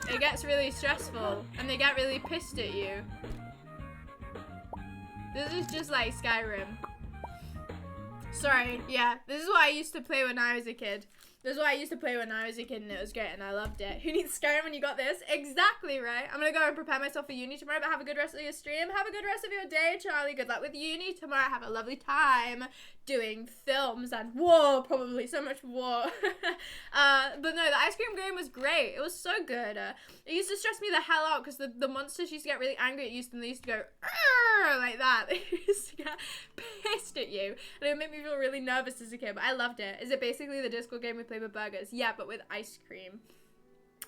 It gets really stressful, and they get really pissed at you. This is just like Skyrim. Sorry, yeah, this is what I used to play when I was a kid. And it was great, and I loved it. Who needs Skyrim when you got this? Exactly, right? I'm gonna go and prepare myself for uni tomorrow, but have a good rest of your stream. Have a good rest of your day, Charlie. Good luck with uni tomorrow. Have a lovely time doing films and war, probably. So much war. But no, the ice cream game was great. It was so good. It used to stress me the hell out because the monsters used to get really angry at you, and they used to go like that. They used to get pissed at you, and it would make me feel really nervous as a kid, but I loved it. Is it basically the Discord game we play with burgers? Yeah, but with ice cream.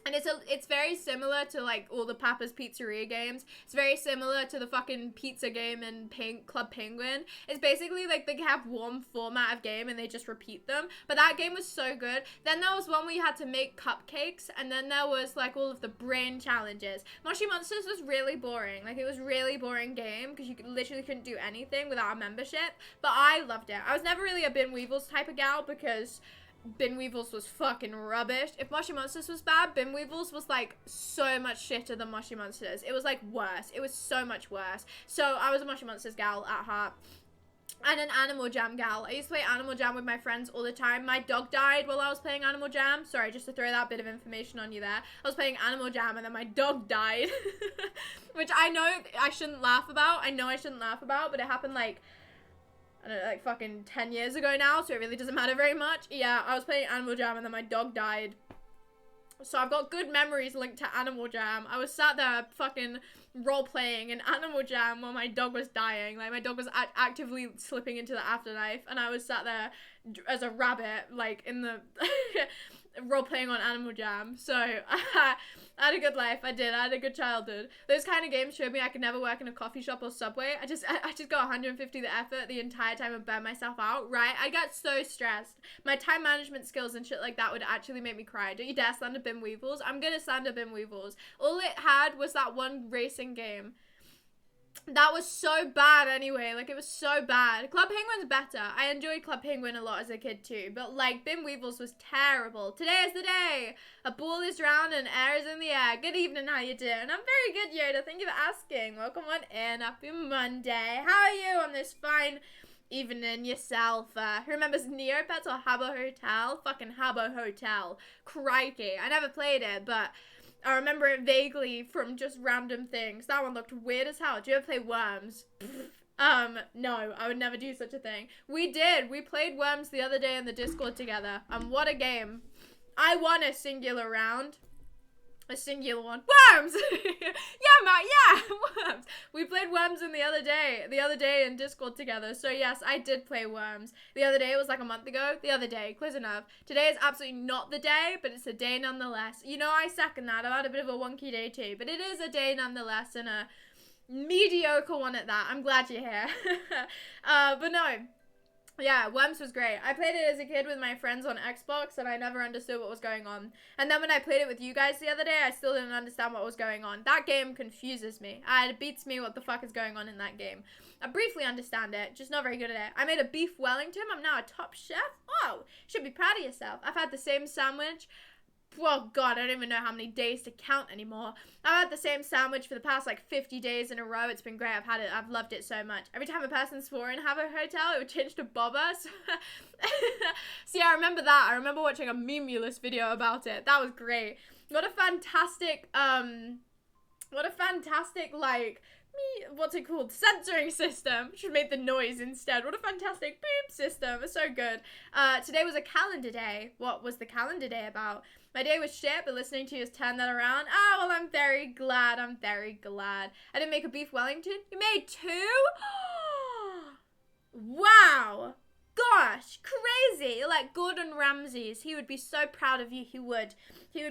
And it's very similar to like all the Papa's Pizzeria games. It's very similar to the fucking pizza game in Club Penguin. It's basically like they have one format of game and they just repeat them. But that game was so good. Then there was one where you had to make cupcakes, and then there was like all of the brain challenges. Mushy Monsters was really boring. Like, it was really boring game because you literally couldn't do anything without a membership. But I loved it. I was never really a Bin Weevils type of gal because Bin Weevils was fucking rubbish. If Mushy Monsters was bad, Bin Weevils was like so much shitter than Mushy Monsters. It was like worse. It was so much worse. So I was a Mushy Monsters gal at heart. And an Animal Jam gal. I used to play Animal Jam with my friends all the time. My dog died while I was playing Animal Jam. Sorry, just to throw that bit of information on you there. I was playing Animal Jam and then my dog died. Which I know I shouldn't laugh about. But it happened like, I don't know, like fucking 10 years ago now, so it really doesn't matter very much. Yeah, I was playing Animal Jam and then my dog died. So I've got good memories linked to Animal Jam. I was sat there fucking role-playing in Animal Jam while my dog was dying. Like, my dog was actively slipping into the afterlife, and I was sat there as a rabbit, like, in the role-playing on Animal Jam. So, I had a good life. I had a good childhood. Those kind of games showed me I could never work in a coffee shop or Subway. I just got 150 the effort the entire time and burn myself out, right? I got so stressed. My time management skills and shit like that would actually make me cry. Don't you dare slander Bin Weevils. I'm gonna slander Bin Weevils. All it had was that one racing game. That was so bad anyway. Like, it was so bad. Club Penguin's better. I enjoyed Club Penguin a lot as a kid too. But, like, Bin Weevils was terrible. Today is the day. A ball is round and air is in the air. Good evening, how you doing? I'm very good, Yoda. Thank you for asking. Welcome on in. Happy Monday. How are you on this fine evening yourself? Who remembers Neopets or Habbo Hotel? Fucking Habbo Hotel. Crikey. I never played it, but I remember it vaguely from just random things. That one looked weird as hell. Do you ever play Worms? No, I would never do such a thing. We did. We played Worms the other day in the Discord together. What a game. I won a singular round. A singular one. Worms! Yeah, Matt, yeah! Worms! We played Worms the other day in Discord together. So yes, I did play Worms. The other day, it was like a month ago. The other day, close enough. Today is absolutely not the day, but it's a day nonetheless. You know, I second that. I've had a bit of a wonky day too, but it is a day nonetheless, and a mediocre one at that. I'm glad you're here. But no. Yeah, Worms was great. I played it as a kid with my friends on Xbox, and I never understood what was going on. And then when I played it with you guys the other day, I still didn't understand what was going on. That game confuses me. It beats me what the fuck is going on in that game. I briefly understand it, just not very good at it. I made a beef Wellington. I'm now a top chef. Oh, should be proud of yourself. I've had the same sandwich. Oh god, I don't even know how many days to count anymore. I've had the same sandwich for the past like 50 days in a row. It's been great. I've loved it so much. Every time a person swore in Have a Hotel, it would change to Boba. See, I remember that. I remember watching a Memulous video about it. That was great. What a fantastic, like, what's it called? Censoring system. Should have made the noise instead. What a fantastic boop system. It's so good. Today was a calendar day. What was the calendar day about? My day was shit, but listening to you has turned that around. Oh, well, I'm very glad. I'm very glad. I didn't make a beef Wellington. You made 2? Wow. Gosh, crazy. Like Gordon Ramsay's. He would be so proud of you. He would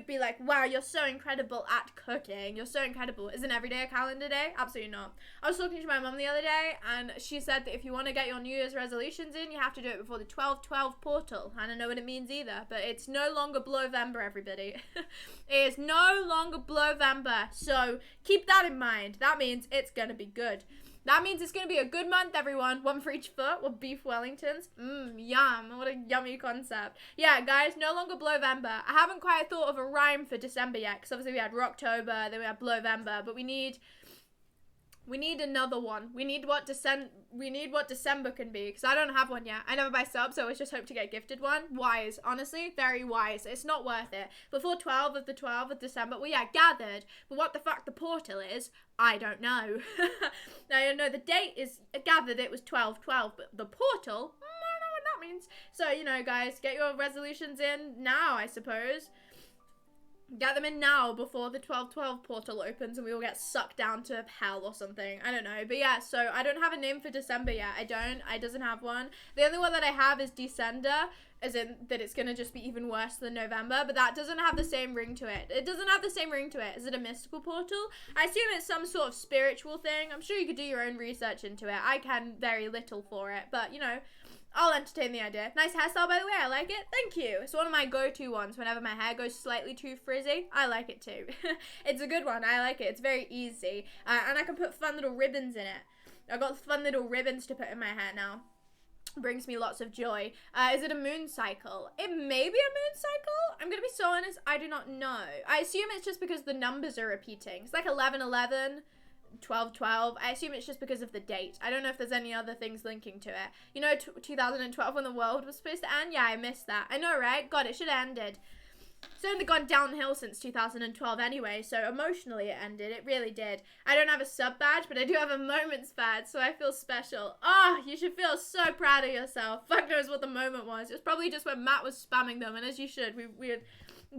be like, wow, you're so incredible at cooking. You're so incredible. Isn't every day a calendar day? Absolutely not. I was talking to my mum the other day, and she said that if you want to get your New Year's resolutions in, you have to do it before the 12/12 portal. I don't know what it means either, but it's no longer Blowvember, everybody. It is no longer Blowvember, so keep that in mind. That means it's going to be good. That means it's going to be a good month, everyone. One for each foot. What beef Wellingtons? Yum. What a yummy concept. Yeah, guys, no longer Blowvember. I haven't quite thought of a rhyme for December yet, because obviously we had Rocktober, then we had Blowvember, but we need another one. We need what December can be, because I don't have one yet. I never buy subs, so I always just hope to get gifted one. Wise, honestly, very wise. It's not worth it. Before 12 of December, well, yeah, gathered, but what the fuck the portal is, I don't know. I don't know, the date is gathered, it was 12/12, but the portal, I don't know what that means. So, you know, guys, get your resolutions in now, I suppose. Get them in now before the 12/12 portal opens and we will get sucked down to hell or something. I don't know. But yeah, so I don't have a name for December yet. I doesn't have one. The only one that I have is Descender, as in that it's going to just be even worse than November. But that doesn't have the same ring to it. It doesn't have the same ring to it. Is it a mystical portal? I assume it's some sort of spiritual thing. I'm sure you could do your own research into it. I can very little for it. But, you know, I'll entertain the idea. Nice hairstyle, by the way. I like it. Thank you. It's one of my go-to ones whenever my hair goes slightly too frizzy. I like it too. It's a good one. I like it. It's very easy. And I can put fun little ribbons in it. I've got fun little ribbons to put in my hair now. Brings me lots of joy. Is it a moon cycle? It may be a moon cycle. I'm going to be so honest. I do not know. I assume it's just because the numbers are repeating. It's like 11/11. 12/12. I assume it's just because of the date. I don't know if there's any other things linking to it. You know, 2012 when the world was supposed to end? Yeah, I missed that. I know, right? God, it should have ended. It's only gone downhill since 2012 anyway, so emotionally it ended. It really did. I don't have a sub badge, but I do have a moments badge, so I feel special. Oh, you should feel so proud of yourself. Fuck knows what the moment was. It was probably just when Matt was spamming them, and as you should, we had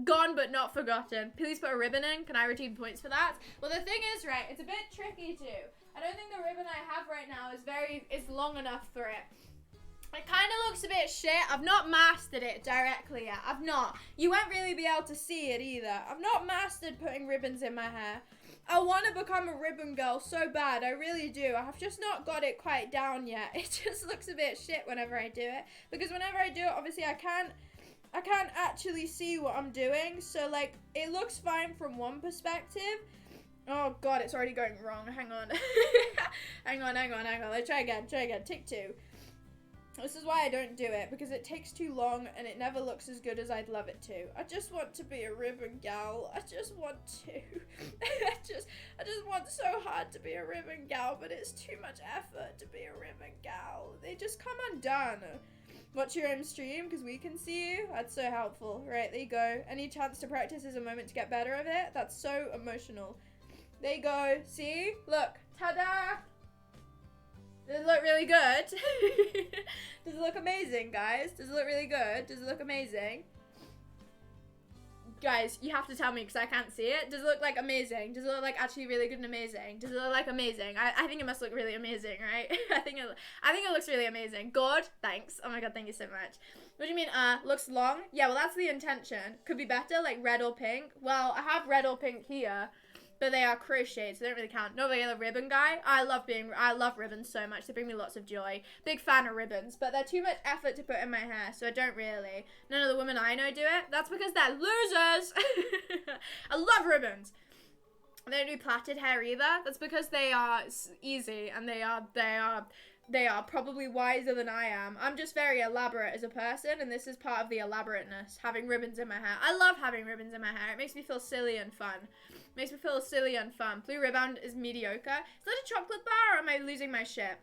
gone but not forgotten. Please put a ribbon in. Can I redeem points for that? Well, the thing is, right, it's a bit tricky too. I don't think the ribbon I have right now is long enough for it. It kind of looks a bit shit. I've not mastered it directly yet. I've not. You won't really be able to see it either. I've not mastered putting ribbons in my hair. I want to become a ribbon girl so bad. I really do. I have just not got it quite down yet. It just looks a bit shit whenever I do it. Because whenever I do it, obviously I can't actually see what I'm doing. So, like, it looks fine from one perspective. Oh, God, it's already going wrong. Hang on. hang on. Let's try again. Take 2. This is why I don't do it, because it takes too long and it never looks as good as I'd love it to. I just want to be a ribbon gal. I just want to. I just want so hard to be a ribbon gal, but it's too much effort to be a ribbon gal. They just come undone. Watch your own stream because we can see you. That's so helpful. Right, there you go. Any chance to practice is a moment to get better of it. That's so emotional. There you go. See? Look. Ta-da! Does it look really good? Does it look amazing, guys? Does it look really good? Does it look amazing? guys, you have to tell me because I can't see it. Does it look like amazing? Does it look like actually really good and amazing? Does it look like amazing? I think it must look really amazing, right? I think it looks really amazing. Good, thanks. Oh my god, thank you so much. What do you mean, looks long? Yeah, well, that's the intention. Could be better, like red or pink. Well, I have red or pink here, but they are crocheted, so they don't really count. No regular ribbon guy. I love ribbons so much. They bring me lots of joy. Big fan of ribbons, but they're too much effort to put in my hair, so I don't really. None of the women I know do it. That's because they're losers. I love ribbons. They don't do plaited hair either. That's because they are easy, and they are probably wiser than I am. I'm just very elaborate as a person, and this is part of the elaborateness, having ribbons in my hair. I love having ribbons in my hair. It makes me feel silly and fun. Makes me feel silly and fun. Blue Riband is mediocre. Is that a chocolate bar, or am I losing my shit?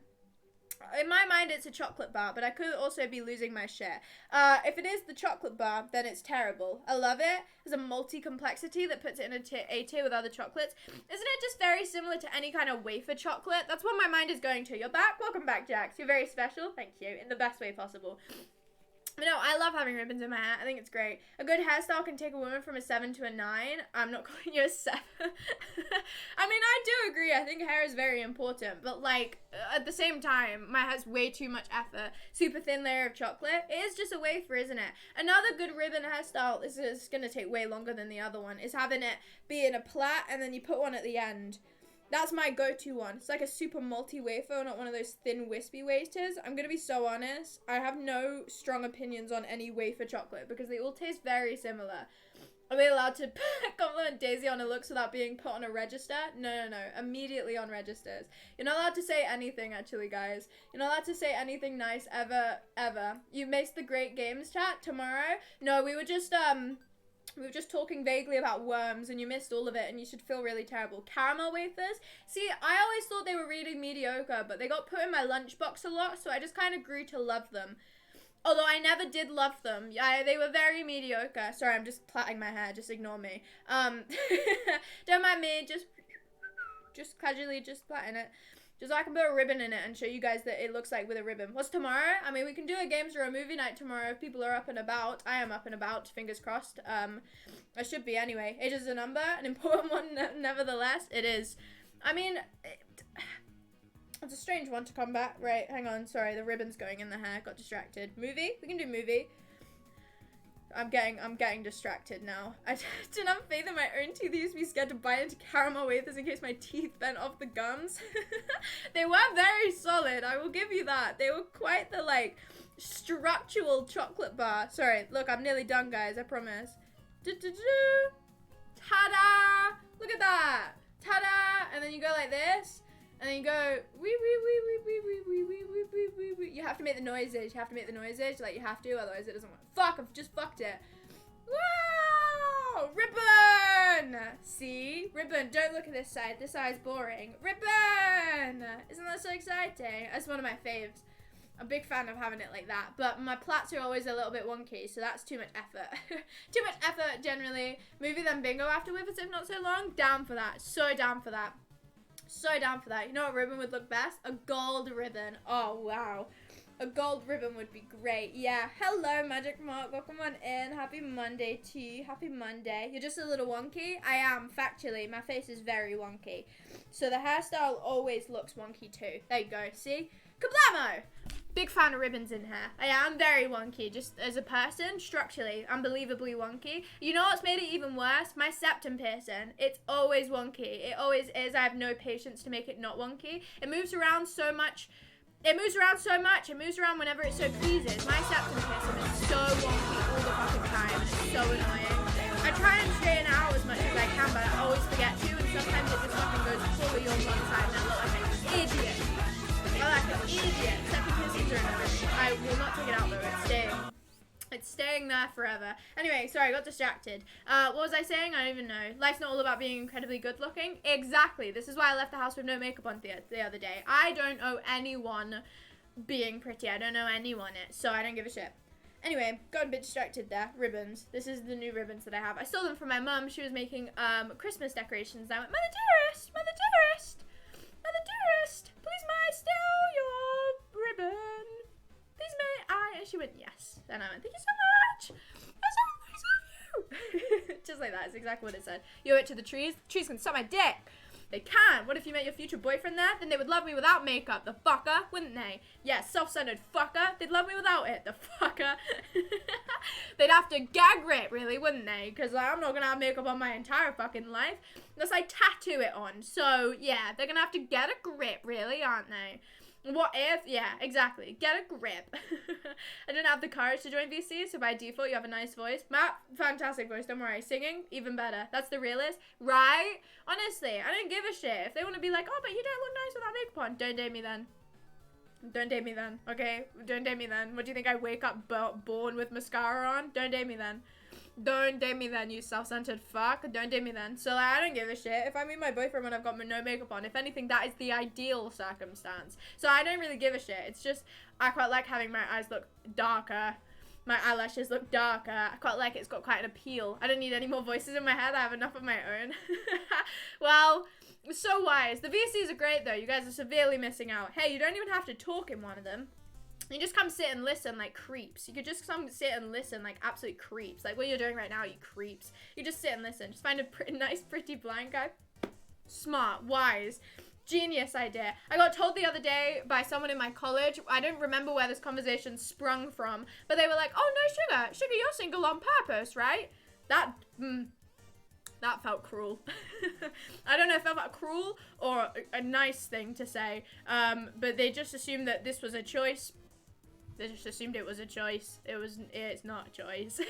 In my mind, it's a chocolate bar, but I could also be losing my shit. If it is the chocolate bar, then it's terrible. I love it. There's a multi-complexity that puts it in a tier with other chocolates. Isn't it just very similar to any kind of wafer chocolate? That's what my mind is going to. You're back? Welcome back, Jax. You're very special. Thank you. In the best way possible. But no, I love having ribbons in my hair. I think it's great. A good hairstyle can take a woman from a 7 to a 9. I'm not calling you a 7. I mean, I do agree. I think hair is very important. But, like, at the same time, my hair's way too much effort. Super thin layer of chocolate. It is just a wafer, isn't it? Another good ribbon hairstyle, this is going to take way longer than the other one, is having it be in a plait and then you put one at the end. That's my go-to one. It's like a super multi-wafer, not one of those thin wispy wafers. I'm going to be so honest. I have no strong opinions on any wafer chocolate because they all taste very similar. Are we allowed to compliment Daisy on her looks without being put on a register? No. Immediately on registers. You're not allowed to say anything, actually, guys. You're not allowed to say anything nice ever. You missed the great games chat tomorrow? No, we were just talking vaguely about worms and you missed all of it and you should feel really terrible. Caramel wafers? See, I always thought they were really mediocre, but they got put in my lunchbox a lot, so I just kind of grew to love them. Although I never did love them. They were very mediocre. Sorry, I'm just plaiting my hair. Just ignore me. Don't mind me. Just casually just plaiting it. Just so I can put a ribbon in it and show you guys that it looks like with a ribbon. What's tomorrow? I mean, we can do a games or a movie night tomorrow if people are up and about. I am up and about, fingers crossed. I should be anyway. Age is a number, an important one nevertheless. It is. I mean, it's a strange one to combat. Right, hang on. Sorry, the ribbon's going in the hair. Got distracted. Movie? We can do movie. I'm getting distracted now. I didn't have faith in my own teeth. I used to be scared to bite into caramel wafers in case my teeth bent off the gums. They were very solid, I will give you that. They were quite the, like, structural chocolate bar. Sorry, look, I'm nearly done, guys, I promise. Ta-da! Look at that! Ta-da! And then you go like this. And then you go, wee. You have to make the noises. Like, you have to, otherwise it doesn't work. Fuck, I've just fucked it. Wow! Ribbon! See? Ribbon. Don't look at this side. This side's boring. Ribbon! Isn't that so exciting? That's one of my faves. I'm a big fan of having it like that. But my plaits are always a little bit wonky, so that's too much effort. Too much effort, generally. Movie then bingo after with us if not so long. Down for that. So down for that. So down for that. You know what ribbon would look best? A gold ribbon. Oh, wow. A gold ribbon would be great. Yeah. Hello, Magic Mark. Welcome on in. Happy Monday to you. Happy Monday. You're just a little wonky? I am, factually. My face is very wonky. So the hairstyle always looks wonky too. There you go. See? Kablamo! Big fan of ribbons in hair. I am very wonky, just as a person, structurally, unbelievably wonky. You know what's made it even worse? My septum piercing. It's always wonky. It always is. I have no patience to make it not wonky. It moves around so much. It moves around whenever it so pleases. My septum piercing is so wonky all the fucking time, and it's so annoying. I try and straighten it out as much as I can, but I always forget to, and sometimes it just fucking goes fully on one side, and I look like an idiot. I like an idiot. Septum piercings are annoying. I will not take it out though. It's staying. It's staying there forever. Anyway, sorry, I got distracted. What was I saying? I don't even know. Life's not all about being incredibly good looking. Exactly. This is why I left the house with no makeup on the other day. I don't owe anyone being pretty. I don't owe anyone it, so I don't give a shit. Anyway, got a bit distracted there. Ribbons. This is the new ribbons that I have. I stole them from my mum. She was making Christmas decorations. I went, Mother dearest, Mother dearest, Mother dearest, please may I steal your ribbon? Please may I? And she went, yes. And I went, thank you so much. That's so nice of you. that is exactly what it said. You owe it to the trees can suck my dick. They can. What if you met your future boyfriend there? Then they would love me without makeup, the fucker, wouldn't they? Yeah, self-centered fucker. They'd love me without it, the fucker. They'd have to gag rape, really, wouldn't they? Because I'm not gonna have makeup on my entire fucking life. Unless I tattoo it on. So, yeah, they're gonna have to get a grip, really, aren't they? What if? Yeah, exactly. Get a grip. I don't have the courage to join VC, so by default, you have a nice voice. Matt, fantastic voice, don't worry. Singing, even better. That's the realist, right? Honestly, I don't give a shit. If they want to be like, oh, but you don't look nice without makeup on, don't date me then. Don't date me then, okay? Don't date me then. What do you think, I wake up born with mascara on? Don't date me then. Don't date me then, you self-centered fuck. Don't date me then. So, like, I don't give a shit. If I meet my boyfriend when I've got no makeup on, if anything, that is the ideal circumstance. So, I don't really give a shit. It's just, I quite like having my eyes look darker. My eyelashes look darker. I quite like it. It's got quite an appeal. I don't need any more voices in my head. I have enough of my own. Well, so wise. The VCs are great, though. You guys are severely missing out. Hey, you don't even have to talk in one of them. You just come sit and listen like creeps. You could just come sit and listen like absolute creeps. Like what you're doing right now, you creeps. You just sit and listen. Just find a nice, pretty blind guy. Smart, wise, genius idea. I got told the other day by someone in my college, I don't remember where this conversation sprung from, but they were like, oh no, Sugar, you're single on purpose, right? That felt cruel. I don't know if that felt cruel or a nice thing to say, but they just assumed that this was a choice. They just assumed it was a choice. It's not a choice.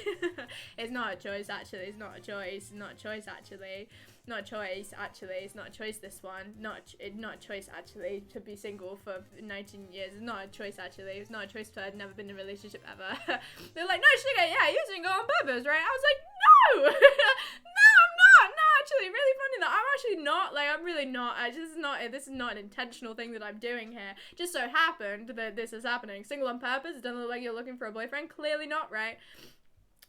It's not a choice, actually. It's not a choice. It's not a choice, actually. Not a choice, actually. It's not a choice, this one. Not a choice, actually, to be single for 19 years. It's not a choice, actually. It's not a choice, because I've never been in a relationship ever. They're like, no, Sugar, yeah, you're single on purpose, right? I was like, no! No, I'm not! No, actually, really funny that I'm actually not. Like, I'm really not. This is not an intentional thing that I'm doing here. Just so happened that this is happening. Single on purpose? It doesn't look like you're looking for a boyfriend? Clearly not, right?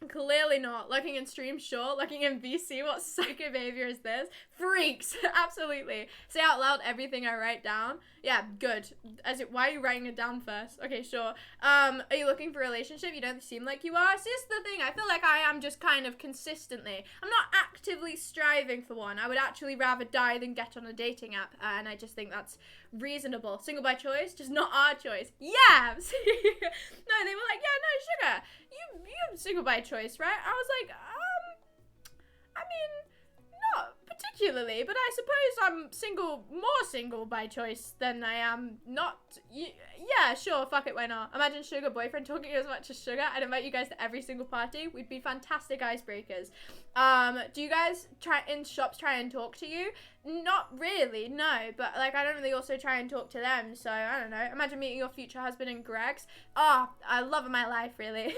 Clearly not. Looking in stream, sure. Looking in VC, what psycho behavior is this? Freaks. Absolutely. Say out loud everything I write down. Yeah, good. Why are you writing it down first? Okay, sure. Are you looking for a relationship? You don't seem like you are. See, this is the thing. I feel like I am just kind of consistently. I'm not actively striving for one. I would actually rather die than get on a dating app. And I just think that's reasonable. Single by choice, just not our choice. Yeah. No, they were like, yeah, no, Sugar, you're single by choice, right? I was like, I mean, not particularly, but I suppose I'm more single by choice than I am not. Yeah, sure, fuck it, why not? Imagine Sugar boyfriend talking as much as Sugar. I'd invite you guys to every single party. We'd be fantastic icebreakers. Do you guys try and talk to you? Not really, no, but like I don't really also try and talk to them, so I don't know. Imagine meeting your future husband in Greg's. I love of my life, really.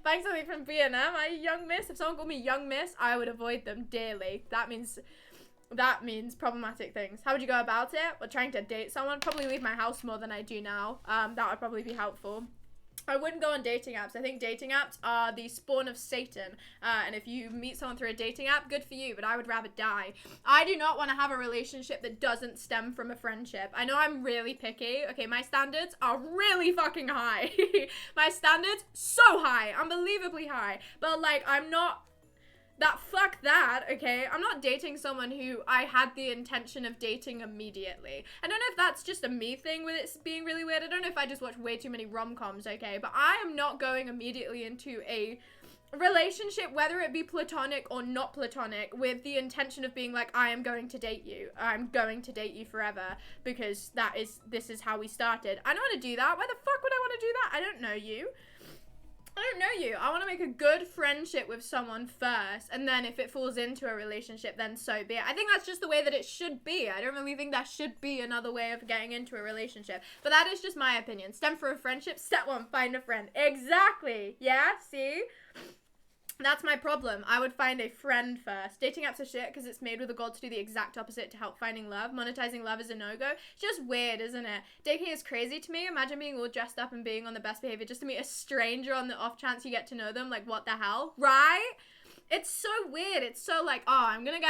Buying something from B&M, young miss. If someone called me young miss, I would avoid them dearly. That means problematic things. How would you go about it? Well, trying to date someone? Probably leave my house more than I do now. That would probably be helpful. I wouldn't go on dating apps. I think dating apps are the spawn of Satan. And if you meet someone through a dating app, good for you, but I would rather die. I do not want to have a relationship that doesn't stem from a friendship. I know I'm really picky. Okay, my standards are really fucking high. My standards, so high. Unbelievably high. But, like, I'm not... Fuck that, okay? I'm not dating someone who I had the intention of dating immediately. I don't know if that's just a me thing with it being really weird. I don't know if I just watch way too many rom-coms, okay? But I am not going immediately into a relationship, whether it be platonic or not platonic, with the intention of being like, I am going to date you. I'm going to date you forever because this is how we started. I don't want to do that. Why the fuck would I want to do that? I don't know you. I don't know you. I want to make a good friendship with someone first, and then if it falls into a relationship, then so be it. I think that's just the way that it should be. I don't really think that should be another way of getting into a relationship. But that is just my opinion. Stem for a friendship. Step one, find a friend. Exactly. Yeah, see? That's my problem. I would find a friend first. Dating apps are shit because it's made with a goal to do the exact opposite to help finding love. Monetizing love is a no-go. It's just weird, isn't it? Dating is crazy to me. Imagine being all dressed up and being on the best behavior just to meet a stranger on the off chance you get to know them. Like, what the hell? Right? It's so weird. It's so like, oh, I'm gonna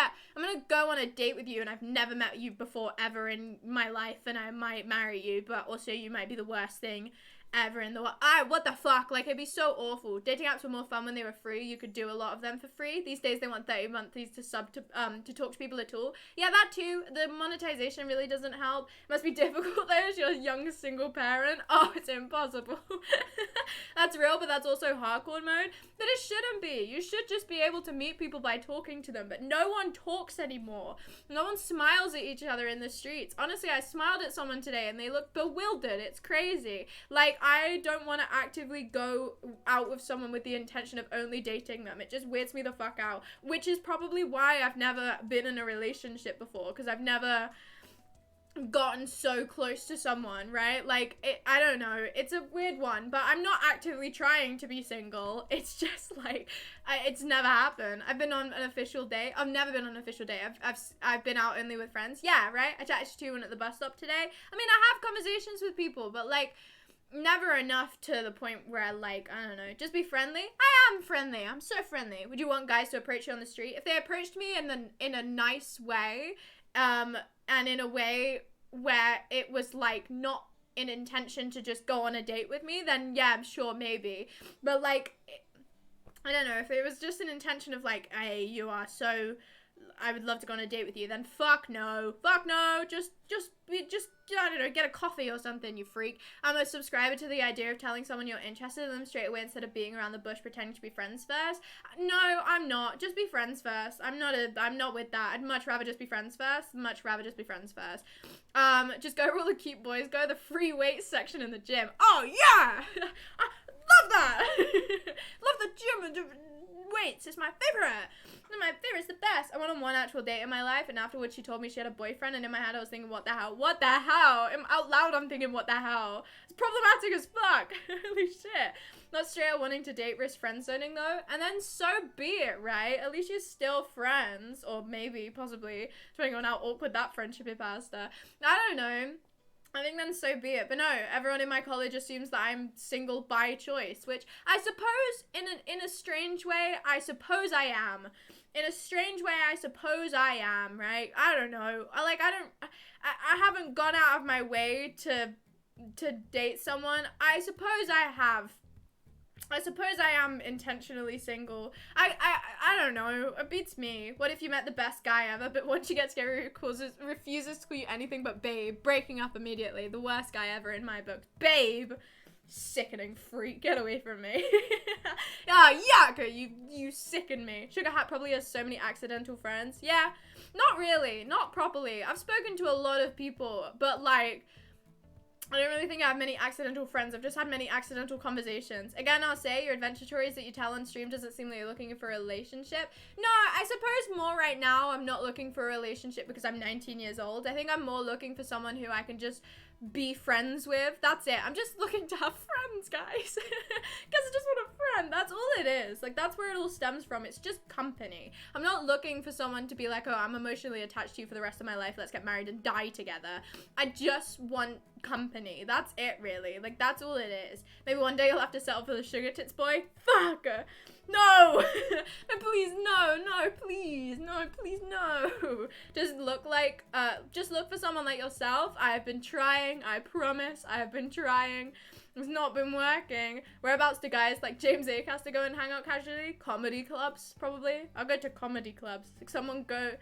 go on a date with you and I've never met you before ever in my life and I might marry you, but also you might be the worst thing ever in the world. What the fuck? Like, it'd be so awful. Dating apps were more fun when they were free. You could do a lot of them for free. These days they want 30 monthlies to talk to people at all. Yeah, that too. The monetization really doesn't help. It must be difficult though as you're a young single parent. Oh, it's impossible. That's real, but that's also hardcore mode. But it shouldn't be. You should just be able to meet people by talking to them, but no one talks anymore. No one smiles at each other in the streets. Honestly, I smiled at someone today and they looked bewildered. It's crazy. Like, I don't want to actively go out with someone with the intention of only dating them. It just weirds me the fuck out, which is probably why I've never been in a relationship before, because I've never gotten so close to someone, right? Like, I don't know, it's a weird one, but I'm not actively trying to be single. It's just like, it's never happened. I've been on an official date. I've never been on an official date. I've been out only with friends. Yeah, right? I chatted to one at the bus stop today. I mean, I have conversations with people, but like, never enough to the point where, like, I don't know, just be friendly. I am friendly. I'm so friendly. Would you want guys to approach you on the street? If they approached me in a nice way, and in a way where it was, like, not in intention to just go on a date with me, then yeah, I'm sure, maybe. But, like, I don't know, if it was just an intention of, like, hey, you are so, I would love to go on a date with you, then fuck no, just, I don't know, get a coffee or something, you freak. I'm a subscriber to the idea of telling someone you're interested in them straight away instead of being around the bush pretending to be friends first. No, I'm not. Just be friends first. I'm not with that. I'd much rather just be friends first. Just go where all the cute boys go, the free weights section in the gym. Oh, yeah! I love that! Love the gym and the weights. It's my favorite. It's the best. I went on one actual date in my life, and afterwards she told me she had a boyfriend, and in my head I was thinking, what the hell? Out loud I'm thinking, what the hell? It's problematic as fuck. Holy shit. Not straight up wanting to date, risk friend zoning though, and then so be it, right? At least you're still friends, or maybe, possibly, depending on how awkward that friendship is after. I don't know. I think then so be it. But no, everyone in my college assumes that I'm single by choice, which I suppose in a strange way, I suppose I am. In a strange way, I suppose I am, right? I don't know. I haven't gone out of my way to date someone. I suppose I have. I suppose I am intentionally single. I don't know. It beats me. What if you met the best guy ever, but once you get together, he refuses to call you anything but babe, breaking up immediately. The worst guy ever in my book. Babe. Sickening freak. Get away from me. Yuck. You sicken me. Sugar Hat probably has so many accidental friends. Yeah. Not really. Not properly. I've spoken to a lot of people, but like, I don't really think I have many accidental friends. I've just had many accidental conversations. Again, I'll say your adventure stories that you tell on stream doesn't seem like you're looking for a relationship. No, I suppose more right now I'm not looking for a relationship because I'm 19 years old. I think I'm more looking for someone who I can just be friends with. That's it. I'm just looking to have friends, guys. Because I just want a friend. That's all it is. Like, that's where it all stems from. It's just company. I'm not looking for someone to be like, oh, I'm emotionally attached to you for the rest of my life. Let's get married and die together. I just want company. That's it, really. Like, that's all it is. Maybe one day you'll have to settle for the sugar tits boy. Fuck. No. No, please, no, please, no. Just look for someone like yourself. I have been trying. I promise. I have been trying. It's not been working. Whereabouts do guys like James Acaster go and hang out casually? Comedy clubs, probably. I'll go to comedy clubs. Like someone to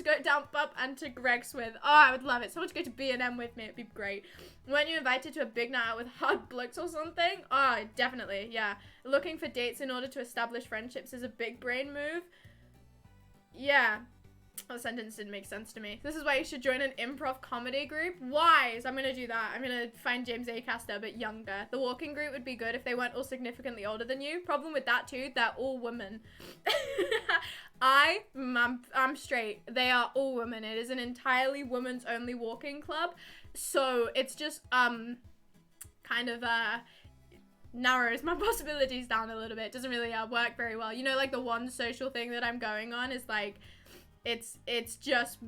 go down up and to Greg's with. Oh, I would love it. Someone to go to B&M with me. It'd be great. Weren't you invited to a big night out with hard blokes or something? Oh, definitely. Yeah. Looking for dates in order to establish friendships is a big brain move. Yeah. That sentence didn't make sense to me. This is why you should join an improv comedy group. Wise. I'm gonna do that. I'm gonna find James Acaster, but younger. The walking group would be good if they weren't all significantly older than you. Problem with that too, they're all women. I'm straight. They are all women. It is an entirely women's only walking club. So it's just kind of narrows my possibilities down a little bit. It doesn't really work very well. You know, like the one social thing that I'm going on is like, it's just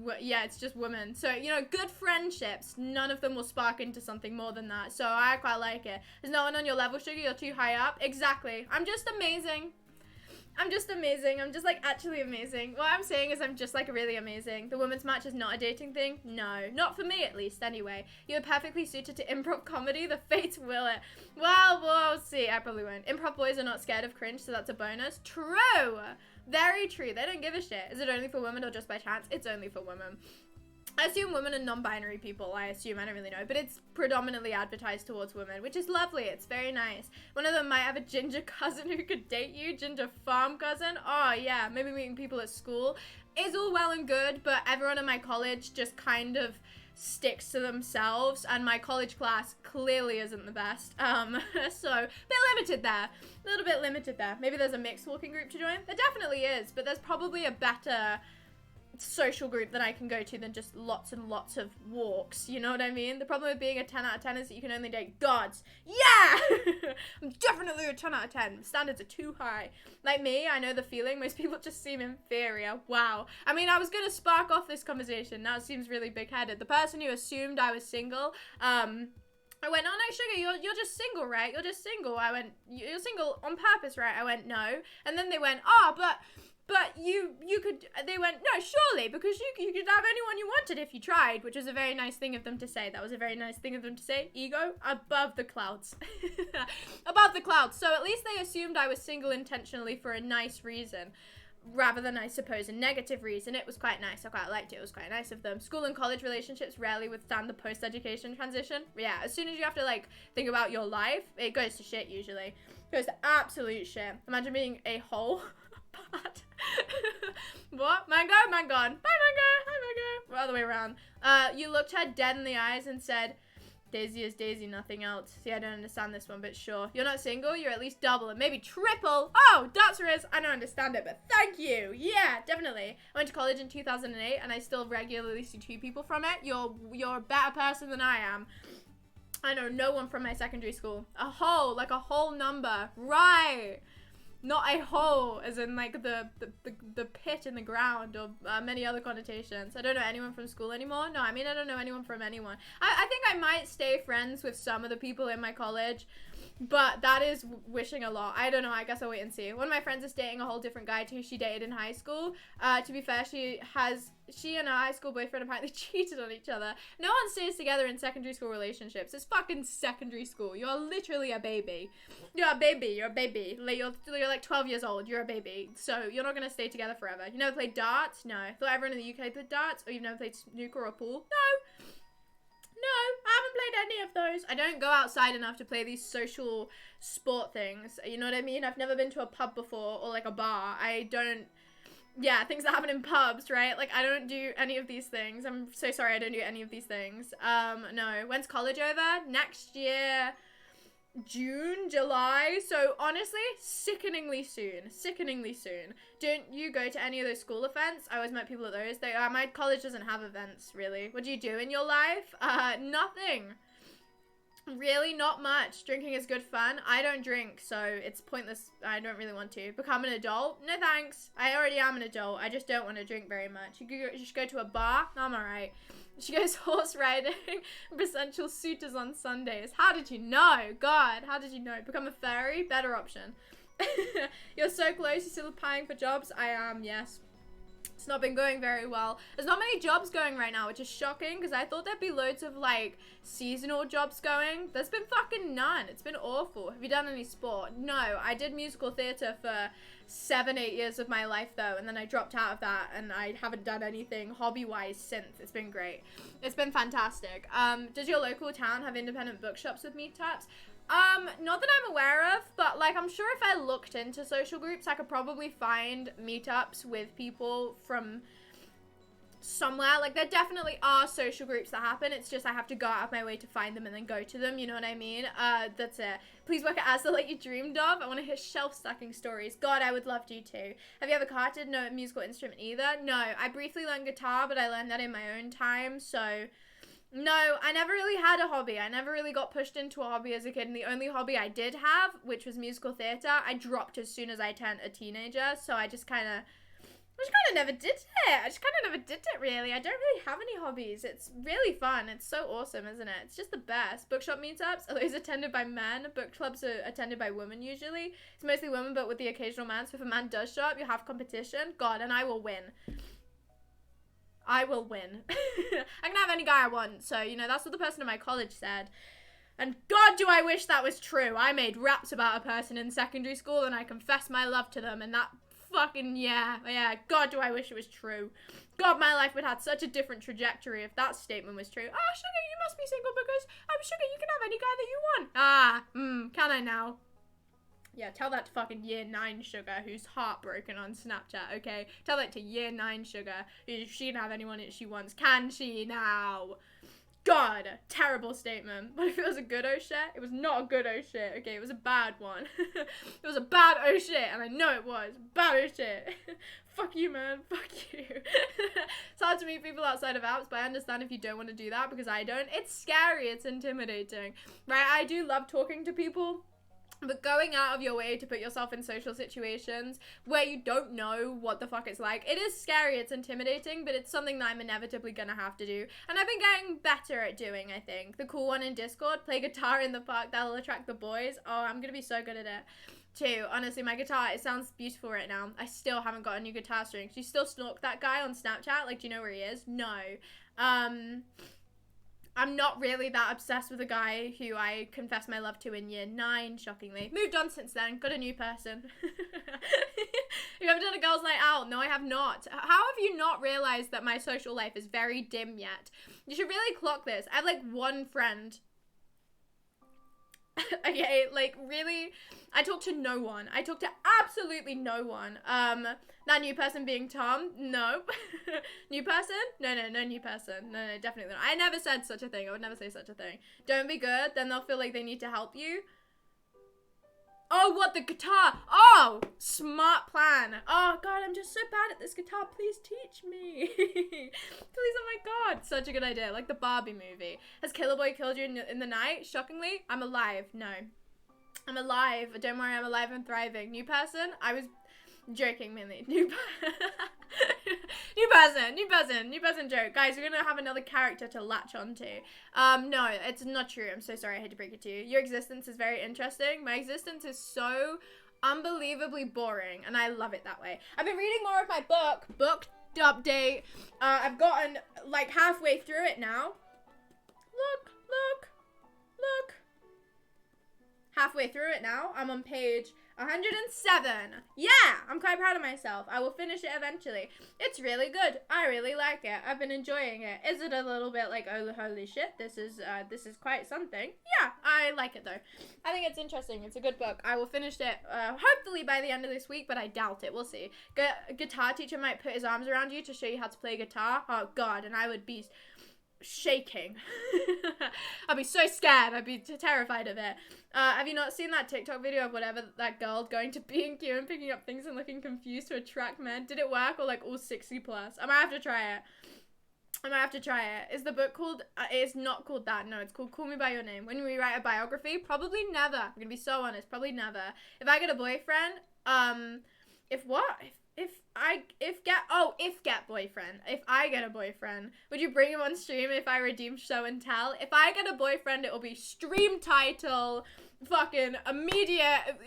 women. So, you know, good friendships, none of them will spark into something more than that. So I quite like it. There's no one on your level, Sugar, you're too high up. Exactly. I'm just amazing. I'm just amazing. I'm just like actually amazing. What I'm saying is I'm just like really amazing. The women's match is not a dating thing. No, not for me at least anyway. You're perfectly suited to improv comedy. The fates will it. Well, we'll see. I probably won't. Improv boys are not scared of cringe, so that's a bonus. True. Very true. They don't give a shit. Is it only for women or just by chance? It's only for women. I assume women and non-binary people, I don't really know, but it's predominantly advertised towards women, which is lovely. It's very nice. One of them might have a ginger cousin who could date you, ginger farm cousin. Oh yeah, maybe meeting people at school is all well and good, but everyone in my college just kind of sticks to themselves, and my college class clearly isn't the best. So a bit limited there. A little bit limited there. Maybe there's a mixed walking group to join. There definitely is, but there's probably a better social group that I can go to than just lots and lots of walks, you know what I mean? The problem with being a 10 out of 10 is that you can only date gods. Yeah! I'm definitely a 10 out of 10. Standards are too high. Like me, I know the feeling. Most people just seem inferior. Wow. I mean, I was gonna spark off this conversation. Now it seems really big-headed. The person who assumed I was single, I went, oh no, Sugar, you're just single, right? You're just single. I went, you're single on purpose, right? I went, no. And then they went, oh, but you could, they went, no, surely, because you could have anyone you wanted if you tried, which was a very nice thing of them to say. That was a very nice thing of them to say. Ego, above the clouds. Above the clouds. So at least they assumed I was single intentionally for a nice reason, rather than, I suppose, a negative reason. It was quite nice. I quite liked it. It was quite nice of them. School and college relationships rarely withstand the post-education transition. Yeah, as soon as you have to, like, think about your life, it goes to shit, usually. It goes to absolute shit. Imagine being a whole... What? Mango? Man gone. Bye, Mango. Hi, Mango. Other way around. You looked her dead in the eyes and said, Daisy is Daisy, nothing else. See, I don't understand this one, but sure. You're not single, you're at least double and maybe triple. Oh, Dotzer is. I don't understand it, but thank you. Yeah, definitely. I went to college in 2008 and I still regularly see 2 people from it. You're a better person than I am. I know no one from my secondary school. A whole number. Right. Not a hole, as in like the pit in the ground, or many other connotations. I don't know anyone from school anymore. No, I mean, I don't know anyone from anyone. I think I might stay friends with some of the people in my college, but that is wishing a lot. I don't know. I guess I'll wait and see. One of my friends is dating a whole different guy to who she dated in high school. To be fair, she and her high school boyfriend apparently cheated on each other. No one stays together in secondary school relationships. It's fucking secondary school. You're literally a baby. You're a baby. Like, you're like 12 years old. You're a baby. So you're not going to stay together forever. You never played darts? No. Thought everyone in the UK played darts? Or you've never played snooker or pool? No, I haven't played any of those. I don't go outside enough to play these social sport things. You know what I mean? I've never been to a pub before, or like a bar. Yeah, things that happen in pubs, right? Like, I don't do any of these things. I'm so sorry I don't do any of these things. No. When's college over? Next year, June, July. So, honestly, sickeningly soon. Don't you go to any of those school events? I always met people at those. My college doesn't have events, really. What do you do in your life? Nothing. Really, not much. Drinking is good fun. I don't drink, so it's pointless. I don't really want to. Become an adult? No thanks. I already am an adult. I just don't want to drink very much. You should go to a bar? I'm alright. She goes horse riding. Essential suitors on Sundays. How did you know? God, how did you know? Become a furry? Better option. You're so close. You're still applying for jobs? I am, yes. It's not been going very well. There's not many jobs going right now, which is shocking because I thought there'd be loads of like seasonal jobs going. There's been fucking none. It's been awful. Have you done any sport? No, I did musical theatre for 7-8 years of my life though, and then I dropped out of that and I haven't done anything hobby-wise since. It's been great. It's been fantastic. Does your local town have independent bookshops with meetups? Not that I'm aware of, but like I'm sure if I looked into social groups, I could probably find meetups with people from somewhere. Like there definitely are social groups that happen. It's just I have to go out of my way to find them and then go to them, you know what I mean? That's it. Please work at Asda like you dreamed of. I want to hear shelf stacking stories. God, I would love to too. Have you ever karted? No musical instrument either? No, I briefly learned guitar, but I learned that in my own time, so... No, I never really had a hobby. I never really got pushed into a hobby as a kid, and the only hobby I did have, which was musical theatre, I dropped as soon as I turned a teenager, so I just kind of I just kind of never did it, really. I don't really have any hobbies. It's really fun. It's so awesome, isn't it? It's just the best. Bookshop meetups are always attended by men. Book clubs are attended by women usually. It's mostly women, but with the occasional man. So if a man does show up, you have competition. God, and I will win. I will win. I can have any guy I want. So, you know, that's what the person in my college said. And God, do I wish that was true. I made raps about a person in secondary school and I confessed my love to them, and that fucking, yeah, God, do I wish it was true. God, my life would have such a different trajectory if that statement was true. Oh, sugar, you must be single because, sugar, you can have any guy that you want. Can I now? Yeah, tell that to fucking year 9 sugar who's heartbroken on Snapchat, okay? Tell that to year 9 sugar. She can have anyone that she wants. Can she now? God, terrible statement. But if it was a good oh shit, it was not a good oh shit, okay? It was a bad one. It was a bad oh shit, and I know it was. Bad oh shit. Fuck you, man. Fuck you. It's hard to meet people outside of apps, but I understand if you don't want to do that because I don't. It's scary. It's intimidating. Right? I do love talking to people. But going out of your way to put yourself in social situations where you don't know what the fuck it's like, it is scary, it's intimidating, but it's something that I'm inevitably gonna have to do. And I've been getting better at doing, I think. The cool one in Discord, play guitar in the park, that'll attract the boys. Oh, I'm gonna be so good at it. Too, honestly, my guitar, it sounds beautiful right now. I still haven't got a new guitar string. Do you still stalk that guy on Snapchat? Like, do you know where he is? No. I'm not really that obsessed with a guy who I confessed my love to in year 9, shockingly. Moved on since then, got a new person. You ever done a girls' night out? No, I have not. How have you not realized that my social life is very dim yet? You should really clock this. I have like one friend. Okay, like really, I talk to no one. I talk to absolutely no one. That new person being Tom? No. New person? No new person. No, definitely not. I never said such a thing. I would never say such a thing. Don't be good, then they'll feel like they need to help you. Oh, what, the guitar? Oh, smart plan. Oh, God, I'm just so bad at this guitar. Please teach me. Please, oh my God. Such a good idea. Like the Barbie movie. Has Killer Boy killed you in the night? Shockingly, I'm alive. No. I'm alive. Don't worry, I'm alive and thriving. New person? I was joking, mainly. New person joke. Guys, we're gonna have another character to latch onto. No, it's not true. I'm so sorry I had to break it to you. Your existence is very interesting. My existence is so unbelievably boring, and I love it that way. I've been reading more of my book update. I've gotten like halfway through it now. Look. Halfway through it now. I'm on page 107. Yeah, I'm quite proud of myself. I will finish it eventually. It's really good. I really like it. I've been enjoying it. Is it a little bit like, oh, holy shit, this is quite something? Yeah, I like it though. I think it's interesting. It's a good book. I will finish it hopefully by the end of this week, but I doubt it. We'll see. Guitar teacher might put his arms around you to show you how to play guitar. Oh God, and I would be shaking. I'd be so scared. I'd be terrified of it. Have you not seen that TikTok video of whatever, that girl going to B&Q and picking up things and looking confused to attract men? Did it work, or like all 60 plus? I might have to try it. Is the book called, it's not called that. No, it's called Call Me By Your Name. When we write a biography, probably never. I'm gonna be so honest, probably never. If I get a boyfriend, if I get a boyfriend, would you bring him on stream if I redeem show and tell? If I get a boyfriend, it will be stream title, fucking immediate,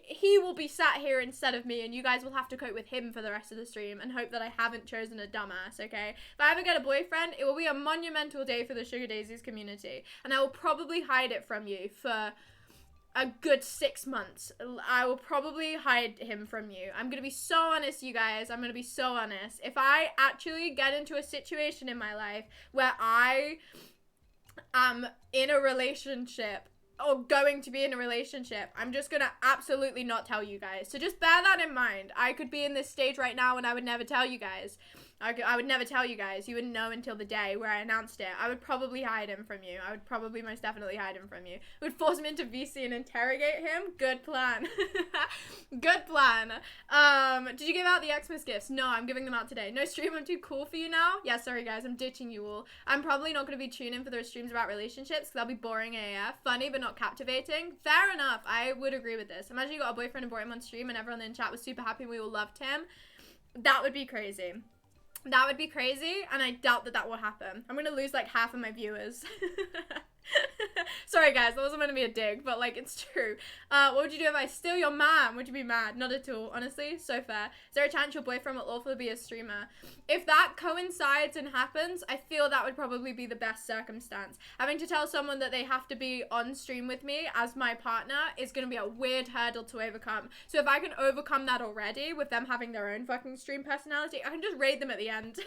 he will be sat here instead of me, and you guys will have to cope with him for the rest of the stream and hope that I haven't chosen a dumbass, okay? If I ever get a boyfriend, it will be a monumental day for the Sugar Daisies community, and I will probably hide it from you for a good 6 months. I will probably hide him from you. I'm gonna be so honest, you guys. I'm gonna be so honest. If I actually get into a situation in my life where I am in a relationship or going to be in a relationship, I'm just gonna absolutely not tell you guys. So just bear that in mind. I could be in this stage right now and I would never tell you guys. I would never tell you guys. You wouldn't know until the day where I announced it. I would probably hide him from you. I would probably most definitely hide him from you. I would force him into VC and interrogate him. Good plan. Good plan. Did you give out the Xmas gifts? No, I'm giving them out today. No stream, I'm too cool for you now? Yeah, sorry guys, I'm ditching you all. I'm probably not going to be tuning in for those streams about relationships because they'll be boring AF. Funny but not captivating. Fair enough. I would agree with this. Imagine you got a boyfriend and brought him on stream and everyone in chat was super happy and we all loved him. That would be crazy. That would be crazy, and I doubt that will happen. I'm gonna lose like half of my viewers. Sorry guys, that wasn't meant to be a dig, but like it's true. What would you do if I steal your man? Would you be mad? Not at all, honestly. So fair. Is there a chance your boyfriend will also be a streamer? If that coincides and happens, I feel that would probably be the best circumstance. Having to tell someone that they have to be on stream with me as my partner is gonna be a weird hurdle to overcome. So if I can overcome that already with them having their own fucking stream personality, I can just raid them at the end.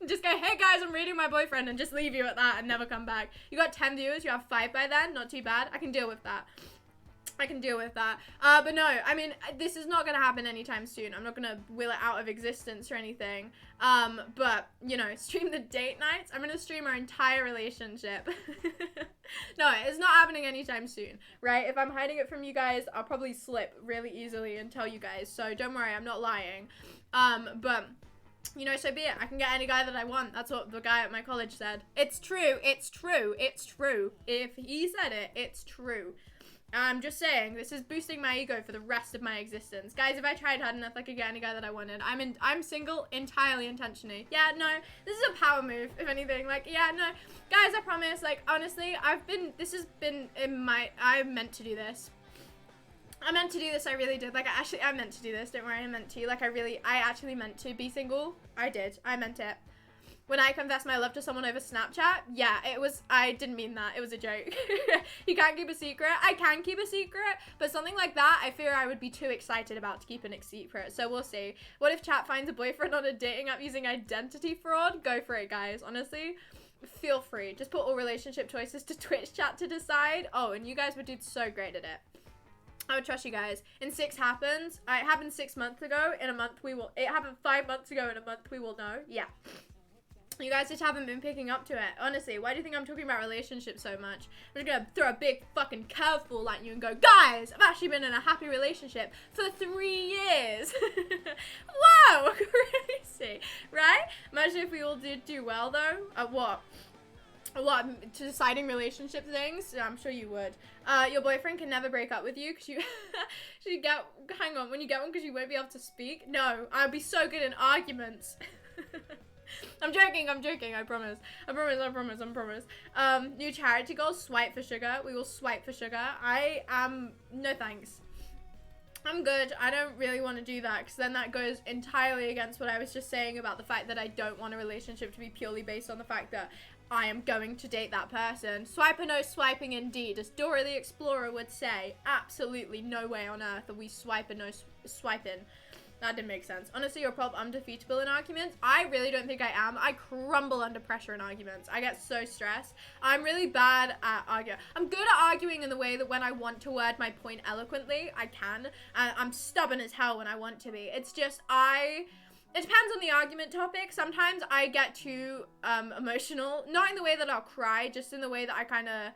Just go, hey guys, I'm raiding my boyfriend, and just leave you at that and never come back. You got 10 viewers, you have 5 by then, not too bad. I can deal with that. I can deal with that. But no, I mean, this is not gonna happen anytime soon. I'm not gonna will it out of existence or anything. But, you know, stream the date nights. I'm gonna stream our entire relationship. No, it's not happening anytime soon, right? If I'm hiding it from you guys, I'll probably slip really easily and tell you guys. So don't worry, I'm not lying. But... you know, so be it. I can get any guy that I want. That's what the guy at my college said. It's true. It's true. It's true. If he said it, it's true. I'm just saying, this is boosting my ego for the rest of my existence. Guys, if I tried hard enough, I could get any guy that I wanted. I'm single entirely intentionally. Yeah, no, this is a power move, if anything. Like, yeah, no. Guys, I promise, like, honestly, this has been in my, I meant to do this. I meant to do this, I really did. Like, I meant to do this, don't worry, I meant to. Like, I actually meant to be single. I did. I meant it. When I confessed my love to someone over Snapchat, yeah, I didn't mean that. It was a joke. You can't keep a secret. I can keep a secret, but something like that, I fear I would be too excited about to keep a secret. So we'll see. What if chat finds a boyfriend on a dating app using identity fraud? Go for it, guys, honestly. Feel free. Just put all relationship choices to Twitch chat to decide. Oh, and you guys would do so great at it. I would trust you guys. In 6 happens. It happened 6 months ago. In a month we will. It happened 5 months ago. In a month we will know. Yeah. You guys just haven't been picking up to it. Honestly, why do you think I'm talking about relationships so much? I'm just gonna throw a big fucking curveball at you and go, guys, I've actually been in a happy relationship for 3 years. Wow, crazy, right? Imagine if we all did do well though. At what? To deciding relationship things. I'm sure you would. Your boyfriend can never break up with you because hang on, when you get one because you won't be able to speak. No, I'll be so good in arguments. I'm joking, I promise. I promise. New charity goal, swipe for sugar. We will swipe for sugar. No thanks. I'm good. I don't really want to do that because then that goes entirely against what I was just saying about the fact that I don't want a relationship to be purely based on the fact that I am going to date that person. Swipe or no swiping indeed. As Dora the Explorer would say, absolutely no way on earth are we swipe or no swiping. That didn't make sense. Honestly, you're probably undefeatable in arguments. I really don't think I am. I crumble under pressure in arguments. I get so stressed. I'm really bad at arguing. I'm good at arguing in the way that when I want to word my point eloquently, I can. And I'm stubborn as hell when I want to be. It's just, it depends on the argument topic. Sometimes I get too emotional. Not in the way that I'll cry, just in the way that I kind of...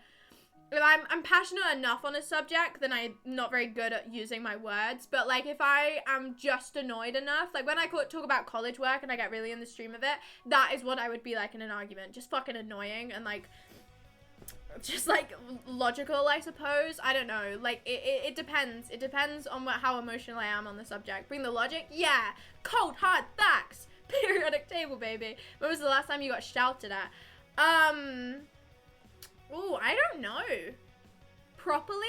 If I'm passionate enough on a subject, then I'm not very good at using my words. But, like, if I am just annoyed enough, like, when I talk about college work and I get really in the stream of it, that is what I would be like in an argument. Just fucking annoying and, like, just, like, logical, I suppose. I don't know. Like, it depends. It depends on how emotional I am on the subject. Bring the logic? Yeah. Cold, hard facts. Periodic table, baby. When was the last time you got shouted at? Oh, I don't know. Properly?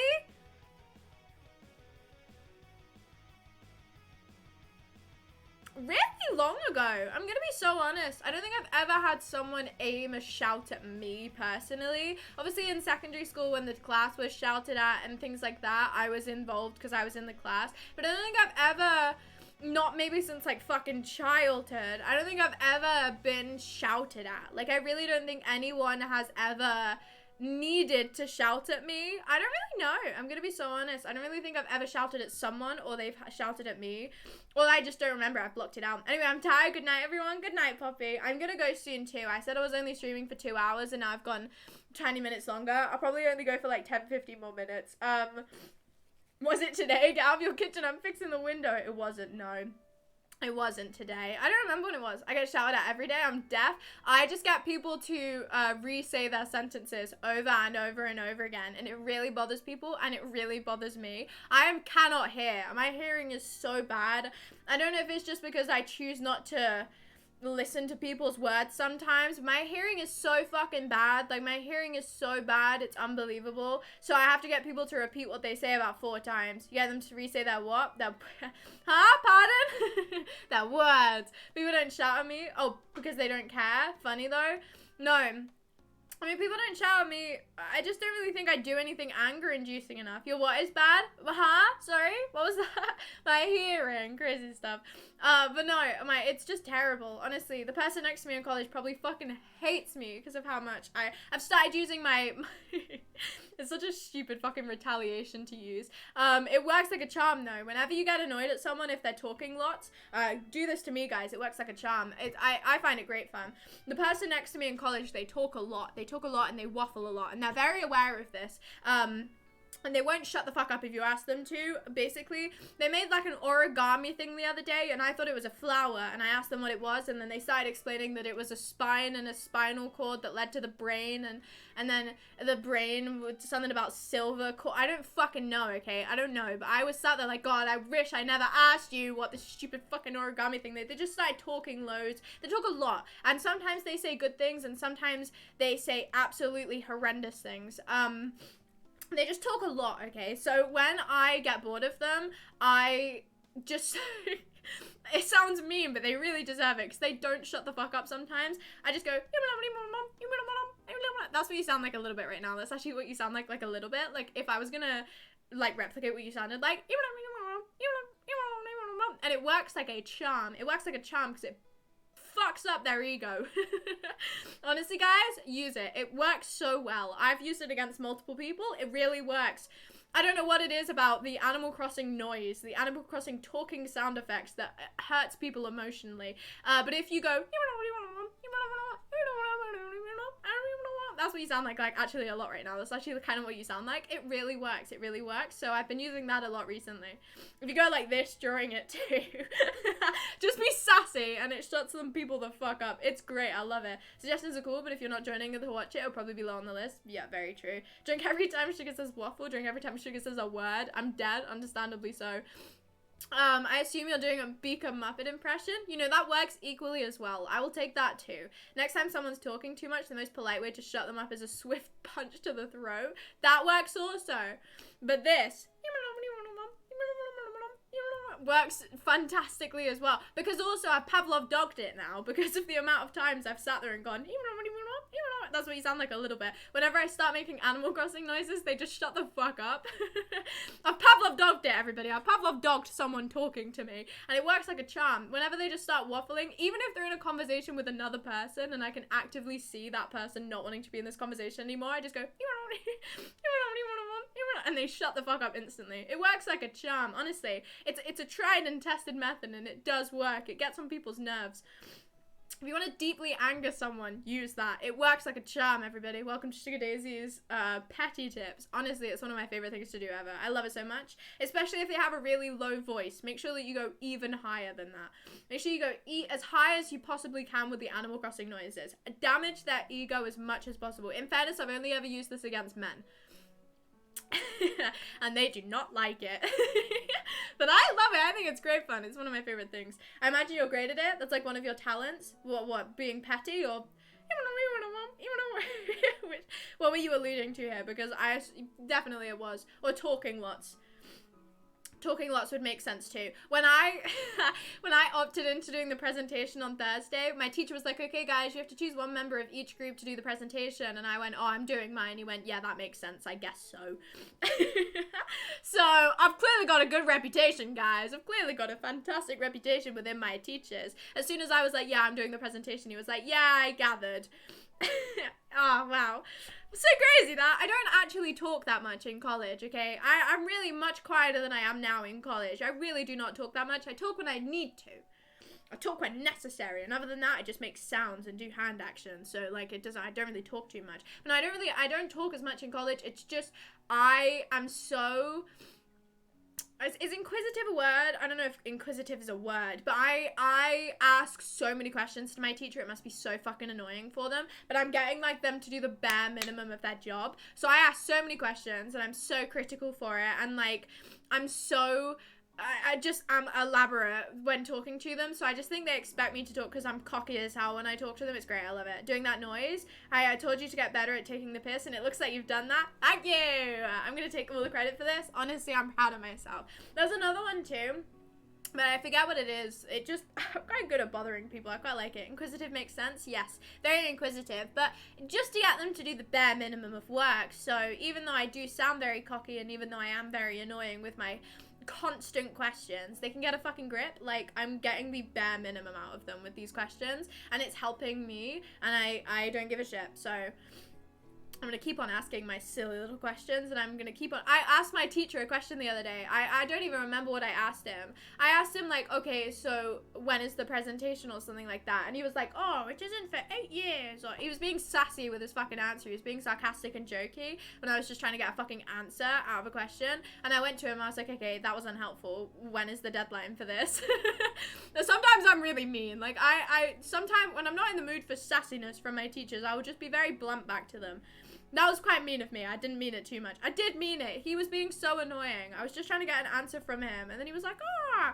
Really long ago. I'm gonna be so honest. I don't think I've ever had someone aim a shout at me personally. Obviously in secondary school when the class was shouted at and things like that, I was involved because I was in the class. But I don't think I've ever... Not maybe since, like, fucking childhood. I don't think I've ever been shouted at. Like, I really don't think anyone has ever needed to shout at me. I don't really know. I'm gonna be so honest. I don't really think I've ever shouted at someone or they've shouted at me. Or I just don't remember. I've blocked it out. Anyway, I'm tired. Good night, everyone. Good night, Poppy. I'm gonna go soon, too. I said I was only streaming for 2 hours and now I've gone 20 minutes longer. I'll probably only go for, like, 10, 15 more minutes. Was it today? Get out of your kitchen. I'm fixing the window. It wasn't, no. It wasn't today. I don't remember when it was. I get shouted at every day. I'm deaf. I just get people to re-say their sentences over and over and over again, and it really bothers people, and it really bothers me. Cannot hear. My hearing is so bad. I don't know if it's just because I choose not to listen to people's words sometimes. My hearing is so fucking bad. Like, my hearing is so bad, it's unbelievable. So I have to get people to repeat what they say about 4 times. You get them to re-say their what? Their pardon? Their words. People don't shout at me. Oh, because they don't care? Funny though. No. I mean, people don't shout at me. I just don't really think I do anything anger-inducing enough. Your what is bad? Huh? Sorry? What was that? My hearing. Crazy stuff. But no, it's just terrible. Honestly, the person next to me in college probably fucking hates me because of how much I've started using my it's such a stupid fucking retaliation to use. It works like a charm though. Whenever you get annoyed at someone if they're talking lots, do this to me, guys. It works like a charm. I find it great fun. The person next to me in college, they talk a lot. They talk a lot and they waffle a lot, and they're very aware of this. And they won't shut the fuck up if you ask them to. Basically, they made like an origami thing the other day, and I thought it was a flower, and I asked them what it was, and then they started explaining that it was a spine and a spinal cord that led to the brain, and then the brain was something about silver cord. I don't fucking know, okay? I don't know, but I was sat there like, God, I wish I never asked you what this stupid fucking origami thing. They just started talking loads. They talk a lot, and sometimes they say good things, and sometimes they say absolutely horrendous things. They just talk a lot, okay? So when I get bored of them, I just... It sounds mean, but they really deserve it, because they don't shut the fuck up sometimes. I just go... That's what you sound like a little bit right now. That's actually what you sound like a little bit. Like, if I was gonna, like, replicate what you sounded like... And it works like a charm. It works like a charm, because it fucks up their ego. Honestly, guys, use it. It works so well. I've used it against multiple people. It really works. I don't know what it is about the Animal Crossing noise, the Animal Crossing talking sound effects that hurts people emotionally. But if you go, that's what you sound like actually a lot right now. That's actually kind of what you sound like. It really works. It really works. So I've been using that a lot recently. If you go like this during it too, just be sassy and it shuts some people the fuck up. It's great. I love it. Suggestions are cool, but if you're not joining to watch it, it'll probably be low on the list. Yeah, very true. Drink every time Sugar says waffle. Drink every time Sugar says a word. I'm dead, understandably so. I assume you're doing a Beaker Muppet impression. You know, that works equally as well. I will take that too. Next time someone's talking too much, the most polite way to shut them up is a swift punch to the throat. That works also. But this works fantastically as well. Because also I've Pavlov dogged it now because of the amount of times I've sat there and gone, that's what you sound like a little bit. Whenever I start making Animal Crossing noises, they just shut the fuck up. I've Pavlov dogged it, everybody. I've Pavlov dogged someone talking to me, and it works like a charm. Whenever they just start waffling, even if they're in a conversation with another person and I can actively see that person not wanting to be in this conversation anymore, I just go, and they shut the fuck up instantly. It works like a charm, honestly. It's a tried and tested method, and it does work. It gets on people's nerves. If you want to deeply anger someone, use that. It works like a charm, everybody. Welcome to Sugar Daisy's petty tips. Honestly, it's one of my favorite things to do ever. I love it so much. Especially if they have a really low voice. Make sure that you go even higher than that. Make sure you go as high as you possibly can with the Animal Crossing noises. Damage their ego as much as possible. In fairness, I've only ever used this against men. And they do not like it. But I love it. I think it's great fun. It's one of my favorite things. I imagine you're great at it. That's like one of your talents. What being petty or what were you alluding to here? Because definitely it was. Or talking lots. Talking lots would make sense too. When I opted into doing the presentation on Thursday, my teacher was like, okay guys, you have to choose one member of each group to do the presentation, and I went, oh, I'm doing mine. He went, yeah, that makes sense, I guess so. So I've clearly got a good reputation, guys. I've clearly got a fantastic reputation within my teachers. As soon as I was like, yeah, I'm doing the presentation, he was like, yeah, I gathered. Oh, wow. So crazy that I don't actually talk that much in college, okay? I'm really much quieter than I am now in college. I really do not talk that much. I talk when I need to. I talk when necessary, and other than that, I just make sounds and do hand actions. So like I don't really talk too much. And I don't talk as much in college. It's just I am so Is inquisitive a word? I don't know if inquisitive is a word, but I ask so many questions to my teacher. It must be so fucking annoying for them, but I'm getting like them to do the bare minimum of their job. So I ask so many questions and I'm so critical for it, and like I'm so I just am elaborate when talking to them, so I just think they expect me to talk because I'm cocky as hell when I talk to them. It's great, I love it. Doing that noise, I told you to get better at taking the piss, and it looks like you've done that. Thank you! I'm gonna take all the credit for this. Honestly, I'm proud of myself. There's another one too, but I forget what it is. It just, I'm quite good at bothering people. I quite like it. Inquisitive makes sense? Yes. Very inquisitive, but just to get them to do the bare minimum of work. So even though I do sound very cocky, and even though I am very annoying with my constant questions, they can get a fucking grip. Like, I'm getting the bare minimum out of them with these questions, and it's helping me, and I don't give a shit. So I'm gonna keep on asking my silly little questions, and I'm gonna keep on. I asked my teacher a question the other day. I don't even remember what I asked him. I asked him, like, okay, so when is the presentation or something like that? And he was like, oh, it isn't for 8 years. Or he was being sassy with his fucking answer. He was being sarcastic and jokey when I was just trying to get a fucking answer out of a question. And I went to him, I was like, okay, that was unhelpful. When is the deadline for this? Sometimes I'm really mean. Like, I sometimes when I'm not in the mood for sassiness from my teachers, I will just be very blunt back to them. That was quite mean of me. I didn't mean it too much. I did mean it. He was being so annoying. I was just trying to get an answer from him. And then he was like, oh.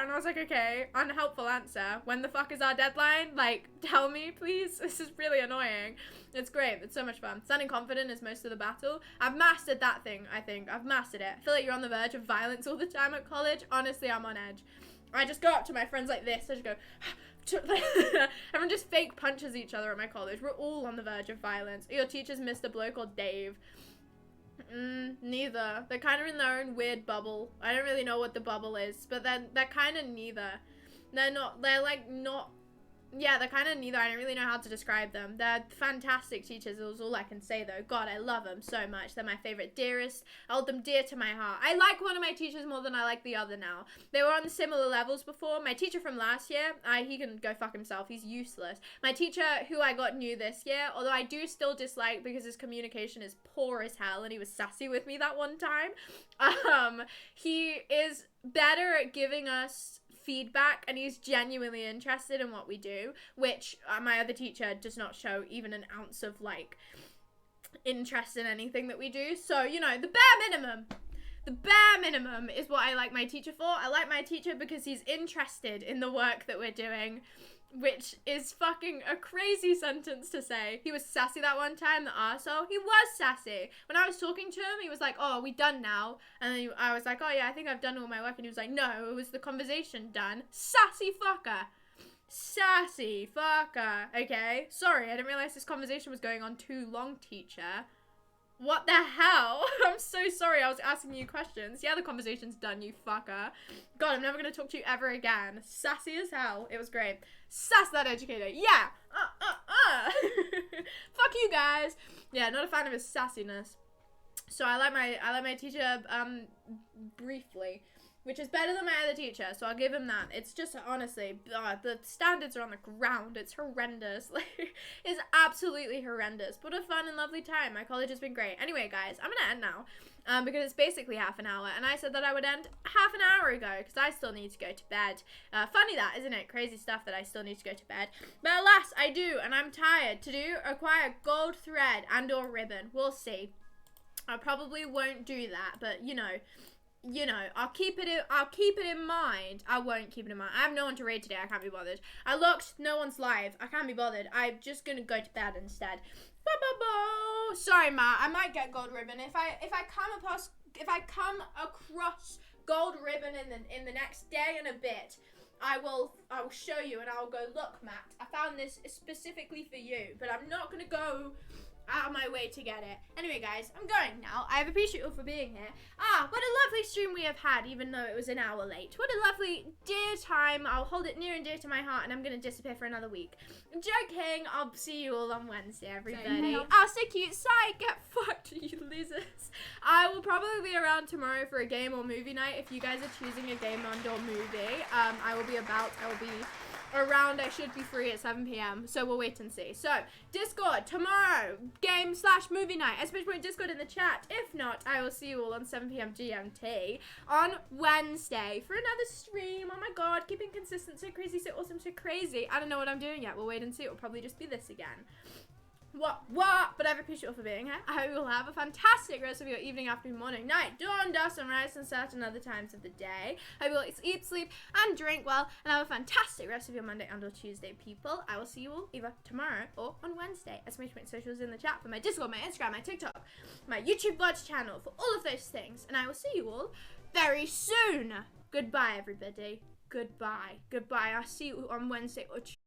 And I was like, okay, unhelpful answer. When the fuck is our deadline? Like, tell me, please. This is really annoying. It's great. It's so much fun. Sounding confident is most of the battle. I've mastered that thing, I think. I've mastered it. I feel like you're on the verge of violence all the time at college. Honestly, I'm on edge. I just go up to my friends like this. I just go... Everyone just fake punches each other at my college. We're all on the verge of violence. Your teacher's Mr. Bloke or Dave? Neither. They're kind of in their own weird bubble. I don't really know what the bubble is, but they're kind of neither. They're like not... Yeah, they're kind of neither. I don't really know how to describe them. They're fantastic teachers. It was all I can say, though. God, I love them so much. They're my favorite, dearest. I hold them dear to my heart. I like one of my teachers more than I like the other now. They were on similar levels before. My teacher from last year, he can go fuck himself. He's useless. My teacher, who I got new this year, although I do still dislike because his communication is poor as hell, and he was sassy with me that one time. He is better at giving us feedback, and he's genuinely interested in what we do, which my other teacher does not show even an ounce of like interest in anything that we do. So, you know, the bare minimum is what I like my teacher for. I like my teacher because he's interested in the work that we're doing, which is fucking a crazy sentence to say. He was sassy that one time, the arsehole. He was sassy. When I was talking to him, he was like, oh, are we done now? And then I was like, oh yeah, I think I've done all my work. And he was like, no, it was the conversation done. Sassy fucker. Sassy fucker. Okay, sorry, I didn't realize this conversation was going on too long, teacher. What the hell? I'm so sorry, I was asking you questions. Yeah, the conversation's done, you fucker. God, I'm never gonna talk to you ever again. Sassy as hell. It was great. Sass that educator. Yeah. Fuck you guys. Yeah, not a fan of his sassiness. So I like my teacher briefly, which is better than my other teacher, so I'll give him that. It's just, honestly, the standards are on the ground. It's horrendous. Like, it's absolutely horrendous. But a fun and lovely time. My college has been great. Anyway, guys, I'm gonna end now, because it's basically half an hour, and I said that I would end half an hour ago, because I still need to go to bed. Funny that, isn't it? Crazy stuff that I still need to go to bed. But alas, I do, and I'm tired. To do, acquire gold thread and or ribbon. We'll see. I probably won't do that, but, you know, I'll keep it in mind. I won't keep it in mind. I have no one to raid today. I can't be bothered. I looked, no one's live. I can't be bothered. I'm just gonna go to bed instead. Sorry, Ma. I might get gold ribbon if I come across gold ribbon in the next day and a bit. I will show you, and I'll go, look, Matt, I found this specifically for you, but I'm not gonna go out of my way to get it. Anyway, guys, I'm going now. I appreciate you all for being here. What a lovely stream we have had, even though it was an hour late. What a lovely dear time. I'll hold it near and dear to my heart, and I'm going to disappear for another week. I'm joking. I'll see you all on Wednesday, everybody. Stay cute. Psych. Get fucked, you losers. I will probably be around tomorrow for a game or movie night. If you guys are choosing a game and or movie, I will be around I should be free at 7 p.m. So we'll wait and see. So Discord tomorrow, game/movie night. Especially put Discord in the chat. If not, I will see you all on 7 p.m. GMT on Wednesday for another stream. Oh my god, keeping consistent, so crazy, so awesome, so crazy. I don't know what I'm doing yet. We'll wait and see. It will probably just be this again. What? But I appreciate you all for being here. I hope you will have a fantastic rest of your evening, afternoon, morning, night, dawn, dusk, sunrise, sunset, and other times of the day. I hope you will eat, sleep, and drink well, and have a fantastic rest of your Monday and or Tuesday, people. I will see you all either tomorrow or on Wednesday. As my socials in the chat for my Discord, my Instagram, my TikTok, my YouTube Watch channel, for all of those things. And I will see you all very soon. Goodbye, everybody. Goodbye. Goodbye. I'll see you on Wednesday or Tuesday.